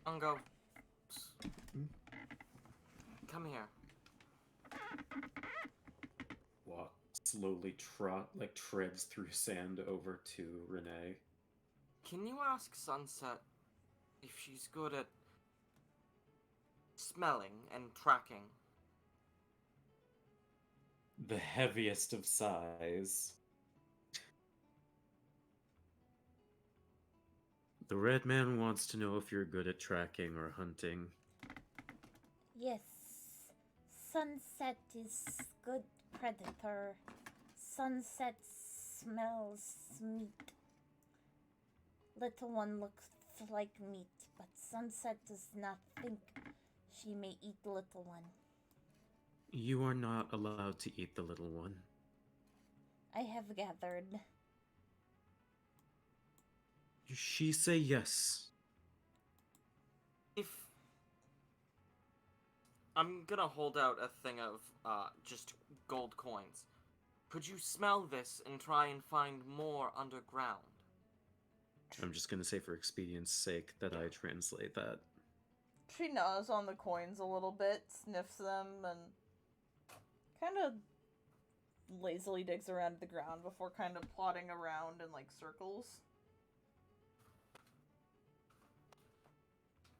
[SPEAKER 9] Ungo. Come here.
[SPEAKER 10] Walk slowly, treads through sand over to Renee.
[SPEAKER 9] Can you ask Sunset if she's good at smelling and tracking?
[SPEAKER 10] The heaviest of sighs. The red man wants to know if you're good at tracking or hunting.
[SPEAKER 8] Yes. Sunset is good predator. Sunset smells meat. Little one looks like meat, but Sunset does not think she may eat little one.
[SPEAKER 10] You are not allowed to eat the little one.
[SPEAKER 8] I have gathered.
[SPEAKER 10] She say yes.
[SPEAKER 9] If I'm gonna hold out a thing of just gold coins. Could you smell this and try and find more underground?
[SPEAKER 10] I'm just gonna say for expedience sake that I translate that.
[SPEAKER 8] She gnaws on the coins a little bit, sniffs them, and kind of lazily digs around the ground before kind of plodding around in like circles.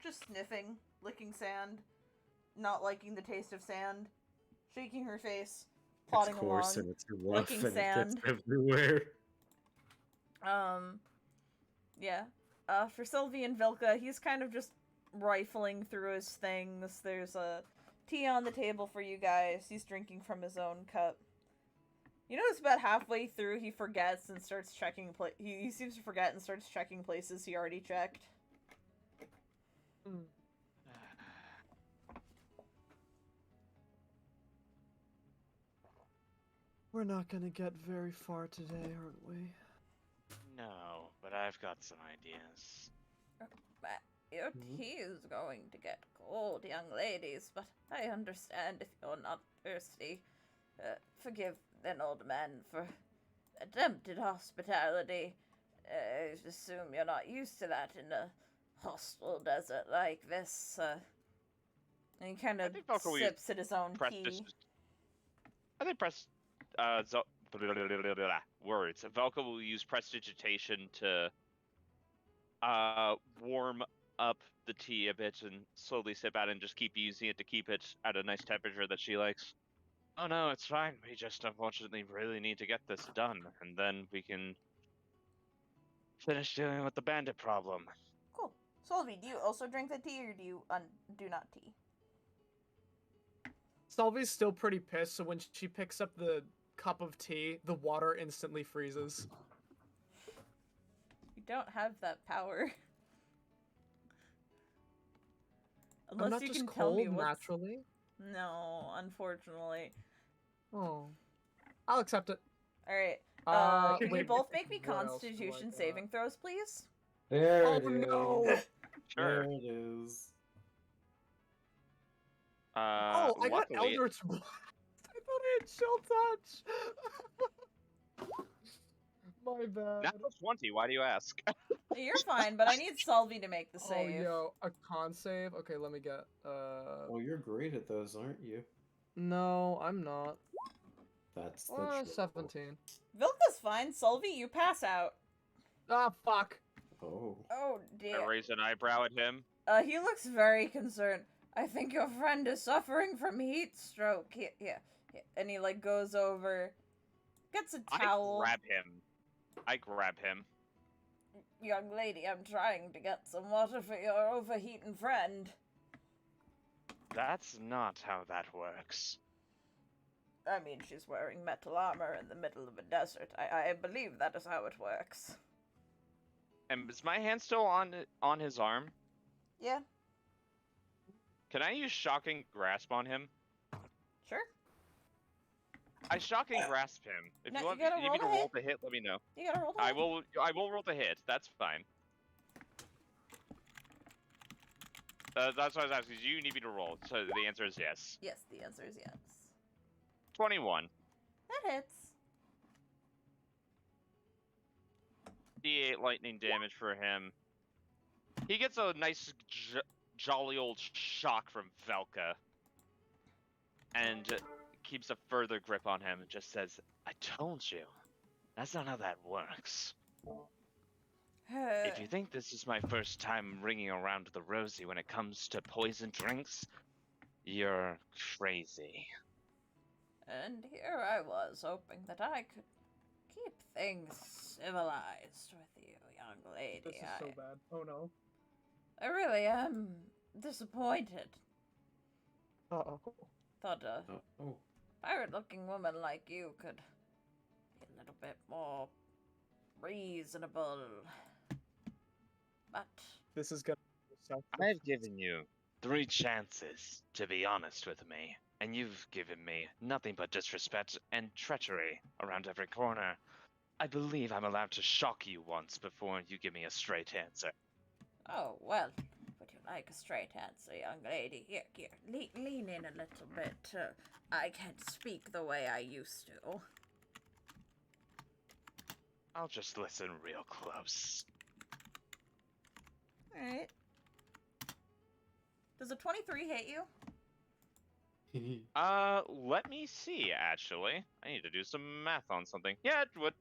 [SPEAKER 8] Just sniffing, licking sand, not liking the taste of sand, shaking her face, plodding
[SPEAKER 10] It's coarse
[SPEAKER 8] along,
[SPEAKER 10] and it's rough
[SPEAKER 8] licking
[SPEAKER 10] and
[SPEAKER 8] sand.
[SPEAKER 10] it gets everywhere.
[SPEAKER 8] Yeah. For Sylvie and Vilka, he's kind of just rifling through his things. There's a tea on the table for you guys. He's drinking from his own cup. You notice about halfway through he forgets and starts checking he seems to forget and starts checking places he already checked.
[SPEAKER 4] We're not gonna get very far today, aren't we?
[SPEAKER 3] no, but I've got some ideas.
[SPEAKER 8] Your tea is going to get cold, young ladies, but I understand if you're not thirsty. Forgive an old man for attempted hospitality. I assume you're not used to that in a hostile desert like this. And he kind of sips at his own tea.
[SPEAKER 3] I think words. Velka will use prestidigitation to warm up the tea a bit and slowly sip out and just keep using it to keep it at a nice temperature that she likes. Oh no, it's fine. We just unfortunately really need to get this done, and then we can finish dealing with the bandit problem.
[SPEAKER 8] Cool. Solvi, do you also drink the tea, or do you do not tea?
[SPEAKER 4] Sylvie's still pretty pissed, so when she picks up the cup of tea, the water instantly freezes.
[SPEAKER 8] You don't have that power. Unless
[SPEAKER 4] I'm not
[SPEAKER 8] you
[SPEAKER 4] just
[SPEAKER 8] can
[SPEAKER 4] cold
[SPEAKER 8] tell me what's...
[SPEAKER 4] naturally.
[SPEAKER 8] No, unfortunately.
[SPEAKER 4] Oh, I'll accept it.
[SPEAKER 8] All right. Can you
[SPEAKER 4] wait,
[SPEAKER 8] both make me
[SPEAKER 4] what else do I
[SPEAKER 8] Constitution
[SPEAKER 4] got?
[SPEAKER 8] saving throws, please?
[SPEAKER 2] There
[SPEAKER 4] Oh
[SPEAKER 2] it is.
[SPEAKER 4] no!
[SPEAKER 3] Sure.
[SPEAKER 10] There it is.
[SPEAKER 4] Oh, I got
[SPEAKER 3] Luckily,
[SPEAKER 4] Eldritch Blast. I thought I had Chill Touch. My bad.
[SPEAKER 3] Natural 20. Why do you ask?
[SPEAKER 1] You're fine, but I need Salvi to make the
[SPEAKER 4] Oh,
[SPEAKER 1] save.
[SPEAKER 4] yo, a con save? Okay, let me get,
[SPEAKER 10] Oh, you're great at those, aren't you?
[SPEAKER 4] No, I'm not.
[SPEAKER 10] That's the trouble.
[SPEAKER 4] 17.
[SPEAKER 1] Vilka's fine. Salvi, you pass out.
[SPEAKER 4] Ah, fuck.
[SPEAKER 10] Oh.
[SPEAKER 1] Oh,
[SPEAKER 3] I
[SPEAKER 1] dear.
[SPEAKER 3] raise an eyebrow at him.
[SPEAKER 1] He looks very concerned. I think your friend is suffering from heat stroke. Here. And he, like, goes over, gets a towel.
[SPEAKER 3] I grab him.
[SPEAKER 1] Young lady, I'm trying to get some water for your overheating friend.
[SPEAKER 3] That's not how that works.
[SPEAKER 1] I mean, she's wearing metal armor in the middle of a desert. I believe that is how it works.
[SPEAKER 3] And is my hand still on his arm?
[SPEAKER 1] Yeah,
[SPEAKER 3] Can I use shocking grasp on him?
[SPEAKER 1] sure.
[SPEAKER 3] I shocking grasp him. If
[SPEAKER 1] No,
[SPEAKER 3] you
[SPEAKER 1] you
[SPEAKER 3] want
[SPEAKER 1] gotta
[SPEAKER 3] need me to
[SPEAKER 1] roll to
[SPEAKER 3] roll to hit, let me know.
[SPEAKER 1] You gotta roll.
[SPEAKER 3] I will roll to hit. That's fine. That's what I was asking. Do you need me to roll? So the answer is yes.
[SPEAKER 1] Yes, the answer is yes.
[SPEAKER 3] 21.
[SPEAKER 1] That hits.
[SPEAKER 3] D8 lightning damage for him. He gets a nice jolly old shock from Velka. And keeps a further grip on him and just says, I told you. That's not how that works. If you think this is my first time ringing around the rosy when it comes to poison drinks, you're crazy.
[SPEAKER 1] And here I was, hoping that I could keep things civilized with you, young lady.
[SPEAKER 4] This is so bad. Oh no.
[SPEAKER 1] I really am disappointed.
[SPEAKER 4] Uh-oh.
[SPEAKER 1] Thought a
[SPEAKER 10] Oh.
[SPEAKER 1] pirate-looking woman like you could be a little bit more reasonable. But
[SPEAKER 4] This is gonna be so
[SPEAKER 3] I've given you 3 chances to be honest with me, and you've given me nothing but disrespect and treachery around every corner. I believe I'm allowed to shock you once before you give me a straight answer.
[SPEAKER 1] oh well. Would you like a straight answer, young lady? Here. Lean in a little bit. I can't speak the way I used to.
[SPEAKER 3] I'll just listen real close.
[SPEAKER 1] Alright. Does a 23 hit you?
[SPEAKER 3] Let me see, actually. I need to do some math on something. Yeah, it would.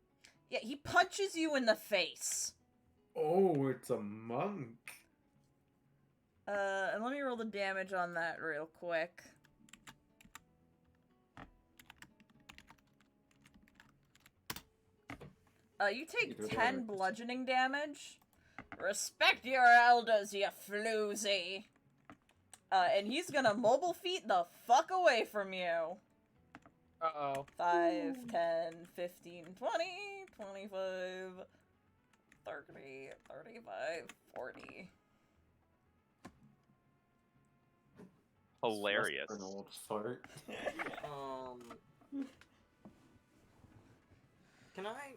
[SPEAKER 1] Yeah, he punches you in the face.
[SPEAKER 10] Oh, it's a monk.
[SPEAKER 1] And let me roll the damage on that real quick. You take
[SPEAKER 5] Either
[SPEAKER 1] 10
[SPEAKER 5] way.
[SPEAKER 1] bludgeoning damage. Respect your elders, you floozy. And he's gonna mobile feet the fuck away from you.
[SPEAKER 4] Uh-oh.
[SPEAKER 1] 5, 10, 15, 20, 25, 30, 35, 40.
[SPEAKER 3] Hilarious.
[SPEAKER 5] For an old fart.
[SPEAKER 6] Can I?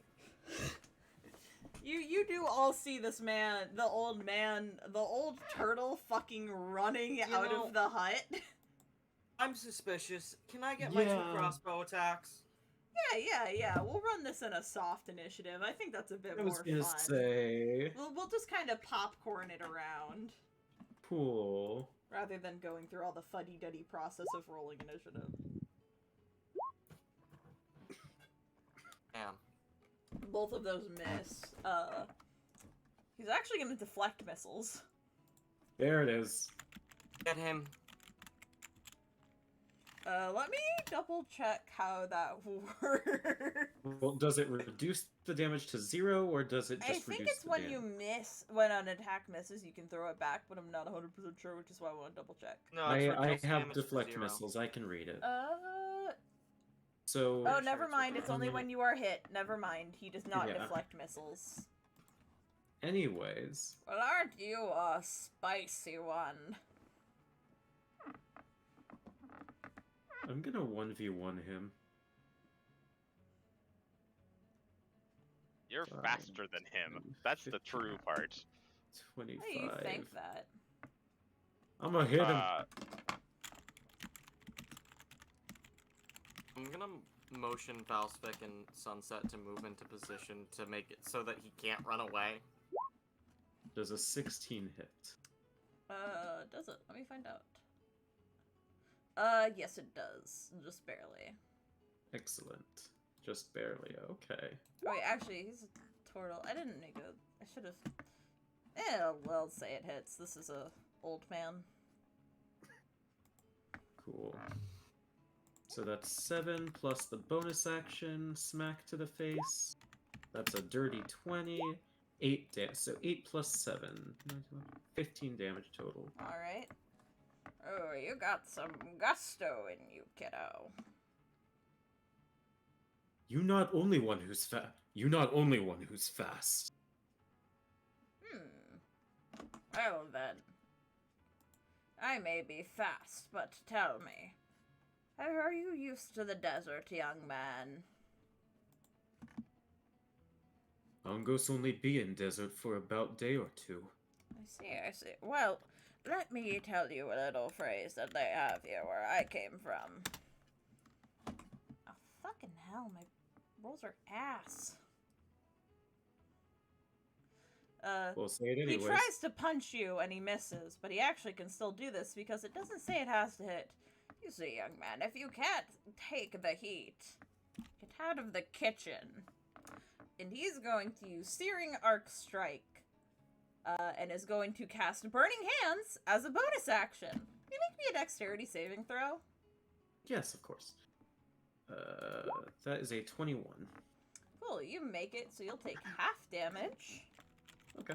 [SPEAKER 1] You do all see this man, the old turtle fucking running out
[SPEAKER 6] know-
[SPEAKER 1] of the hut.
[SPEAKER 6] I'm suspicious. Can I get my 2
[SPEAKER 10] Yeah.
[SPEAKER 6] crossbow attacks?
[SPEAKER 1] Yeah. We'll run this in a soft initiative. I think that's a bit
[SPEAKER 10] I was
[SPEAKER 1] more
[SPEAKER 10] gonna
[SPEAKER 1] fun.
[SPEAKER 10] say.
[SPEAKER 1] We'll just kind of popcorn it around
[SPEAKER 10] Cool.
[SPEAKER 1] rather than going through all the fuddy-duddy process of rolling initiative.
[SPEAKER 9] Damn.
[SPEAKER 1] Both of those miss. He's actually gonna deflect missiles.
[SPEAKER 10] There it is.
[SPEAKER 9] Get him.
[SPEAKER 1] Let me double check how that works.
[SPEAKER 10] Well, does it reduce the damage to 0, or does it just
[SPEAKER 1] I
[SPEAKER 10] reduce
[SPEAKER 1] think it's
[SPEAKER 10] the
[SPEAKER 1] when
[SPEAKER 10] damage?
[SPEAKER 1] when an attack misses, you can throw it back, but I'm not 100% sure, which is why I want to double check.
[SPEAKER 6] No, it's
[SPEAKER 10] I
[SPEAKER 6] reduced
[SPEAKER 10] have
[SPEAKER 6] damage to
[SPEAKER 10] deflect
[SPEAKER 6] 0.
[SPEAKER 10] missiles. I can read it.
[SPEAKER 1] Oh,
[SPEAKER 10] So.
[SPEAKER 6] sure
[SPEAKER 1] never
[SPEAKER 6] it's
[SPEAKER 1] mind. It's only
[SPEAKER 10] okay.
[SPEAKER 1] when you are hit. Never mind. He does not
[SPEAKER 10] Yeah.
[SPEAKER 1] deflect missiles.
[SPEAKER 10] Anyways.
[SPEAKER 1] Well, aren't you a spicy one?
[SPEAKER 10] I'm gonna 1v1 him.
[SPEAKER 3] You're
[SPEAKER 10] Fine.
[SPEAKER 3] faster than him. That's the true part.
[SPEAKER 10] 25.
[SPEAKER 1] How do you think that?
[SPEAKER 10] I'm gonna hit him.
[SPEAKER 9] I'm gonna motion Valsphic and Sunset to move into position to make it so that he can't run away.
[SPEAKER 10] Does a 16 hit?
[SPEAKER 8] Does it? Let me find out. Yes it does. Just barely.
[SPEAKER 10] Excellent. Just barely, okay.
[SPEAKER 8] Wait, actually, he's a turtle. I didn't make a... I should've... Eh, well, say it hits. This is a old man.
[SPEAKER 10] Cool. So that's 7 plus the bonus action, smack to the face. That's a dirty 20. 8 damage. So 8 plus 7. 15 damage total.
[SPEAKER 8] Alright. Oh, you got some gusto in you, kiddo.
[SPEAKER 10] You not only one who's fast.
[SPEAKER 8] Well then. I may be fast, but tell me, are you used to the desert, young man?
[SPEAKER 10] Angos only be in desert for about day or two.
[SPEAKER 8] I see. Well, let me tell you a little phrase that they have here where I came from. Oh, fucking hell, my rolls are ass.
[SPEAKER 10] We'll say it anyways.
[SPEAKER 8] He tries to punch you and he misses, but he actually can still do this because it doesn't say it has to hit. You see, young man, if you can't take the heat, get out of the kitchen. And he's going to use Searing Arc Strike, and is going to cast Burning Hands as a bonus action. Can you make me a dexterity saving throw?
[SPEAKER 10] Yes, of course. That is a 21.
[SPEAKER 8] Cool, you make it, so you'll take half damage.
[SPEAKER 10] Okay.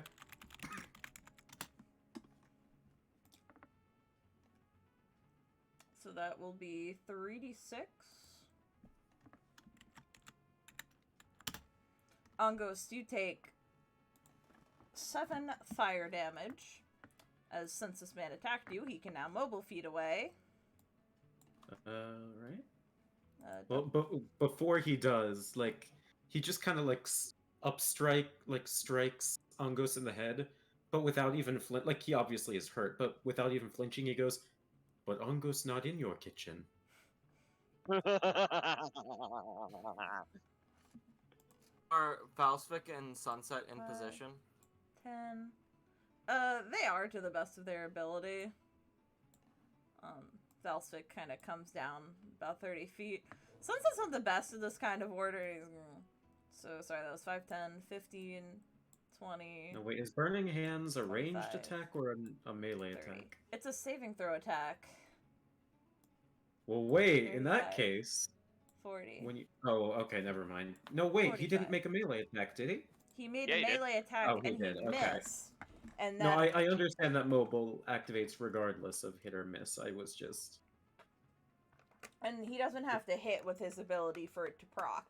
[SPEAKER 8] So that will be 3d6. Angos, you take 7 fire damage. As since this man attacked you, he can now mobile feet away.
[SPEAKER 10] Right? Well, but before he does, like, he just kind of, like, strikes Angos in the head, but without even like, he obviously is hurt, but without even flinching, he goes, "But Angos not in your kitchen."
[SPEAKER 9] Are Valsphic and Sunset in position?
[SPEAKER 8] 10. They are to the best of their ability. Valsphic kind of comes down about 30 feet. Sunset's not the best of this kind of order. So, sorry, that was 5, 10, 15, 20.
[SPEAKER 10] No, wait, is Burning Hands a ranged
[SPEAKER 8] 25,
[SPEAKER 10] attack or a melee
[SPEAKER 8] 30.
[SPEAKER 10] attack?
[SPEAKER 8] It's a saving throw attack.
[SPEAKER 10] Well, wait, in that
[SPEAKER 8] 35.
[SPEAKER 10] case...
[SPEAKER 8] 40.
[SPEAKER 10] When you... Oh, okay, never mind. No, wait, he
[SPEAKER 8] 45.
[SPEAKER 10] didn't make a melee attack, did he?
[SPEAKER 8] He made
[SPEAKER 3] Yeah,
[SPEAKER 8] a
[SPEAKER 3] he did.
[SPEAKER 8] melee attack
[SPEAKER 10] Oh, he
[SPEAKER 8] and
[SPEAKER 10] did,
[SPEAKER 8] he
[SPEAKER 10] okay.
[SPEAKER 8] missed. And
[SPEAKER 10] No,
[SPEAKER 8] that...
[SPEAKER 10] I understand that mobile activates regardless of hit or miss. I was just...
[SPEAKER 8] And he doesn't have to hit with his ability for it to proc.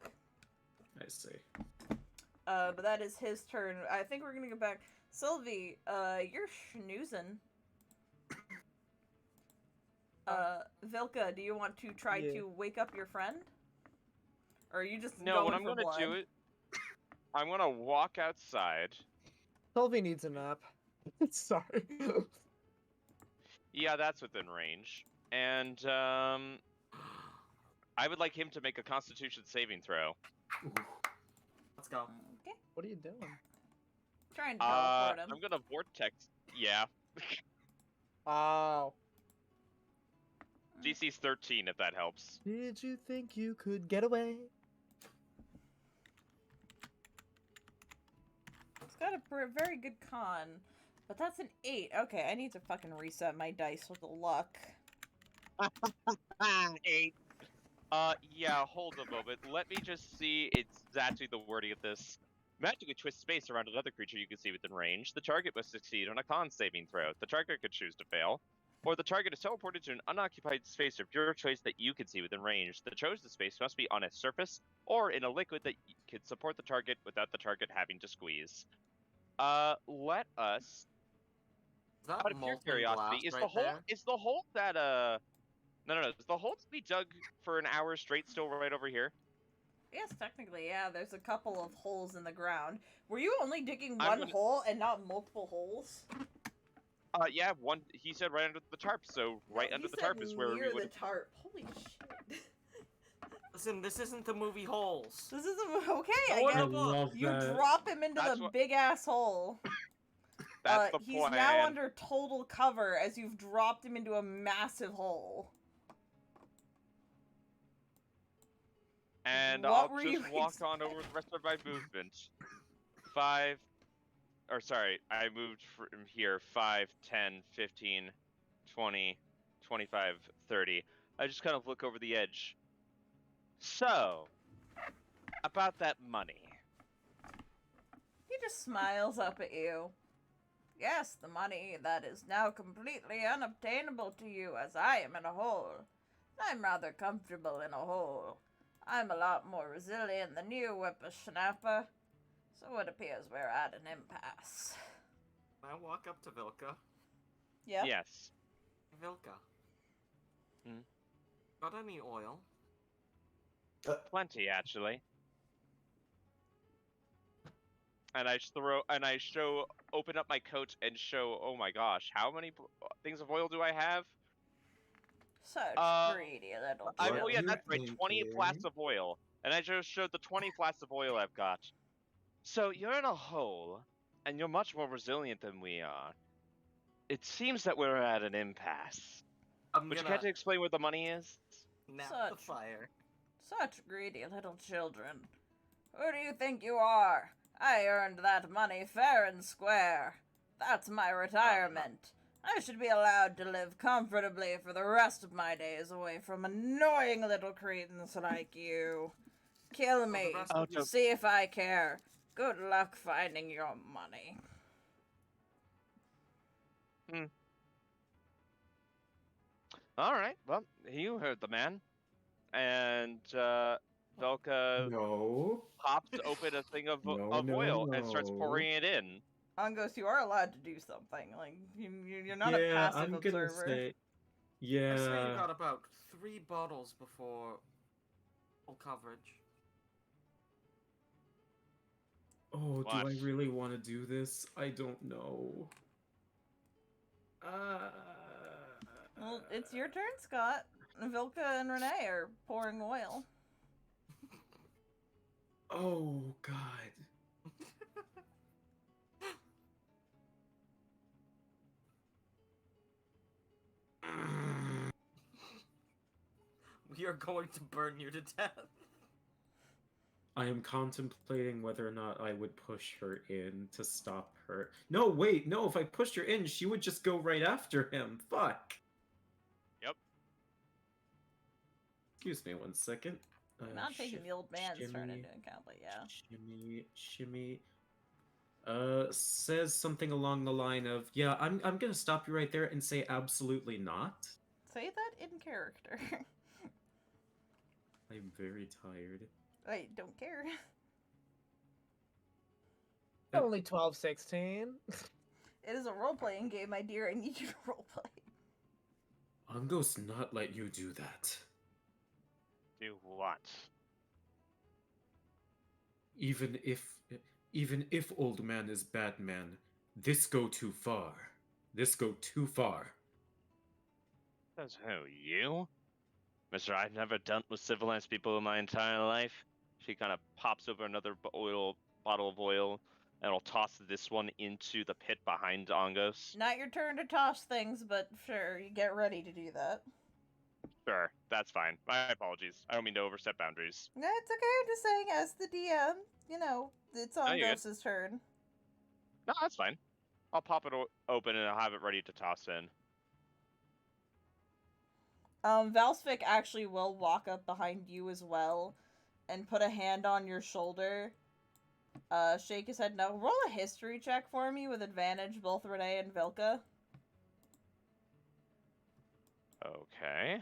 [SPEAKER 10] I see.
[SPEAKER 8] But that is his turn. I think we're gonna go back. Sylvie, you're schnoozing. Vilka, do you want to try to wake up your friend? Or are you just
[SPEAKER 3] No,
[SPEAKER 8] going
[SPEAKER 3] what I'm
[SPEAKER 8] for
[SPEAKER 3] gonna
[SPEAKER 8] blood?
[SPEAKER 3] do it. I'm gonna walk outside.
[SPEAKER 4] Sylvie needs a nap. Sorry.
[SPEAKER 3] Yeah, that's within range. And I would like him to make a Constitution saving throw.
[SPEAKER 9] Let's go.
[SPEAKER 8] Okay.
[SPEAKER 4] What are you doing?
[SPEAKER 8] Trying to teleport him.
[SPEAKER 3] I'm gonna vortex. Yeah.
[SPEAKER 4] Oh.
[SPEAKER 3] DC's 13 if that helps.
[SPEAKER 4] Did you think you could get away?
[SPEAKER 8] It's got a very good con, but that's an 8. Okay, I need to fucking reset my dice with the luck.
[SPEAKER 3] 8. Yeah, hold a moment. Let me just see exactly the wording of this. Magically twist space around another creature you can see within range. The target must succeed on a con saving throw. The target could choose to fail. Or the target is teleported to an unoccupied space of your choice that you can see within range. The chosen space must be on a surface or in a liquid that can support the target without the target having to squeeze. Let us...
[SPEAKER 9] Is that
[SPEAKER 3] Out of pure
[SPEAKER 9] molten
[SPEAKER 3] curiosity,
[SPEAKER 9] glass right
[SPEAKER 3] is the hole that, No, is the hole to be dug for an hour straight still right over here?
[SPEAKER 8] Yes, technically, yeah. There's a couple of holes in the ground. Were you only digging
[SPEAKER 3] I'm
[SPEAKER 8] one
[SPEAKER 3] gonna-
[SPEAKER 8] hole and not multiple holes?
[SPEAKER 3] Yeah, one. He said right under the tarp, so right
[SPEAKER 8] No,
[SPEAKER 3] under
[SPEAKER 8] he
[SPEAKER 3] the
[SPEAKER 8] said
[SPEAKER 3] tarp is where we
[SPEAKER 8] near
[SPEAKER 3] would.
[SPEAKER 8] the tarp. Holy shit.
[SPEAKER 9] Listen, this isn't the movie Holes.
[SPEAKER 1] This isn't okay.
[SPEAKER 3] No
[SPEAKER 1] I
[SPEAKER 3] one
[SPEAKER 1] guess
[SPEAKER 3] of them.
[SPEAKER 10] love
[SPEAKER 1] you
[SPEAKER 10] that.
[SPEAKER 1] drop him into
[SPEAKER 3] That's
[SPEAKER 1] the
[SPEAKER 3] what-
[SPEAKER 1] big ass hole.
[SPEAKER 3] That's the
[SPEAKER 1] He's
[SPEAKER 3] plan.
[SPEAKER 1] now under total cover as you've dropped him into a massive hole.
[SPEAKER 3] And
[SPEAKER 1] What
[SPEAKER 3] I'll
[SPEAKER 1] were you
[SPEAKER 3] just walk on over the rest of my movement. 5, or sorry, I moved from here 5, 10, 15, 20, 25, 30. I just kind of look over the edge. So, about that money.
[SPEAKER 8] He just smiles up at you. Yes, the money that is now completely unobtainable to you as I am in a hole. I'm rather comfortable in a hole. I'm a lot more resilient than you, whippersnapper. So it appears we're at an impasse.
[SPEAKER 9] I walk up to Vilka.
[SPEAKER 1] Yeah.
[SPEAKER 3] Yes.
[SPEAKER 9] Vilka.
[SPEAKER 3] Hmm?
[SPEAKER 9] Got any oil?
[SPEAKER 3] Plenty, actually. And open up my coat and show, oh my gosh, how many things of oil do I have?
[SPEAKER 8] Such greedy little
[SPEAKER 3] Oh
[SPEAKER 8] children.
[SPEAKER 3] yeah, that's right,
[SPEAKER 7] Thank
[SPEAKER 3] 20
[SPEAKER 7] you.
[SPEAKER 3] flasks of oil. And I just showed the 20 flasks of oil I've got. So you're in a hole, and you're much more resilient than we are. It seems that we're at an impasse.
[SPEAKER 9] I'm
[SPEAKER 3] Would you
[SPEAKER 9] gonna
[SPEAKER 3] care to explain where the money is?
[SPEAKER 9] nap the
[SPEAKER 8] Such-
[SPEAKER 9] fire.
[SPEAKER 8] Such greedy little children. Who do you think you are? I earned that money fair and square. That's my retirement. I should be allowed to live comfortably for the rest of my days away from annoying little cretins like you. Kill me.
[SPEAKER 9] rest
[SPEAKER 3] of your-
[SPEAKER 8] See if I care. Good luck finding your money.
[SPEAKER 3] Alright, well, you heard the man. And, Velka
[SPEAKER 10] No.
[SPEAKER 3] pops open a thing of
[SPEAKER 10] No,
[SPEAKER 3] oil and starts
[SPEAKER 10] no.
[SPEAKER 3] pouring it in.
[SPEAKER 1] Angos, you are allowed to do something. Like you're not a
[SPEAKER 10] Yeah,
[SPEAKER 1] passive
[SPEAKER 10] I'm gonna
[SPEAKER 1] observer.
[SPEAKER 10] say.
[SPEAKER 9] I say you
[SPEAKER 10] Yeah.
[SPEAKER 9] got about 3 bottles before full coverage.
[SPEAKER 10] Oh, do I
[SPEAKER 3] What?
[SPEAKER 10] really want to do this? I don't know.
[SPEAKER 1] Well, it's your turn, Scott. Vilka and Renee are pouring oil.
[SPEAKER 10] Oh God.
[SPEAKER 9] We are going to burn you to death.
[SPEAKER 10] I am contemplating whether or not I would push her in to stop her. No, wait, no, if I pushed her in, she would just go right after him. Fuck.
[SPEAKER 3] Yep.
[SPEAKER 10] Excuse me one second.
[SPEAKER 1] Not taking the old man's turn
[SPEAKER 10] shimmy,
[SPEAKER 1] into account, but yeah.
[SPEAKER 10] Shimmy. Says something along the line of, yeah, I'm gonna stop you right there and say absolutely not.
[SPEAKER 1] Say that in character.
[SPEAKER 10] I'm very tired.
[SPEAKER 1] I don't care.
[SPEAKER 4] Only 12, 16.
[SPEAKER 1] It is a role-playing game, my dear. I need you to roleplay.
[SPEAKER 10] I'm going to not let you do that.
[SPEAKER 3] Do what?
[SPEAKER 10] Even if old man is bad man, this go too far. This go too far.
[SPEAKER 3] Says who, you? Mister, I've never dealt with civilized people in my entire life. She kind of pops over another bottle of oil, and will toss this one into the pit behind Angos.
[SPEAKER 1] Not your turn to toss things, but sure, you get ready to do that.
[SPEAKER 3] Sure, that's fine. My apologies. I don't mean to overstep boundaries.
[SPEAKER 1] No, it's okay. I'm just saying, as the DM, you know, it's
[SPEAKER 3] No, you're good.
[SPEAKER 1] Angos' turn.
[SPEAKER 3] No, that's fine. I'll pop it open and I'll have it ready to toss in.
[SPEAKER 1] Valsvik actually will walk up behind you as well and put a hand on your shoulder. Shake his head no. Roll a history check for me with advantage, both Renee and Vilka.
[SPEAKER 3] Okay.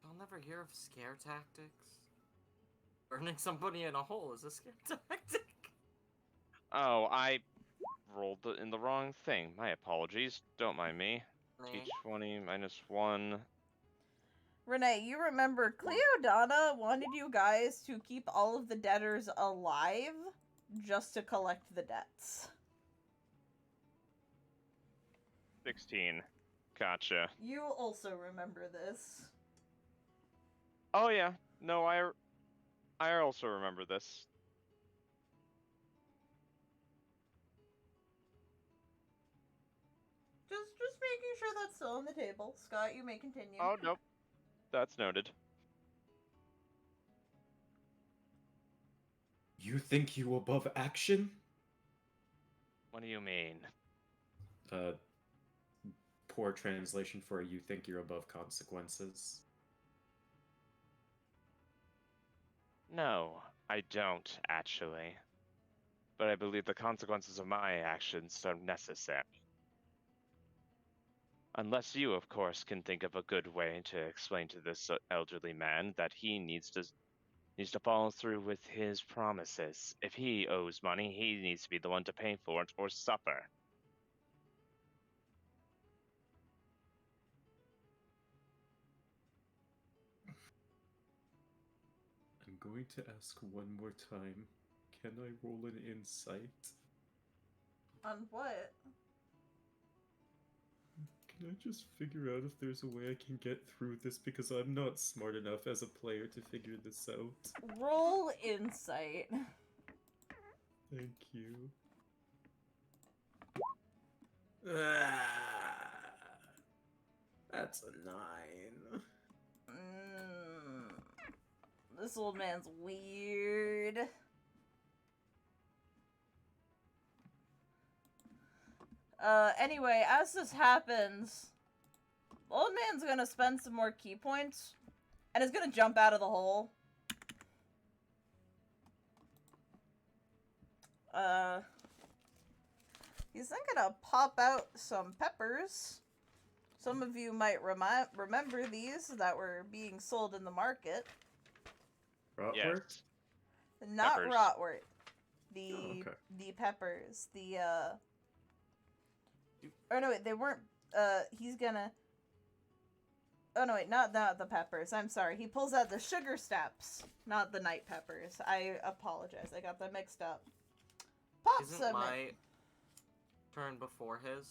[SPEAKER 9] I'll never hear of scare tactics. Burning somebody in a hole is a scare tactic.
[SPEAKER 3] Oh, I rolled in the wrong thing. My apologies. Don't mind me. D20 -1.
[SPEAKER 1] Renee, you remember Cleodana wanted you guys to keep all of the debtors alive just to collect the debts.
[SPEAKER 3] 16. Gotcha.
[SPEAKER 1] You also remember this.
[SPEAKER 3] Oh yeah, no, I also remember this.
[SPEAKER 1] Just making sure that's still on the table. Scott, you may continue.
[SPEAKER 3] Oh nope, that's noted.
[SPEAKER 10] You think you above action?
[SPEAKER 3] What do you mean?
[SPEAKER 10] Uh, poor translation for you think you're above consequences.
[SPEAKER 3] No, I don't actually. But I believe the consequences of my actions are necessary. Unless you, of course, can think of a good way to explain to this elderly man that he needs to follow through with his promises. If he owes money, he needs to be the one to pay for it or suffer.
[SPEAKER 10] I'm going to ask one more time. Can I roll an insight?
[SPEAKER 1] On what?
[SPEAKER 10] Can I just figure out if there's a way I can get through this because I'm not smart enough as a player to figure this out.
[SPEAKER 1] Roll insight.
[SPEAKER 10] Thank you. That's a 9.
[SPEAKER 1] This old man's weird. Anyway, as this happens, the old man's gonna spend some more key points and is gonna jump out of the hole. He's then gonna pop out some peppers. Some of you might remember these that were being sold in the market.
[SPEAKER 10] Rotwort?
[SPEAKER 3] Yes.
[SPEAKER 1] Not
[SPEAKER 3] Peppers.
[SPEAKER 1] rotwort. The
[SPEAKER 10] Oh, okay.
[SPEAKER 1] the peppers. Or no, wait, they weren't. He's gonna. Oh no, wait, not the peppers. I'm sorry. He pulls out the sugar steps, not the night peppers. I apologize. I got them mixed up. Pops
[SPEAKER 9] Isn't
[SPEAKER 1] them in.
[SPEAKER 9] my turn before his?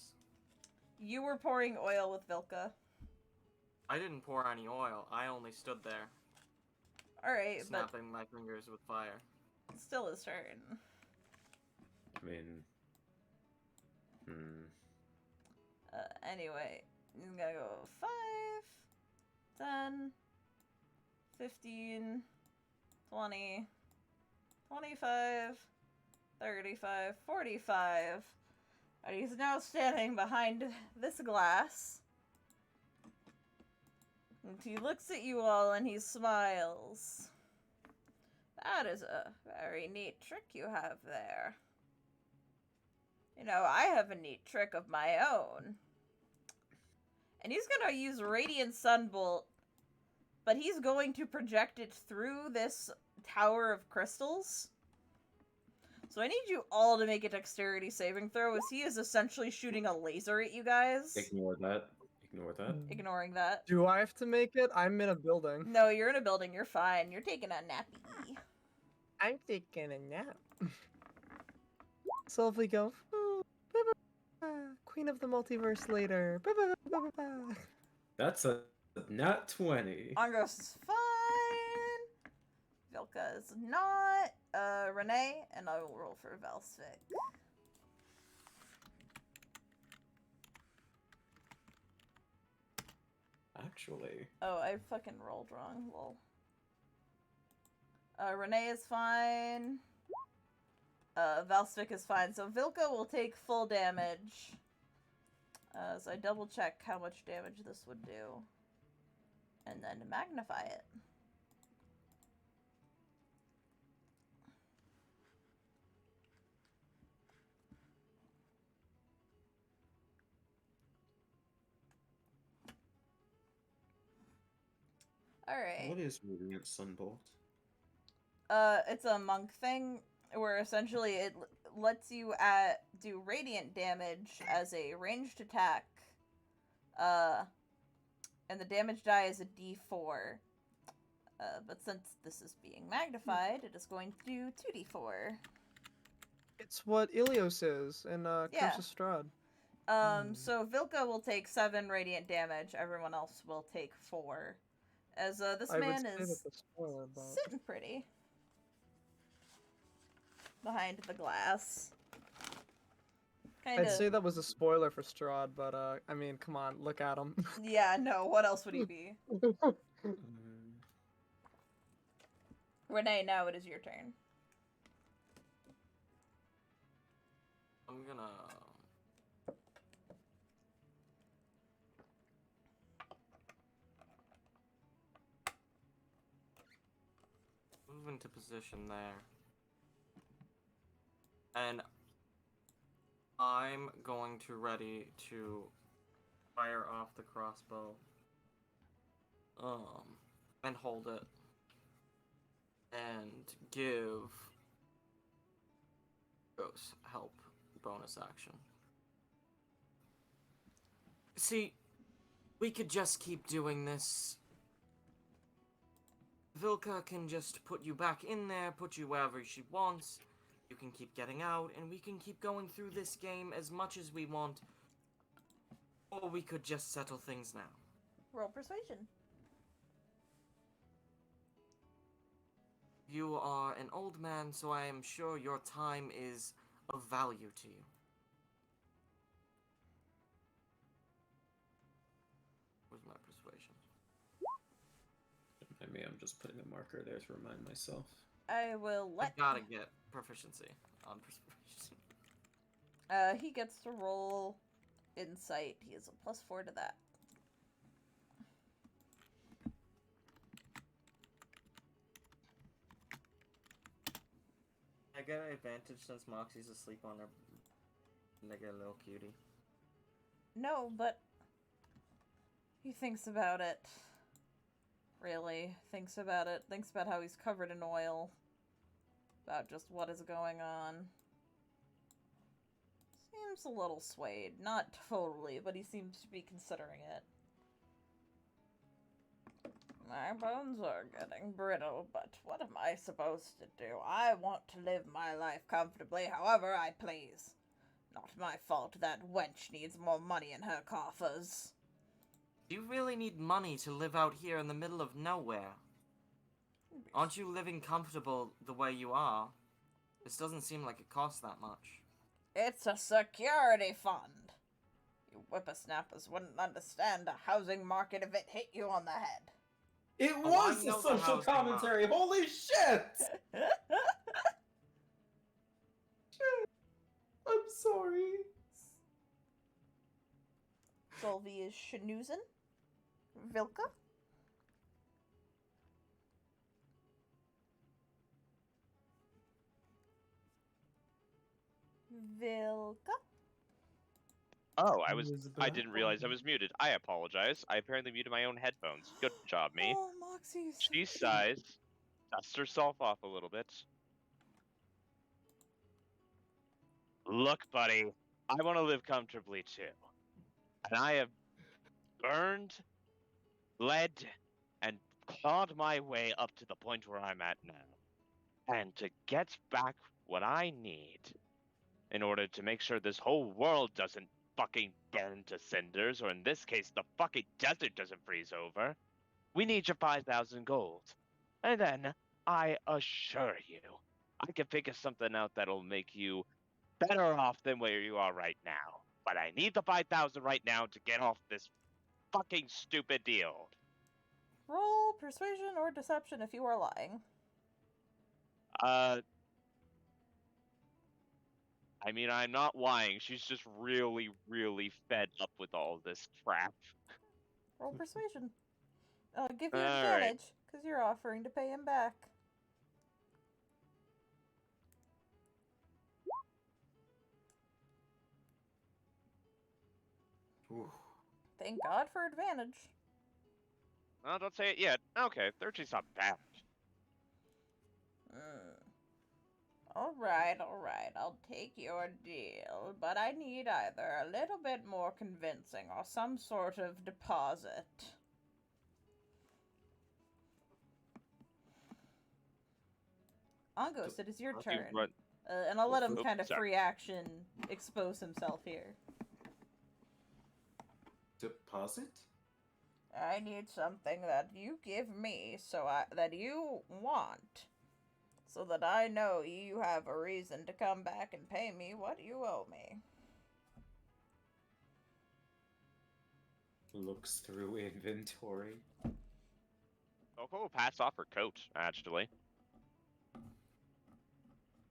[SPEAKER 1] You were pouring oil with Vilka.
[SPEAKER 9] I didn't pour any oil. I only stood there,
[SPEAKER 1] Alright, but
[SPEAKER 9] snapping my fingers with fire.
[SPEAKER 1] it's still his turn.
[SPEAKER 10] I mean...
[SPEAKER 1] Anyway, he's gonna go 5, 10, 15, 20, 25, 35, 45. And he's now standing behind this glass. And he looks at you all and he smiles. That is a very neat trick you have there. You know, I have a neat trick of my own. And he's gonna use Radiant Sunbolt, but he's going to project it through this tower of crystals. So I need you all to make a dexterity saving throw, as he is essentially shooting a laser at you guys.
[SPEAKER 10] Ignore that. Ignore that.
[SPEAKER 1] Ignoring that.
[SPEAKER 4] Do I have to make it? I'm in a building.
[SPEAKER 1] No, you're in a building, you're fine. You're taking a nappy.
[SPEAKER 4] I'm taking a nap. So if we go, Queen of the Multiverse later.
[SPEAKER 10] That's a nat 20.
[SPEAKER 1] Angos is fine. Vilka is not. Renee, and I will roll for Valsvik.
[SPEAKER 10] Actually.
[SPEAKER 1] Oh, I fucking rolled wrong. Lol. Renee is fine. Valsvik is fine. So Vilka will take full damage. So I double check how much damage this would do. And then magnify it. Alright.
[SPEAKER 10] What is Radiant Sunbolt?
[SPEAKER 1] It's a monk thing where essentially it lets you do radiant damage as a ranged attack. And the damage die is a d4. But since this is being magnified, it is going to do 2d4.
[SPEAKER 4] It's what Ilios is in
[SPEAKER 1] Yeah.
[SPEAKER 4] Curse of Strahd.
[SPEAKER 1] So Vilka will take 7 radiant damage, everyone else will take 4. As this
[SPEAKER 4] I would
[SPEAKER 1] man
[SPEAKER 4] say
[SPEAKER 1] is
[SPEAKER 4] that's a spoiler, but
[SPEAKER 1] sitting pretty behind the glass. Kind
[SPEAKER 4] I'd
[SPEAKER 1] of.
[SPEAKER 4] say that was a spoiler for Strahd, but I mean, come on, look at him.
[SPEAKER 1] Yeah, no. What else would he be? Renee, now it is your turn.
[SPEAKER 9] I'm gonna. Move into position there. And I'm going to ready to fire off the crossbow. And hold it. And give Ghost help bonus action. See, we could just keep doing this. Vilka can just put you back in there, put you wherever she wants. You can keep getting out, and we can keep going through this game as much as we want. Or we could just settle things now.
[SPEAKER 1] Roll persuasion.
[SPEAKER 9] You are an old man, so I am sure your time is of value to you. Where's my persuasion?
[SPEAKER 10] Maybe I'm just putting a marker there to remind myself.
[SPEAKER 1] I will let.
[SPEAKER 9] I gotta get proficiency on persuasion.
[SPEAKER 1] He gets to roll insight. He has a +4 to that.
[SPEAKER 9] I get an advantage since Moxie's asleep on her like a little cutie.
[SPEAKER 1] No, but he thinks about it. Really, thinks about it. Thinks about how he's covered in oil. About just what is going on. Seems a little swayed. Not totally, but he seems to be considering it. My bones are getting brittle, but what am I supposed to do? I want to live my life comfortably however I please. Not my fault that wench needs more money in her coffers.
[SPEAKER 9] Do you really need money to live out here in the middle of nowhere? Aren't you living comfortable the way you are? This doesn't seem like it costs that much.
[SPEAKER 1] It's a security fund. You whippersnappers wouldn't understand a housing market if it hit you on the head.
[SPEAKER 2] It
[SPEAKER 9] Oh,
[SPEAKER 2] was
[SPEAKER 9] I
[SPEAKER 2] the
[SPEAKER 9] know the
[SPEAKER 2] social
[SPEAKER 9] housing
[SPEAKER 2] commentary. Holy shit! I'm sorry.
[SPEAKER 1] Solvi is schnoozin. Vilka? Vilka?
[SPEAKER 3] Oh, I didn't realize I was muted. I apologize. I apparently muted my own headphones. Good job, me.
[SPEAKER 1] Oh, Moxie.
[SPEAKER 3] She sighs, dusts herself off a little bit. Look, buddy, I want to live comfortably too. And I have burned, bled, and clawed my way up to the point where I'm at now. And to get back what I need in order to make sure this whole world doesn't fucking burn to cinders, or in this case, the fucking desert doesn't freeze over, we need your 5,000 gold. And then, I assure you, I can figure something out that'll make you better off than where you are right now. But I need the 5,000 right now to get off this fucking stupid deal.
[SPEAKER 1] Roll persuasion or deception if you are lying.
[SPEAKER 3] I mean, I'm not lying. She's just really, really fed up with all this crap.
[SPEAKER 1] Roll persuasion. I'll give you
[SPEAKER 3] All right.
[SPEAKER 1] advantage, because you're offering to pay him back.
[SPEAKER 5] Ooh.
[SPEAKER 1] Thank God for advantage.
[SPEAKER 3] Oh, don't say it yet. Okay, 13's not bad.
[SPEAKER 1] Alright, I'll take your deal, but I need either a little bit more convincing or some sort of deposit. Angos, it is your turn. And I'll let him kind of free action expose himself here.
[SPEAKER 5] Deposit?
[SPEAKER 8] I need something that you give me, that you want, so that I know you have a reason to come back and pay me what you owe me.
[SPEAKER 10] Looks through inventory.
[SPEAKER 3] Coco will pass off her coat, actually.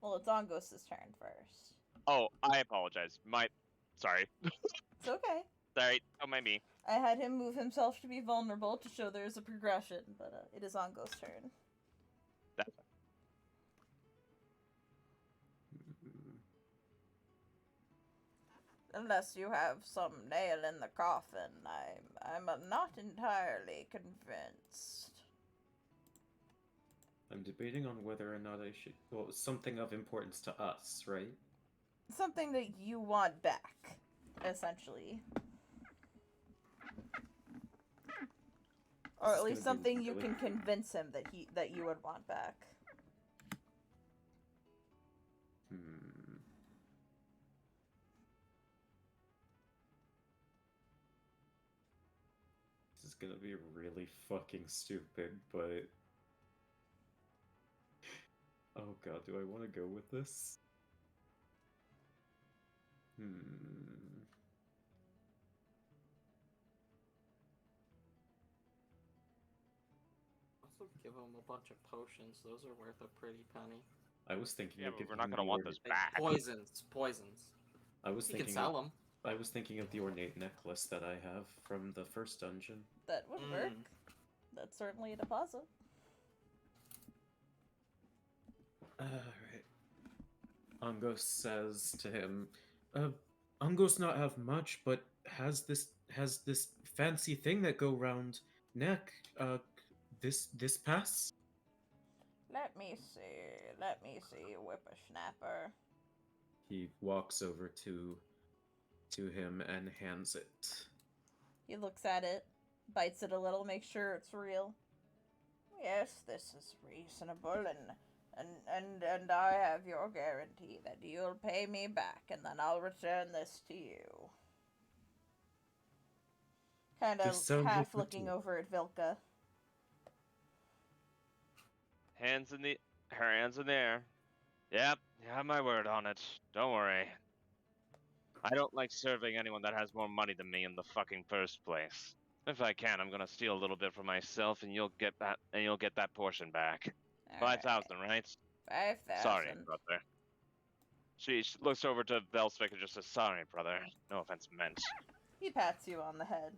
[SPEAKER 8] Well, it's Angos's turn first.
[SPEAKER 3] Oh, I apologize. Sorry.
[SPEAKER 8] It's okay.
[SPEAKER 3] Sorry, don't mind me.
[SPEAKER 8] I had him move himself to be vulnerable to show there's a progression, but it is Angos's turn.
[SPEAKER 3] That's
[SPEAKER 8] Unless you have some nail in the coffin, I'm not entirely convinced.
[SPEAKER 10] I'm debating on whether or not I should. Well, something of importance to us, right?
[SPEAKER 8] Something that you want back, essentially. Or at least something you can convince him that you would want back.
[SPEAKER 10] This is gonna be really fucking stupid, but... Oh god, do I want to go with this?
[SPEAKER 9] Also give him a bunch of potions. Those are worth a pretty penny.
[SPEAKER 10] I was thinking
[SPEAKER 3] Yeah,
[SPEAKER 10] of
[SPEAKER 3] but
[SPEAKER 10] giving
[SPEAKER 3] we're not
[SPEAKER 10] him
[SPEAKER 3] gonna
[SPEAKER 10] the
[SPEAKER 3] want those back.
[SPEAKER 9] Poisons.
[SPEAKER 10] I was
[SPEAKER 9] You
[SPEAKER 10] thinking
[SPEAKER 9] can sell them.
[SPEAKER 10] I was thinking of the ornate necklace that I have from the first dungeon.
[SPEAKER 8] That would work. That's certainly a deposit.
[SPEAKER 10] Alright. Angos says to him, Angos not have much, but has this fancy thing that go round neck. This pass?
[SPEAKER 8] Let me see, whippersnapper.
[SPEAKER 10] He walks over to him and hands it.
[SPEAKER 8] He looks at it, bites it a little, makes sure it's real. Yes, this is reasonable, and I have your guarantee that you'll pay me back, and then I'll return this to you. Kind of half looking over at Vilka.
[SPEAKER 3] Her hands in the air. Yep, you have my word on it. Don't worry. I don't like serving anyone that has more money than me in the fucking first place. If I can, I'm gonna steal a little bit for myself, and you'll get that portion back. 5,000, right?
[SPEAKER 8] 5,000.
[SPEAKER 3] Sorry, brother. She looks over to Velspic and just says, "Sorry, brother. No offense meant."
[SPEAKER 8] He pats you on the head.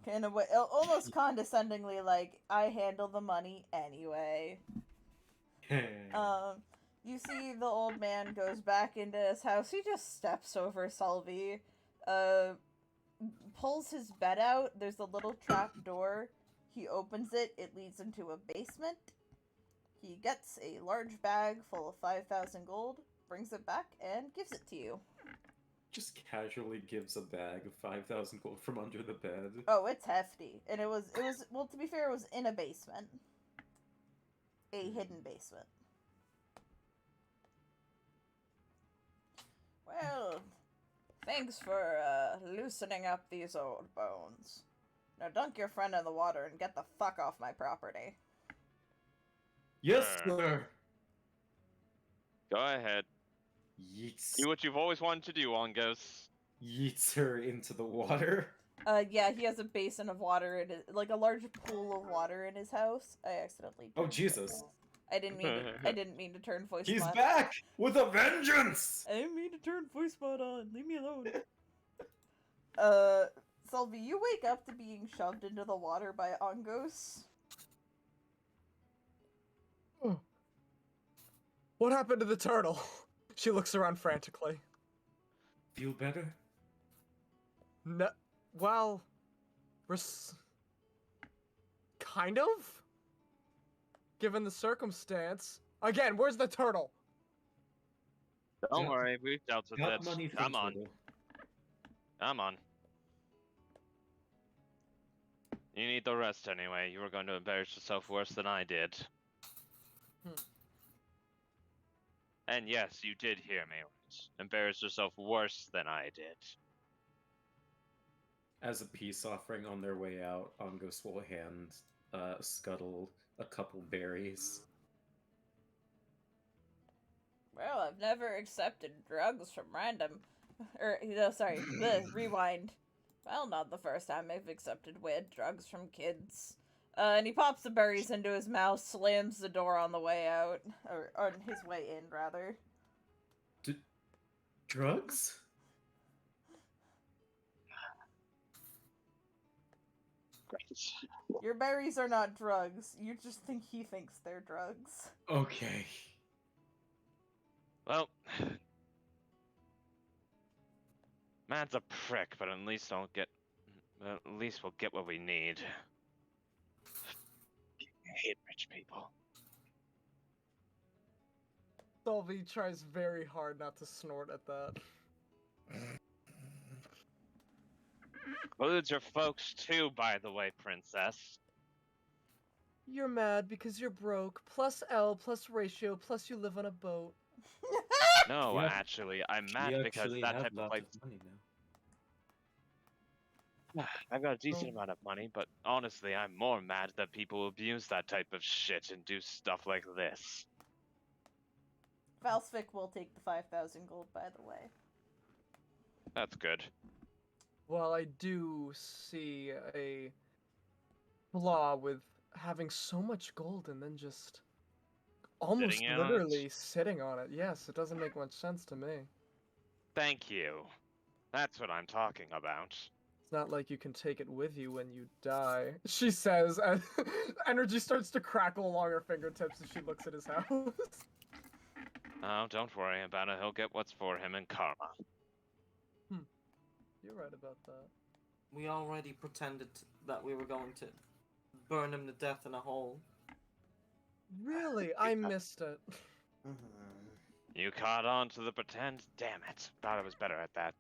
[SPEAKER 8] In a way, almost condescendingly, like, I handle the money anyway. You see the old man goes back into his house. He just steps over Sulvi, pulls his bed out. There's a little trap door. He opens it. It leads into a basement. He gets a large bag full of 5,000 gold, brings it back, and gives it to you.
[SPEAKER 10] Just casually gives a bag of 5,000 gold from under the bed.
[SPEAKER 8] Oh, it's hefty. And it was, well, to be fair, it was in a basement. A hidden basement. Well, thanks for, loosening up these old bones. Now dunk your friend in the water and get the fuck off my property.
[SPEAKER 10] Yes, sir!
[SPEAKER 3] Go ahead.
[SPEAKER 10] Yeets.
[SPEAKER 3] Do what you've always wanted to do, Angos.
[SPEAKER 10] Yeets her into the water.
[SPEAKER 8] Yeah, he has a basin of water, like a large pool of water in his house. I accidentally.
[SPEAKER 10] Oh, Jesus.
[SPEAKER 8] I didn't mean to turn voice
[SPEAKER 10] He's
[SPEAKER 8] mod.
[SPEAKER 10] back with a vengeance!
[SPEAKER 8] I didn't mean to turn voice mod on. Leave me alone. Selby, you wake up to being shoved into the water by Angos.
[SPEAKER 4] What happened to the turtle? She looks around frantically.
[SPEAKER 10] Feel better?
[SPEAKER 4] No, well, kind of? Given the circumstance. Again, where's the turtle?
[SPEAKER 3] Don't worry, we've dealt with
[SPEAKER 10] Got
[SPEAKER 3] it.
[SPEAKER 10] money for
[SPEAKER 3] Come on.
[SPEAKER 10] turtle.
[SPEAKER 3] Come on. You need the rest anyway. You were going to embarrass yourself worse than I did. And yes, you did hear me right. Embarrass yourself worse than I did.
[SPEAKER 10] as a peace offering on their way out, Angos will hand Skuttle a couple berries.
[SPEAKER 8] Well, I've never accepted drugs from random. Rewind. Well, not the first time I've accepted weird drugs from kids. And he pops the berries into his mouth, slams the door on the way out. Or on his way in, rather.
[SPEAKER 10] Drugs?
[SPEAKER 3] Great.
[SPEAKER 8] Your berries are not drugs. You just think he thinks they're drugs.
[SPEAKER 10] Okay.
[SPEAKER 3] Well, man's a prick, but at least we'll get what we need. I hate rich people.
[SPEAKER 4] Sylvie tries very hard not to snort at that.
[SPEAKER 3] Includes your folks too, by the way, princess.
[SPEAKER 4] You're mad because you're broke, plus L, plus ratio, plus you live on a boat.
[SPEAKER 3] No,
[SPEAKER 10] Yeah.
[SPEAKER 3] actually, I'm
[SPEAKER 10] We
[SPEAKER 3] mad because
[SPEAKER 10] actually
[SPEAKER 3] that
[SPEAKER 10] have
[SPEAKER 3] type of
[SPEAKER 10] lots
[SPEAKER 3] life.
[SPEAKER 10] of money now.
[SPEAKER 3] I've got a decent
[SPEAKER 4] Oh.
[SPEAKER 3] amount of money, but honestly, I'm more mad that people abuse that type of shit and do stuff like this.
[SPEAKER 8] Valsvik will take the 5,000 gold, by the way.
[SPEAKER 3] That's good.
[SPEAKER 4] Well, I do see a flaw with having so much gold and then just almost
[SPEAKER 3] Sitting on it?
[SPEAKER 4] literally sitting on it. Yes, it doesn't make much sense to me.
[SPEAKER 3] Thank you. That's what I'm talking about.
[SPEAKER 4] It's not like you can take it with you when you die, she says, as energy starts to crackle along her fingertips as she looks at his house.
[SPEAKER 3] Oh, don't worry about it. He'll get what's for him in karma.
[SPEAKER 4] You're right about that.
[SPEAKER 9] We already pretended that we were going to burn him to death in a hole.
[SPEAKER 4] Really? I missed it.
[SPEAKER 3] You caught on to the pretend? Damn it. Thought I was better at that.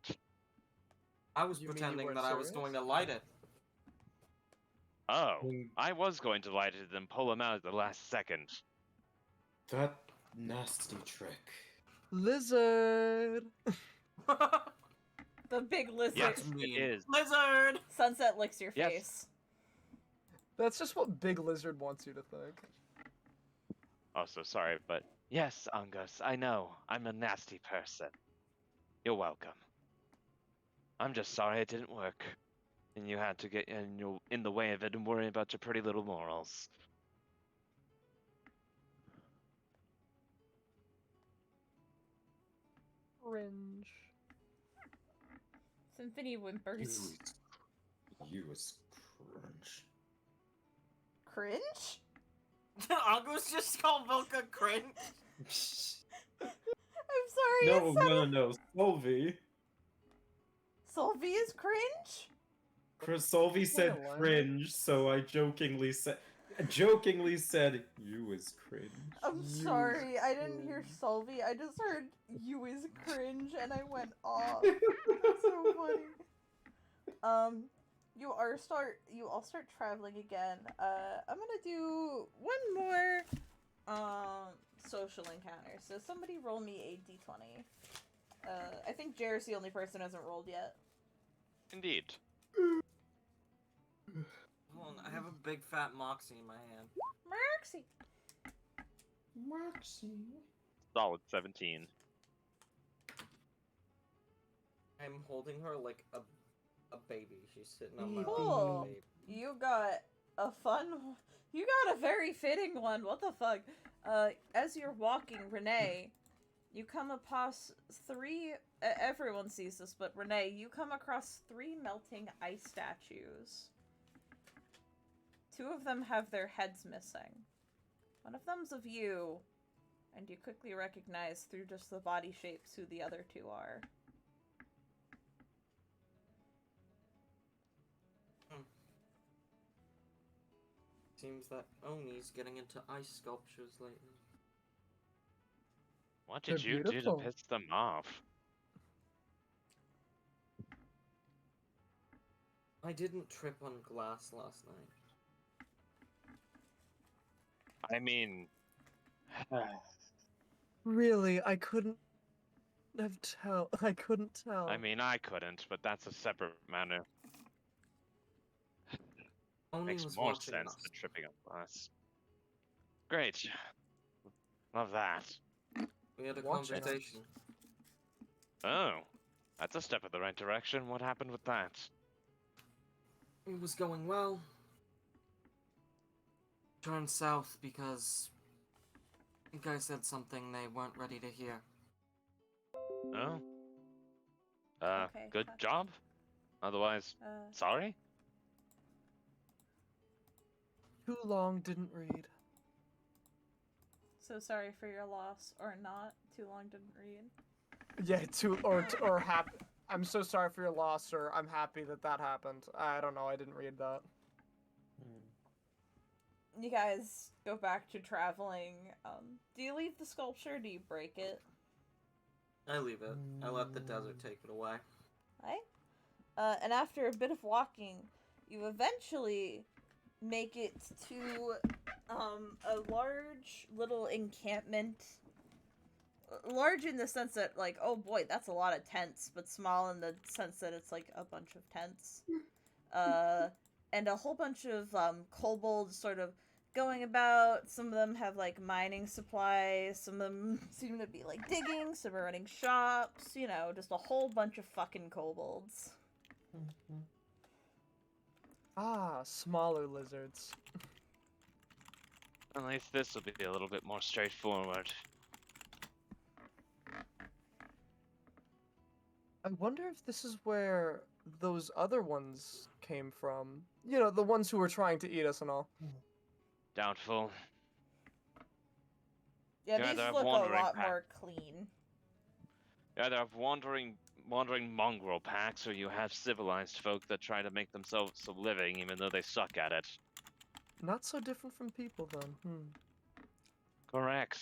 [SPEAKER 9] I was
[SPEAKER 4] You mean you
[SPEAKER 9] pretending
[SPEAKER 4] weren't
[SPEAKER 9] that I was
[SPEAKER 4] serious?
[SPEAKER 9] going to light it.
[SPEAKER 3] Oh, I was going to light it and pull him out at the last second.
[SPEAKER 10] That nasty trick.
[SPEAKER 4] Lizard!
[SPEAKER 8] The big lizard.
[SPEAKER 3] Yes, it
[SPEAKER 9] mean.
[SPEAKER 3] is.
[SPEAKER 9] Lizard!
[SPEAKER 8] Sunset licks your
[SPEAKER 3] Yes.
[SPEAKER 8] face.
[SPEAKER 4] That's just what Big Lizard wants you to think.
[SPEAKER 3] Oh, so sorry, but yes, Angus, I know. I'm a nasty person. You're welcome. I'm just sorry it didn't work. And you had to get in the way of it and worry about your pretty little morals.
[SPEAKER 4] Cringe.
[SPEAKER 8] Symphony whimpers.
[SPEAKER 5] You was cringe.
[SPEAKER 8] Cringe?
[SPEAKER 9] Angus just called Vilka cringe.
[SPEAKER 8] I'm sorry,
[SPEAKER 10] No. Solvi.
[SPEAKER 8] Solvi is cringe?
[SPEAKER 10] Solvi said
[SPEAKER 4] What?
[SPEAKER 10] cringe, so I jokingly said you is cringe.
[SPEAKER 8] I'm
[SPEAKER 4] You
[SPEAKER 8] sorry, I didn't hear
[SPEAKER 4] cringe.
[SPEAKER 8] Solvi. I just heard you is cringe and I went off. That's so funny. You all start traveling again. I'm gonna do one more social encounter. So somebody roll me a d20. I think Jared's the only person who hasn't rolled yet.
[SPEAKER 3] Indeed.
[SPEAKER 9] Hold on, I have a big fat Moxie in my hand.
[SPEAKER 8] Marxie.
[SPEAKER 3] Solid 17.
[SPEAKER 9] I'm holding her like a baby. She's sitting on my lap
[SPEAKER 8] Cool.
[SPEAKER 9] like a baby.
[SPEAKER 8] You got a very fitting one. What the fuck? As you're walking, Renee, you come across three. Everyone sees this, but Renee, you come across 3 melting ice statues. 2 of them have their heads missing. One of them's of you, and you quickly recognize through just the body shapes who the other 2 are.
[SPEAKER 9] Seems that Oni's getting into ice sculptures lately.
[SPEAKER 3] What did
[SPEAKER 4] They're
[SPEAKER 3] you do
[SPEAKER 4] beautiful.
[SPEAKER 3] to piss them off?
[SPEAKER 9] I didn't trip on glass last night.
[SPEAKER 3] I mean...
[SPEAKER 4] Really, I couldn't tell.
[SPEAKER 3] I mean, I couldn't, but that's a separate matter.
[SPEAKER 9] Oni
[SPEAKER 3] Makes
[SPEAKER 9] was
[SPEAKER 3] more
[SPEAKER 9] watching
[SPEAKER 3] sense
[SPEAKER 9] us.
[SPEAKER 3] than tripping up us. Great. Love that.
[SPEAKER 9] We had a
[SPEAKER 4] Watching us.
[SPEAKER 9] conversation.
[SPEAKER 3] Oh, that's a step in the right direction. What happened with that?
[SPEAKER 9] It was going well. Turned south because I think I said something they weren't ready to hear.
[SPEAKER 3] Oh.
[SPEAKER 8] Okay,
[SPEAKER 3] Good
[SPEAKER 8] fuck.
[SPEAKER 3] job. Otherwise, sorry?
[SPEAKER 4] Too long didn't read.
[SPEAKER 8] So sorry for your loss, or not. Too long didn't read.
[SPEAKER 4] Yeah, or happy. I'm so sorry for your loss, or I'm happy that that happened. I don't know. I didn't read that.
[SPEAKER 8] You guys go back to traveling. Do you leave the sculpture? Do you break it?
[SPEAKER 6] I leave it. I let the desert take it away.
[SPEAKER 8] Right? And after a bit of walking, you eventually make it to a large little encampment. Large in the sense that, like, oh boy, that's a lot of tents, but small in the sense that it's like a bunch of tents. And a whole bunch of kobolds sort of going about. Some of them have like mining supplies, some of them seem to be like digging, some are running shops, you know, just a whole bunch of fucking kobolds.
[SPEAKER 4] Ah, smaller lizards.
[SPEAKER 3] At least this will be a little bit more straightforward.
[SPEAKER 4] I wonder if this is where those other ones came from. You know, the ones who were trying to eat us and all.
[SPEAKER 3] Doubtful.
[SPEAKER 8] Yeah,
[SPEAKER 3] You
[SPEAKER 8] these
[SPEAKER 3] either have
[SPEAKER 8] look a
[SPEAKER 3] wandering
[SPEAKER 8] lot
[SPEAKER 3] pack-
[SPEAKER 8] more clean.
[SPEAKER 3] You either have wandering mongrel packs, or you have civilized folk that try to make themselves a living, even though they suck at it.
[SPEAKER 4] Not so different from people, then.
[SPEAKER 3] Correct.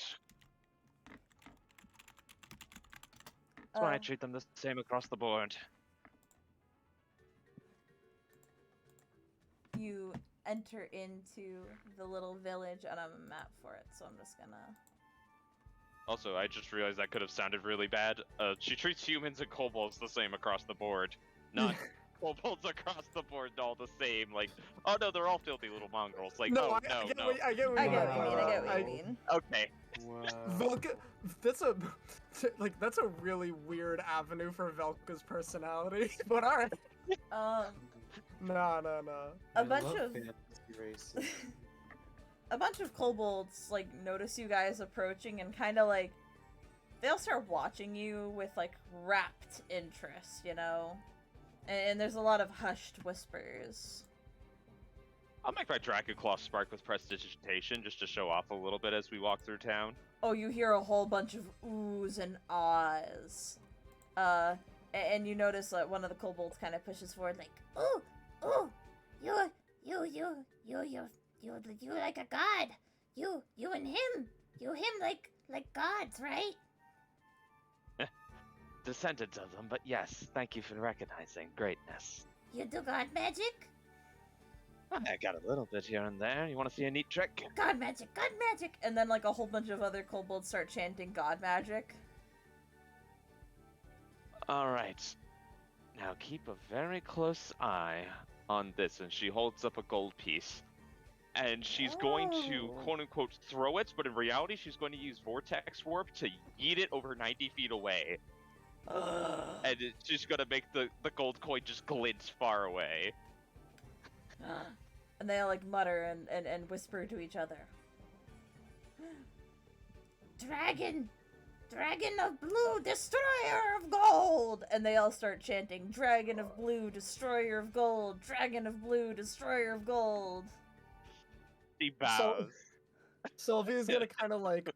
[SPEAKER 3] That's why I
[SPEAKER 8] Um,
[SPEAKER 3] treat them the same across the board.
[SPEAKER 8] You enter into the little village, and I'm a map for it, so I'm just gonna...
[SPEAKER 3] Also, I just realized that could have sounded really bad. She treats humans and kobolds the same across the board. Not kobolds across the board all the same. Like, oh no, they're all filthy little mongrels. Like,
[SPEAKER 4] No,
[SPEAKER 3] oh,
[SPEAKER 4] I
[SPEAKER 3] no,
[SPEAKER 4] get
[SPEAKER 3] no.
[SPEAKER 4] what, I get what
[SPEAKER 8] I
[SPEAKER 4] you
[SPEAKER 8] get
[SPEAKER 4] mean.
[SPEAKER 8] what you mean, I get what you mean.
[SPEAKER 3] Okay.
[SPEAKER 7] Wow.
[SPEAKER 4] Velka, that's a really weird avenue for Velka's personality. But all right. No.
[SPEAKER 8] A bunch of
[SPEAKER 5] fantasy races.
[SPEAKER 8] a bunch of kobolds like notice you guys approaching and kind of like they'll start watching you with like rapt interest, you know, and there's a lot of hushed whispers.
[SPEAKER 3] I'll make my Dragon Claw spark with prestidigitation just to show off a little bit as we walk through town.
[SPEAKER 8] Oh, you hear a whole bunch of oohs and ahs. And you notice that one of the kobolds kind of pushes forward like,
[SPEAKER 12] Ooh, you like a god. You and him like gods, right?
[SPEAKER 3] Descendants of them, but yes, thank you for recognizing greatness.
[SPEAKER 12] You do god magic?
[SPEAKER 3] I got a little bit here and there. You want to see a neat trick?
[SPEAKER 12] God magic.
[SPEAKER 8] and then like a whole bunch of other kobolds start chanting god magic.
[SPEAKER 3] Alright. Now keep a very close eye on this, and she holds up a gold piece. And she's going to, quote-unquote, throw it, but in reality she's going to use Vortex Warp to yeet it over 90 feet away. And it's just going to make the gold coin just glint far away.
[SPEAKER 8] And they all like mutter and whisper to each other.
[SPEAKER 12] Dragon of blue,
[SPEAKER 8] Destroyer of gold! And they all start chanting, Dragon of blue, destroyer of gold, Dragon of blue, destroyer of gold.
[SPEAKER 3] She bows.
[SPEAKER 4] Sylvia's gonna kind of like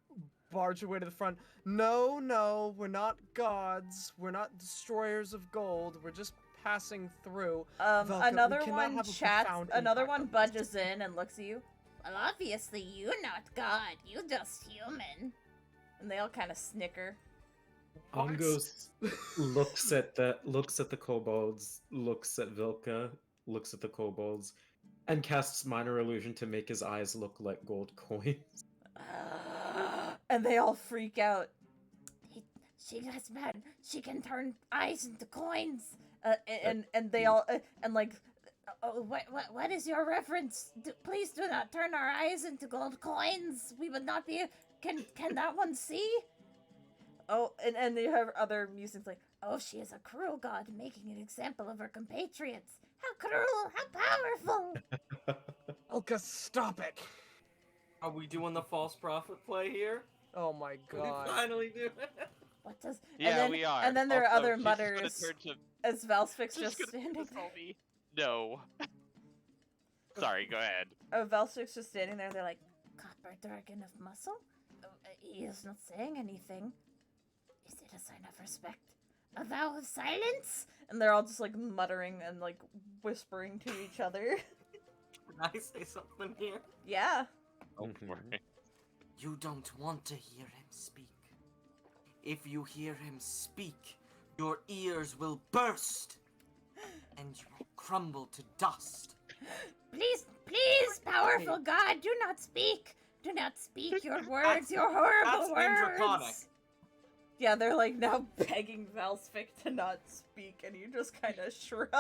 [SPEAKER 4] barge away to the front. No, we're not gods. We're not destroyers of gold. We're just passing through. Velka,
[SPEAKER 8] Another
[SPEAKER 4] we cannot
[SPEAKER 8] one
[SPEAKER 4] have a
[SPEAKER 8] chats,
[SPEAKER 4] profound
[SPEAKER 8] another
[SPEAKER 4] impact
[SPEAKER 8] one
[SPEAKER 4] on this.
[SPEAKER 8] budges in and looks at you.
[SPEAKER 12] Well, obviously you're not god. You're just human.
[SPEAKER 8] And they all kind of snicker.
[SPEAKER 10] Ongos looks at the kobolds, looks at Vilka, looks at the kobolds, and casts minor illusion to make his eyes look like gold coins.
[SPEAKER 8] And they all freak out.
[SPEAKER 12] She gets mad. She can turn eyes into coins.
[SPEAKER 8] And they all and like
[SPEAKER 12] What is your reference? Please do not turn our eyes into gold coins. We would not be. Can that one see?
[SPEAKER 1] Oh, and they have other musings like,
[SPEAKER 12] Oh, she is a cruel god, making an example of her compatriots. How cruel! How powerful!
[SPEAKER 4] Elka, stop it!
[SPEAKER 6] Are we doing the false prophet play here?
[SPEAKER 4] Oh my
[SPEAKER 6] We
[SPEAKER 4] god.
[SPEAKER 6] finally do it.
[SPEAKER 12] What does?
[SPEAKER 3] Yeah,
[SPEAKER 1] then,
[SPEAKER 3] we are.
[SPEAKER 1] And then there are
[SPEAKER 3] Also,
[SPEAKER 1] other
[SPEAKER 3] she's
[SPEAKER 1] mutters
[SPEAKER 3] Just gonna turn
[SPEAKER 1] as Valspix
[SPEAKER 3] to,
[SPEAKER 1] just
[SPEAKER 3] gonna turn
[SPEAKER 1] standing
[SPEAKER 3] to
[SPEAKER 1] there.
[SPEAKER 3] Sylvie. No. Sorry, go ahead.
[SPEAKER 1] Oh, Valspix just standing there. They're like,
[SPEAKER 12] Copper dragon of muscle? He is not saying anything. Is it a sign of respect? A vow of silence?
[SPEAKER 1] and they're all just like muttering and like whispering to each other.
[SPEAKER 6] Can I say something here?
[SPEAKER 1] Yeah.
[SPEAKER 3] Oh, for it.
[SPEAKER 9] You don't want to hear him speak. If you hear him speak, your ears will burst, and you will crumble to dust.
[SPEAKER 12] Please, powerful god, do not speak. Do not speak your words,
[SPEAKER 6] That's-
[SPEAKER 12] your horrible
[SPEAKER 6] that's been draconic.
[SPEAKER 12] words.
[SPEAKER 1] Yeah, they're like now begging Valspix to not speak, and he just kind of shrugs.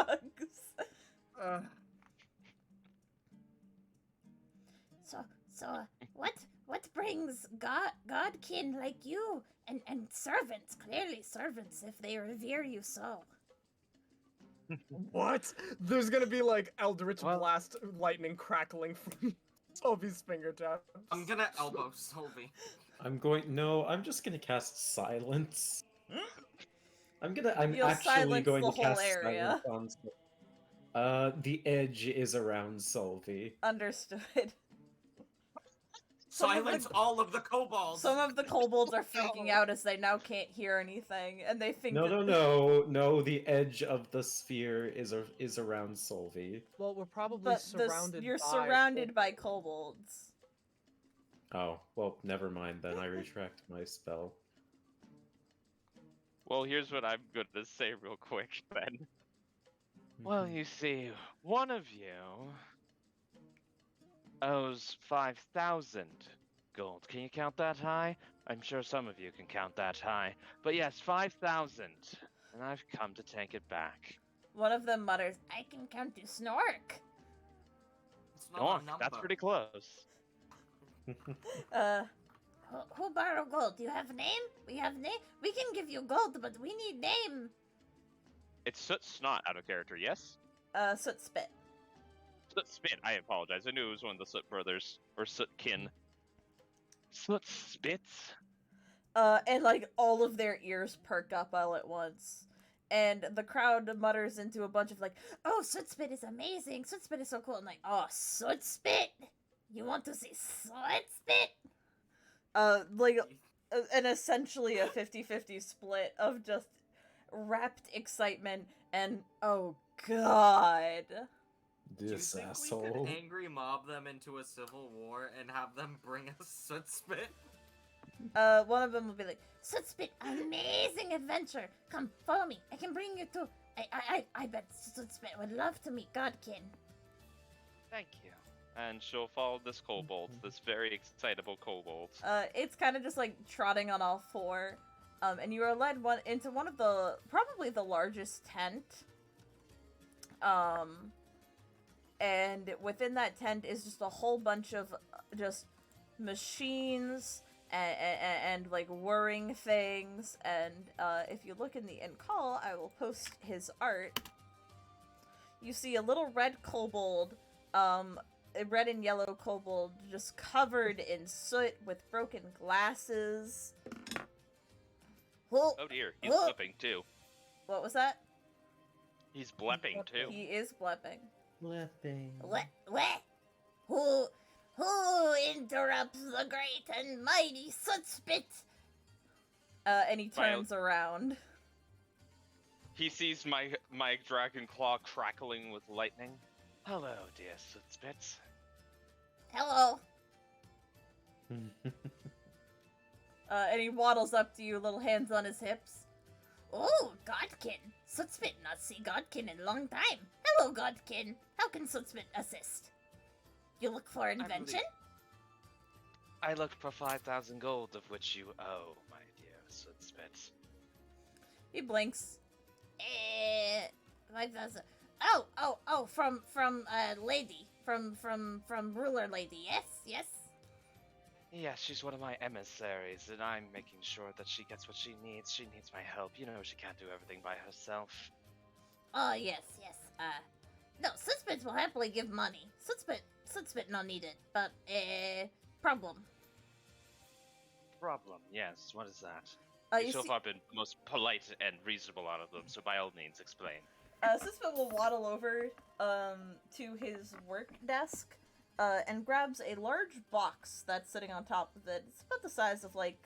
[SPEAKER 12] What brings godkin like you and servants, clearly servants, if they revere you so?
[SPEAKER 4] What? There's gonna be like Eldritch
[SPEAKER 3] Well-
[SPEAKER 4] Blast lightning crackling from Sylvie's fingertips.
[SPEAKER 6] I'm gonna elbow Sylvie.
[SPEAKER 10] No, I'm just gonna cast silence. I'm
[SPEAKER 1] You'll
[SPEAKER 10] actually
[SPEAKER 1] silence
[SPEAKER 10] going
[SPEAKER 1] the
[SPEAKER 10] to
[SPEAKER 1] whole
[SPEAKER 10] cast
[SPEAKER 1] area.
[SPEAKER 10] silence on the edge is around Solvi.
[SPEAKER 1] Understood. Some of the-
[SPEAKER 6] Silence all of the kobolds.
[SPEAKER 1] Some of the kobolds are freaking out as they now can't hear anything, and they think
[SPEAKER 10] No,
[SPEAKER 1] that
[SPEAKER 10] no. The edge of the sphere is around Solvi.
[SPEAKER 4] Well, we're probably
[SPEAKER 1] but
[SPEAKER 4] surrounded.
[SPEAKER 1] you're
[SPEAKER 4] by
[SPEAKER 1] surrounded by kobolds.
[SPEAKER 10] Oh, well, never mind then. I retract my spell.
[SPEAKER 3] Well, here's what I'm gonna say real quick then. Well, you see, one of you owes 5,000 gold. Can you count that high? I'm sure some of you can count that high. But yes, 5,000. And I've come to take it back.
[SPEAKER 1] One of them mutters,
[SPEAKER 12] I can count to Snork.
[SPEAKER 6] It's not
[SPEAKER 3] Oh,
[SPEAKER 6] a number.
[SPEAKER 3] that's pretty close.
[SPEAKER 12] Who borrow gold? Do you have a name? We have name. We can give you gold, but we need name.
[SPEAKER 3] It's Soot Snot out of character, yes?
[SPEAKER 1] Soot Spit.
[SPEAKER 3] Soot Spit, I apologize. I knew it was one of the Soot brothers, or Soot kin. Soot Spits?
[SPEAKER 1] And like all of their ears perk up all at once. And the crowd mutters into a bunch of like,
[SPEAKER 12] Oh, Soot Spit is amazing. Soot Spit is so cool. I'm like, oh, Soot Spit. You want to see Soot Spit?
[SPEAKER 1] like an essentially a 50-50 split of just rapt excitement and oh god.
[SPEAKER 6] Do you
[SPEAKER 10] This
[SPEAKER 6] think we
[SPEAKER 10] asshole.
[SPEAKER 6] could angry mob them into a civil war and have them bring us Soot Spit?
[SPEAKER 1] One of them will be like,
[SPEAKER 12] Soot Spit, amazing adventure. Come, follow me. I can bring you to. I bet Soot Spit would love to meet Godkin.
[SPEAKER 3] Thank you. And she'll follow this kobold, this very excitable kobold.
[SPEAKER 1] it's kind of just like trotting on all four. And you are led into one of the, probably the largest tent. And within that tent is just a whole bunch of just machines and like whirring things. And if you look in the end call, I will post his art. You see a little red kobold, a red and yellow kobold just covered in soot with broken glasses.
[SPEAKER 3] Oh dear, he's blepping too.
[SPEAKER 1] What was that?
[SPEAKER 3] He's blepping too.
[SPEAKER 1] He is blepping.
[SPEAKER 10] Blepping.
[SPEAKER 12] What? Who interrupts the great and mighty Soot Spit?
[SPEAKER 1] And he turns around.
[SPEAKER 3] He sees my dragon claw crackling with lightning. Hello, dear Sootspits.
[SPEAKER 12] Hello.
[SPEAKER 1] And he waddles up to you, little hands on his hips.
[SPEAKER 12] Oh, Godkin. Soot Spit not see Godkin in a long time. Hello, Godkin. How can Soot Spit assist? You look for invention?
[SPEAKER 3] I looked for 5,000 gold, of which you owe, my dear Sootspits.
[SPEAKER 1] He blinks.
[SPEAKER 12] 5,000. Oh, from lady, from ruler lady. Yes, yes.
[SPEAKER 3] Yeah, she's one of my emissaries, and I'm making sure that she gets what she needs. She needs my help. You know, she can't do everything by herself.
[SPEAKER 12] Oh, yes, yes. No, Sutspit will happily give money. Sutspit not needed, but, problem.
[SPEAKER 3] Problem, yes. What is that?
[SPEAKER 1] You
[SPEAKER 3] You've so
[SPEAKER 1] see,
[SPEAKER 3] far been the most polite and reasonable out of them, so by all means, explain.
[SPEAKER 1] Sispa will waddle over to his work desk and grabs a large box that's sitting on top of it. It's about the size of like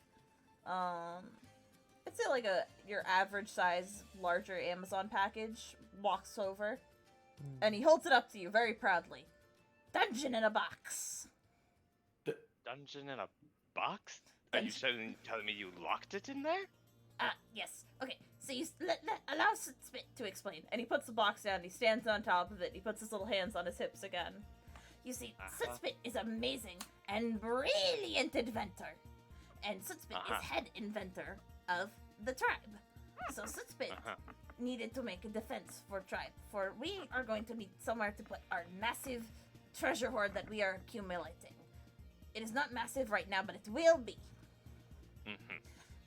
[SPEAKER 1] I'd say like your average size larger Amazon package. Walks over and he holds it up to you very proudly. Dungeon in a box.
[SPEAKER 3] Dungeon in a box? Are you telling me you locked it in there?
[SPEAKER 12] Yes. Okay, so you allow Sutspit to explain.
[SPEAKER 1] And he puts the box down, he stands on top of it, he puts his little hands on his hips again.
[SPEAKER 12] You see, Sutspit is amazing and brilliant inventor. And Sutspit is head inventor of the tribe. So Sutspit needed to make a defense for tribe, for we are going to need somewhere to put our massive treasure hoard that we are accumulating. It is not massive right now, but it will be.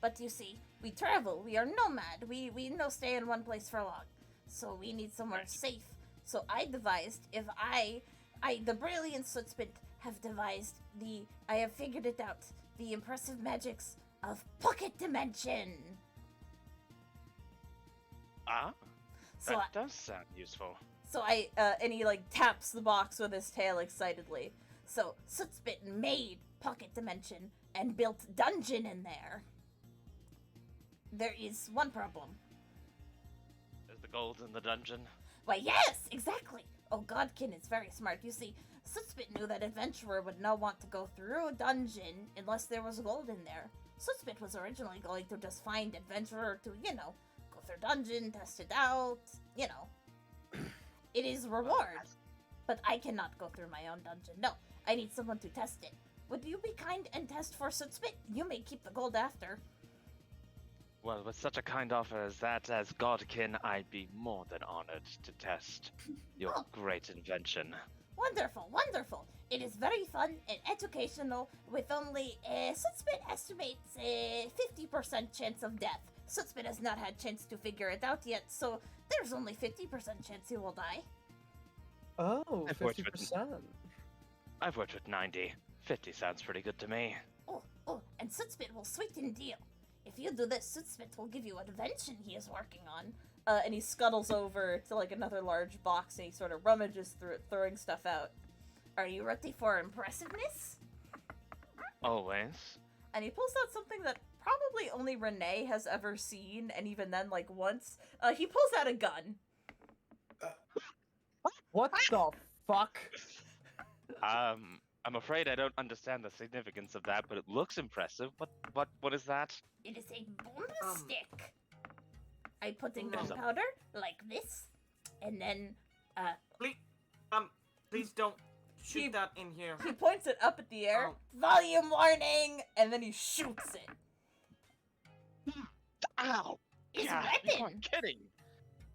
[SPEAKER 12] But you see, we travel, we are nomad, we no stay in one place for long. So we need somewhere safe. So I devised, the brilliant Sutspit have devised I have figured it out, the impressive magics of pocket dimension. So
[SPEAKER 3] That does sound useful.
[SPEAKER 1] So and he like taps the box with his tail excitedly.
[SPEAKER 12] So Sutspit made pocket dimension and built dungeon in there. There is one problem.
[SPEAKER 3] Is the gold in the dungeon?
[SPEAKER 12] Why, yes, exactly. Oh, Godkin is very smart. You see, Sutspit knew that adventurer would not want to go through a dungeon unless there was gold in there. Sutspit was originally going to just find adventurer to, go through dungeon, test it out, It is reward. But I cannot go through my own dungeon. No, I need someone to test it. Would you be kind and test for Sutspit? You may keep the gold after.
[SPEAKER 3] Well, with such a kind offer as that, as Godkin, I'd be more than honored to test your great invention.
[SPEAKER 12] Wonderful, wonderful. It is very fun and educational with only, Sutspit estimates a 50% chance of death. Sutspit has not had chance to figure it out yet, so there's only 50% chance he will die.
[SPEAKER 4] Oh,
[SPEAKER 3] I've worked
[SPEAKER 4] 50%.
[SPEAKER 3] I've worked with 90. 50 sounds pretty good to me.
[SPEAKER 12] Oh, and Sutspit will sweeten deal. If you do this, Sutspit will give you an invention he is working on.
[SPEAKER 1] And he scuttles over to like another large box and he sort of rummages through it, throwing stuff out.
[SPEAKER 12] Are you ready for impressiveness?
[SPEAKER 3] Always.
[SPEAKER 1] And he pulls out something that probably only Renee has ever seen, and even then, like, once. He pulls out a gun.
[SPEAKER 4] What the fuck?
[SPEAKER 3] I'm afraid I don't understand the significance of that, but it looks impressive. What is that?
[SPEAKER 12] It is a boomstick. I put in gunpowder like this, and then
[SPEAKER 9] Please don't shoot that in here.
[SPEAKER 1] He points it up at the air. Volume warning, and then he shoots it.
[SPEAKER 3] Ow!
[SPEAKER 12] His
[SPEAKER 3] God,
[SPEAKER 12] weapon.
[SPEAKER 3] You aren't kidding.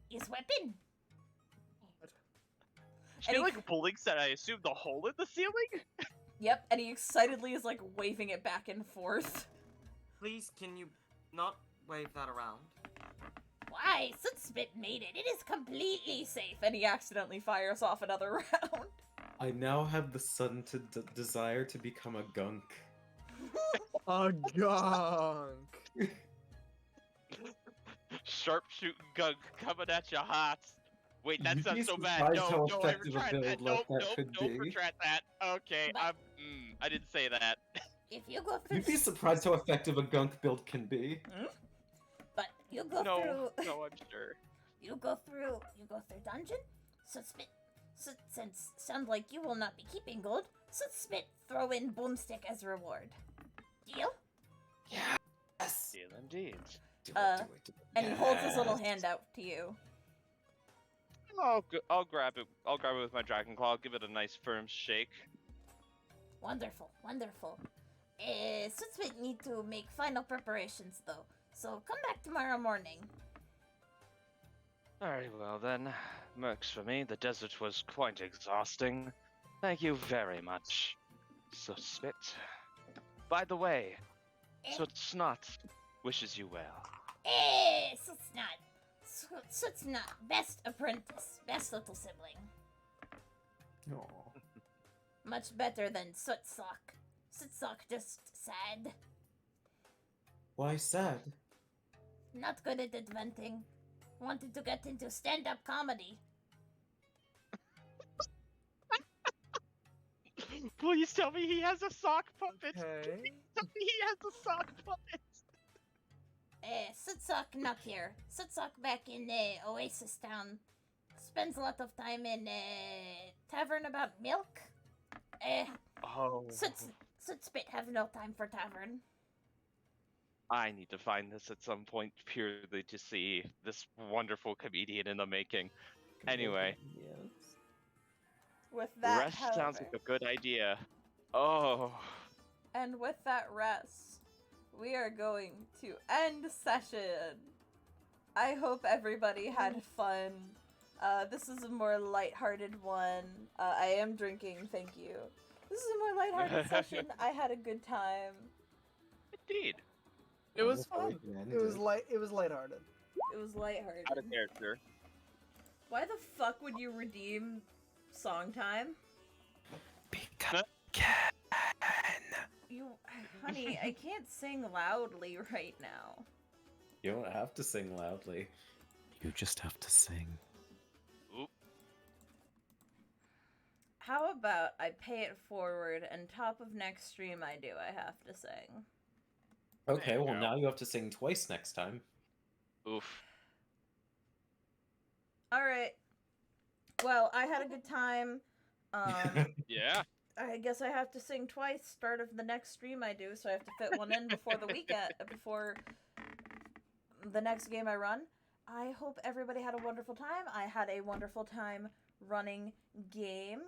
[SPEAKER 12] His weapon.
[SPEAKER 3] She like bullets that I assume the hole in the ceiling?
[SPEAKER 1] Yep, and he excitedly is like waving it back and forth.
[SPEAKER 9] Please, can you not wave that around?
[SPEAKER 12] Why? Sutspit made it. It is completely safe.
[SPEAKER 1] And he accidentally fires off another round.
[SPEAKER 10] I now have the sudden desire to become a gunk.
[SPEAKER 4] A gunk.
[SPEAKER 3] Sharpshooting gunk coming at your hot. Wait, that
[SPEAKER 10] You'd be
[SPEAKER 3] sounds so bad.
[SPEAKER 10] surprised
[SPEAKER 3] No,
[SPEAKER 10] how
[SPEAKER 3] don't I
[SPEAKER 10] effective a
[SPEAKER 3] retract
[SPEAKER 10] build
[SPEAKER 3] that.
[SPEAKER 10] like
[SPEAKER 3] Nope,
[SPEAKER 10] that could
[SPEAKER 3] don't
[SPEAKER 10] be.
[SPEAKER 3] retract that. Okay, I didn't say that.
[SPEAKER 12] If you go through,
[SPEAKER 10] You'd be surprised how effective a gunk build can be.
[SPEAKER 12] but you go
[SPEAKER 3] No,
[SPEAKER 12] through.
[SPEAKER 3] no, I'm sure.
[SPEAKER 12] You go through dungeon. Sutspit. Since sound like you will not be keeping gold, Sutspit throw in boomstick as reward. Deal?
[SPEAKER 10] Yes.
[SPEAKER 3] Deal indeed.
[SPEAKER 1] And he holds his little hand out to you.
[SPEAKER 3] I'll grab it. I'll grab it with my dragon claw. Give it a nice firm shake.
[SPEAKER 12] Wonderful, wonderful. Sutspit need to make final preparations though, so come back tomorrow morning.
[SPEAKER 3] Very well then. Mercs for me. The desert was quite exhausting. Thank you very much, Sootspit. By the way, Sootsnot wishes you well.
[SPEAKER 12] Soot's not. Best apprentice. Best little sibling.
[SPEAKER 5] Aw.
[SPEAKER 12] Much better than Sootsock. Sootsock just sad.
[SPEAKER 5] Why sad?
[SPEAKER 12] Not good at inventing. Wanted to get into stand-up comedy.
[SPEAKER 3] Please tell me he has a sock puppet.
[SPEAKER 4] Okay.
[SPEAKER 3] Tell me he has a sock puppet.
[SPEAKER 12] Sootsock not here. Sootsock back in Oasis Town. Spends a lot of time in tavern about milk.
[SPEAKER 3] Oh.
[SPEAKER 12] Sootspit have no time for tavern.
[SPEAKER 3] I need to find this at some point purely to see this wonderful comedian in the making. Anyway,
[SPEAKER 5] Yes.
[SPEAKER 1] With that,
[SPEAKER 3] rest sounds like a good idea. Oh.
[SPEAKER 1] and with that rest, we are going to end session. I hope everybody had fun. This is a more lighthearted one. I am drinking, thank you. This is a more lighthearted session. I had a good time.
[SPEAKER 3] Indeed.
[SPEAKER 4] It was
[SPEAKER 5] Before
[SPEAKER 4] fun.
[SPEAKER 5] we end
[SPEAKER 4] It was lighthearted.
[SPEAKER 1] It was lighthearted.
[SPEAKER 3] Out of character.
[SPEAKER 1] Why the fuck would you redeem song time?
[SPEAKER 13] Because
[SPEAKER 1] You, honey, I can't sing loudly right now.
[SPEAKER 5] You don't have to sing loudly.
[SPEAKER 13] you just have to sing.
[SPEAKER 3] Oop.
[SPEAKER 1] How about I pay it forward and top of next stream I have to sing?
[SPEAKER 5] Okay,
[SPEAKER 3] There you
[SPEAKER 5] well
[SPEAKER 3] go.
[SPEAKER 5] now you have to sing twice next time.
[SPEAKER 3] Oof.
[SPEAKER 1] Alright. Well, I had a good time.
[SPEAKER 3] Yeah.
[SPEAKER 1] I guess I have to sing twice start of the next stream I do, so I have to fit one in before the weekend, before the next game I run. I hope everybody had a wonderful time. I had a wonderful time running game.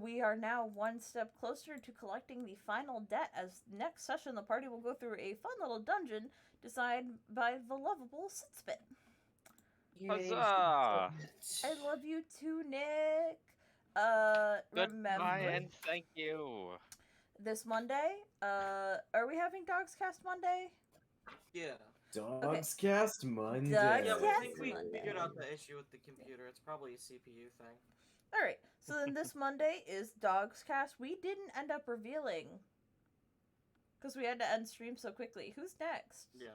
[SPEAKER 1] We are now one step closer to collecting the final debt, as next session the party will go through a fun little dungeon designed by the lovable Sitspit.
[SPEAKER 3] Huzzah!
[SPEAKER 1] I love you too, Nick.
[SPEAKER 3] Goodbye
[SPEAKER 1] Remember
[SPEAKER 3] and thank you.
[SPEAKER 1] this Monday, are we having Dogs Cast Monday?
[SPEAKER 6] Yeah.
[SPEAKER 5] Dogs Cast Monday.
[SPEAKER 1] Dogs
[SPEAKER 6] Yeah, we
[SPEAKER 1] Yes,
[SPEAKER 6] think we
[SPEAKER 1] Monday.
[SPEAKER 6] figured out the issue with the computer. It's probably a CPU thing.
[SPEAKER 1] Alright, so then this Monday is Dogs Cast. We didn't end up revealing, because we had to end stream so quickly. Who's next?
[SPEAKER 6] Yeah.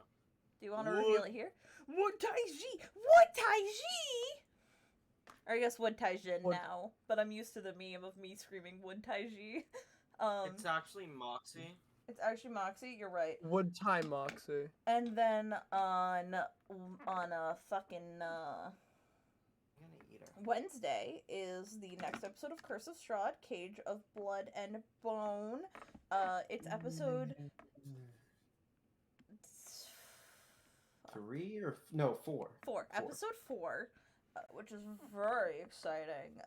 [SPEAKER 1] Do you want to
[SPEAKER 6] Wood.
[SPEAKER 1] reveal it here? Wood Taiji! Wood Taiji! Or I guess Wood Taijin
[SPEAKER 4] Wood-
[SPEAKER 1] now, but I'm used to the meme of me screaming Wood Taiji.
[SPEAKER 6] It's actually Moxie.
[SPEAKER 1] It's actually Moxie, you're right.
[SPEAKER 4] Wood time, Moxie.
[SPEAKER 1] And then on a fucking
[SPEAKER 6] I'm gonna eat her.
[SPEAKER 1] Wednesday is the next episode of Curse of Strahd, Cage of Blood and Bone. It's episode
[SPEAKER 5] 3 or no 4.
[SPEAKER 1] 4. Episode 4, which is very exciting.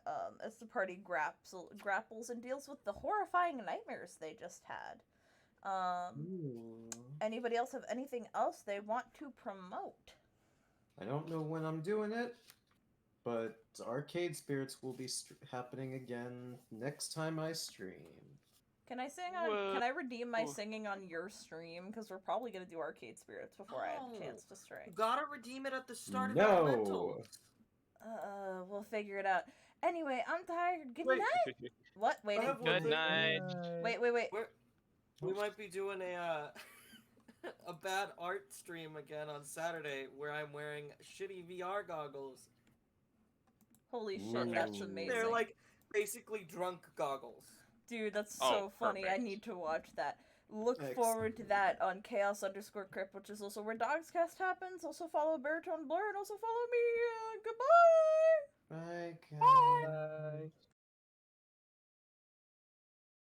[SPEAKER 1] As the party grapples and deals with the horrifying nightmares they just had. Anybody else have anything else they want to promote?
[SPEAKER 5] I don't know when I'm doing it, but Arcade Spirits will be happening again next time I stream.
[SPEAKER 1] Can I sing on? Can I redeem my singing on your stream? Because we're probably gonna do Arcade Spirits before I have a chance to
[SPEAKER 6] You
[SPEAKER 1] string.
[SPEAKER 6] gotta redeem it at the start of
[SPEAKER 5] No.
[SPEAKER 6] Elementals.
[SPEAKER 1] We'll figure it out. Anyway, I'm tired. Good
[SPEAKER 6] Wait.
[SPEAKER 1] night. What? Wait.
[SPEAKER 6] I have one
[SPEAKER 3] Good
[SPEAKER 6] thing.
[SPEAKER 3] night.
[SPEAKER 1] Wait.
[SPEAKER 6] We might be doing a a bad art stream again on Saturday where I'm wearing shitty VR goggles.
[SPEAKER 1] Holy shit, that's
[SPEAKER 5] Ooh.
[SPEAKER 1] amazing.
[SPEAKER 6] They're like basically drunk goggles.
[SPEAKER 1] Dude, that's
[SPEAKER 3] Oh,
[SPEAKER 1] so funny. I
[SPEAKER 3] perfect.
[SPEAKER 1] need to watch that. Look
[SPEAKER 5] Excellent.
[SPEAKER 1] forward to that on chaos_crip, which is also where Dogscast happens. Also follow Baritone Blur and also follow me. Goodbye.
[SPEAKER 5] Bye, guys.
[SPEAKER 4] Bye.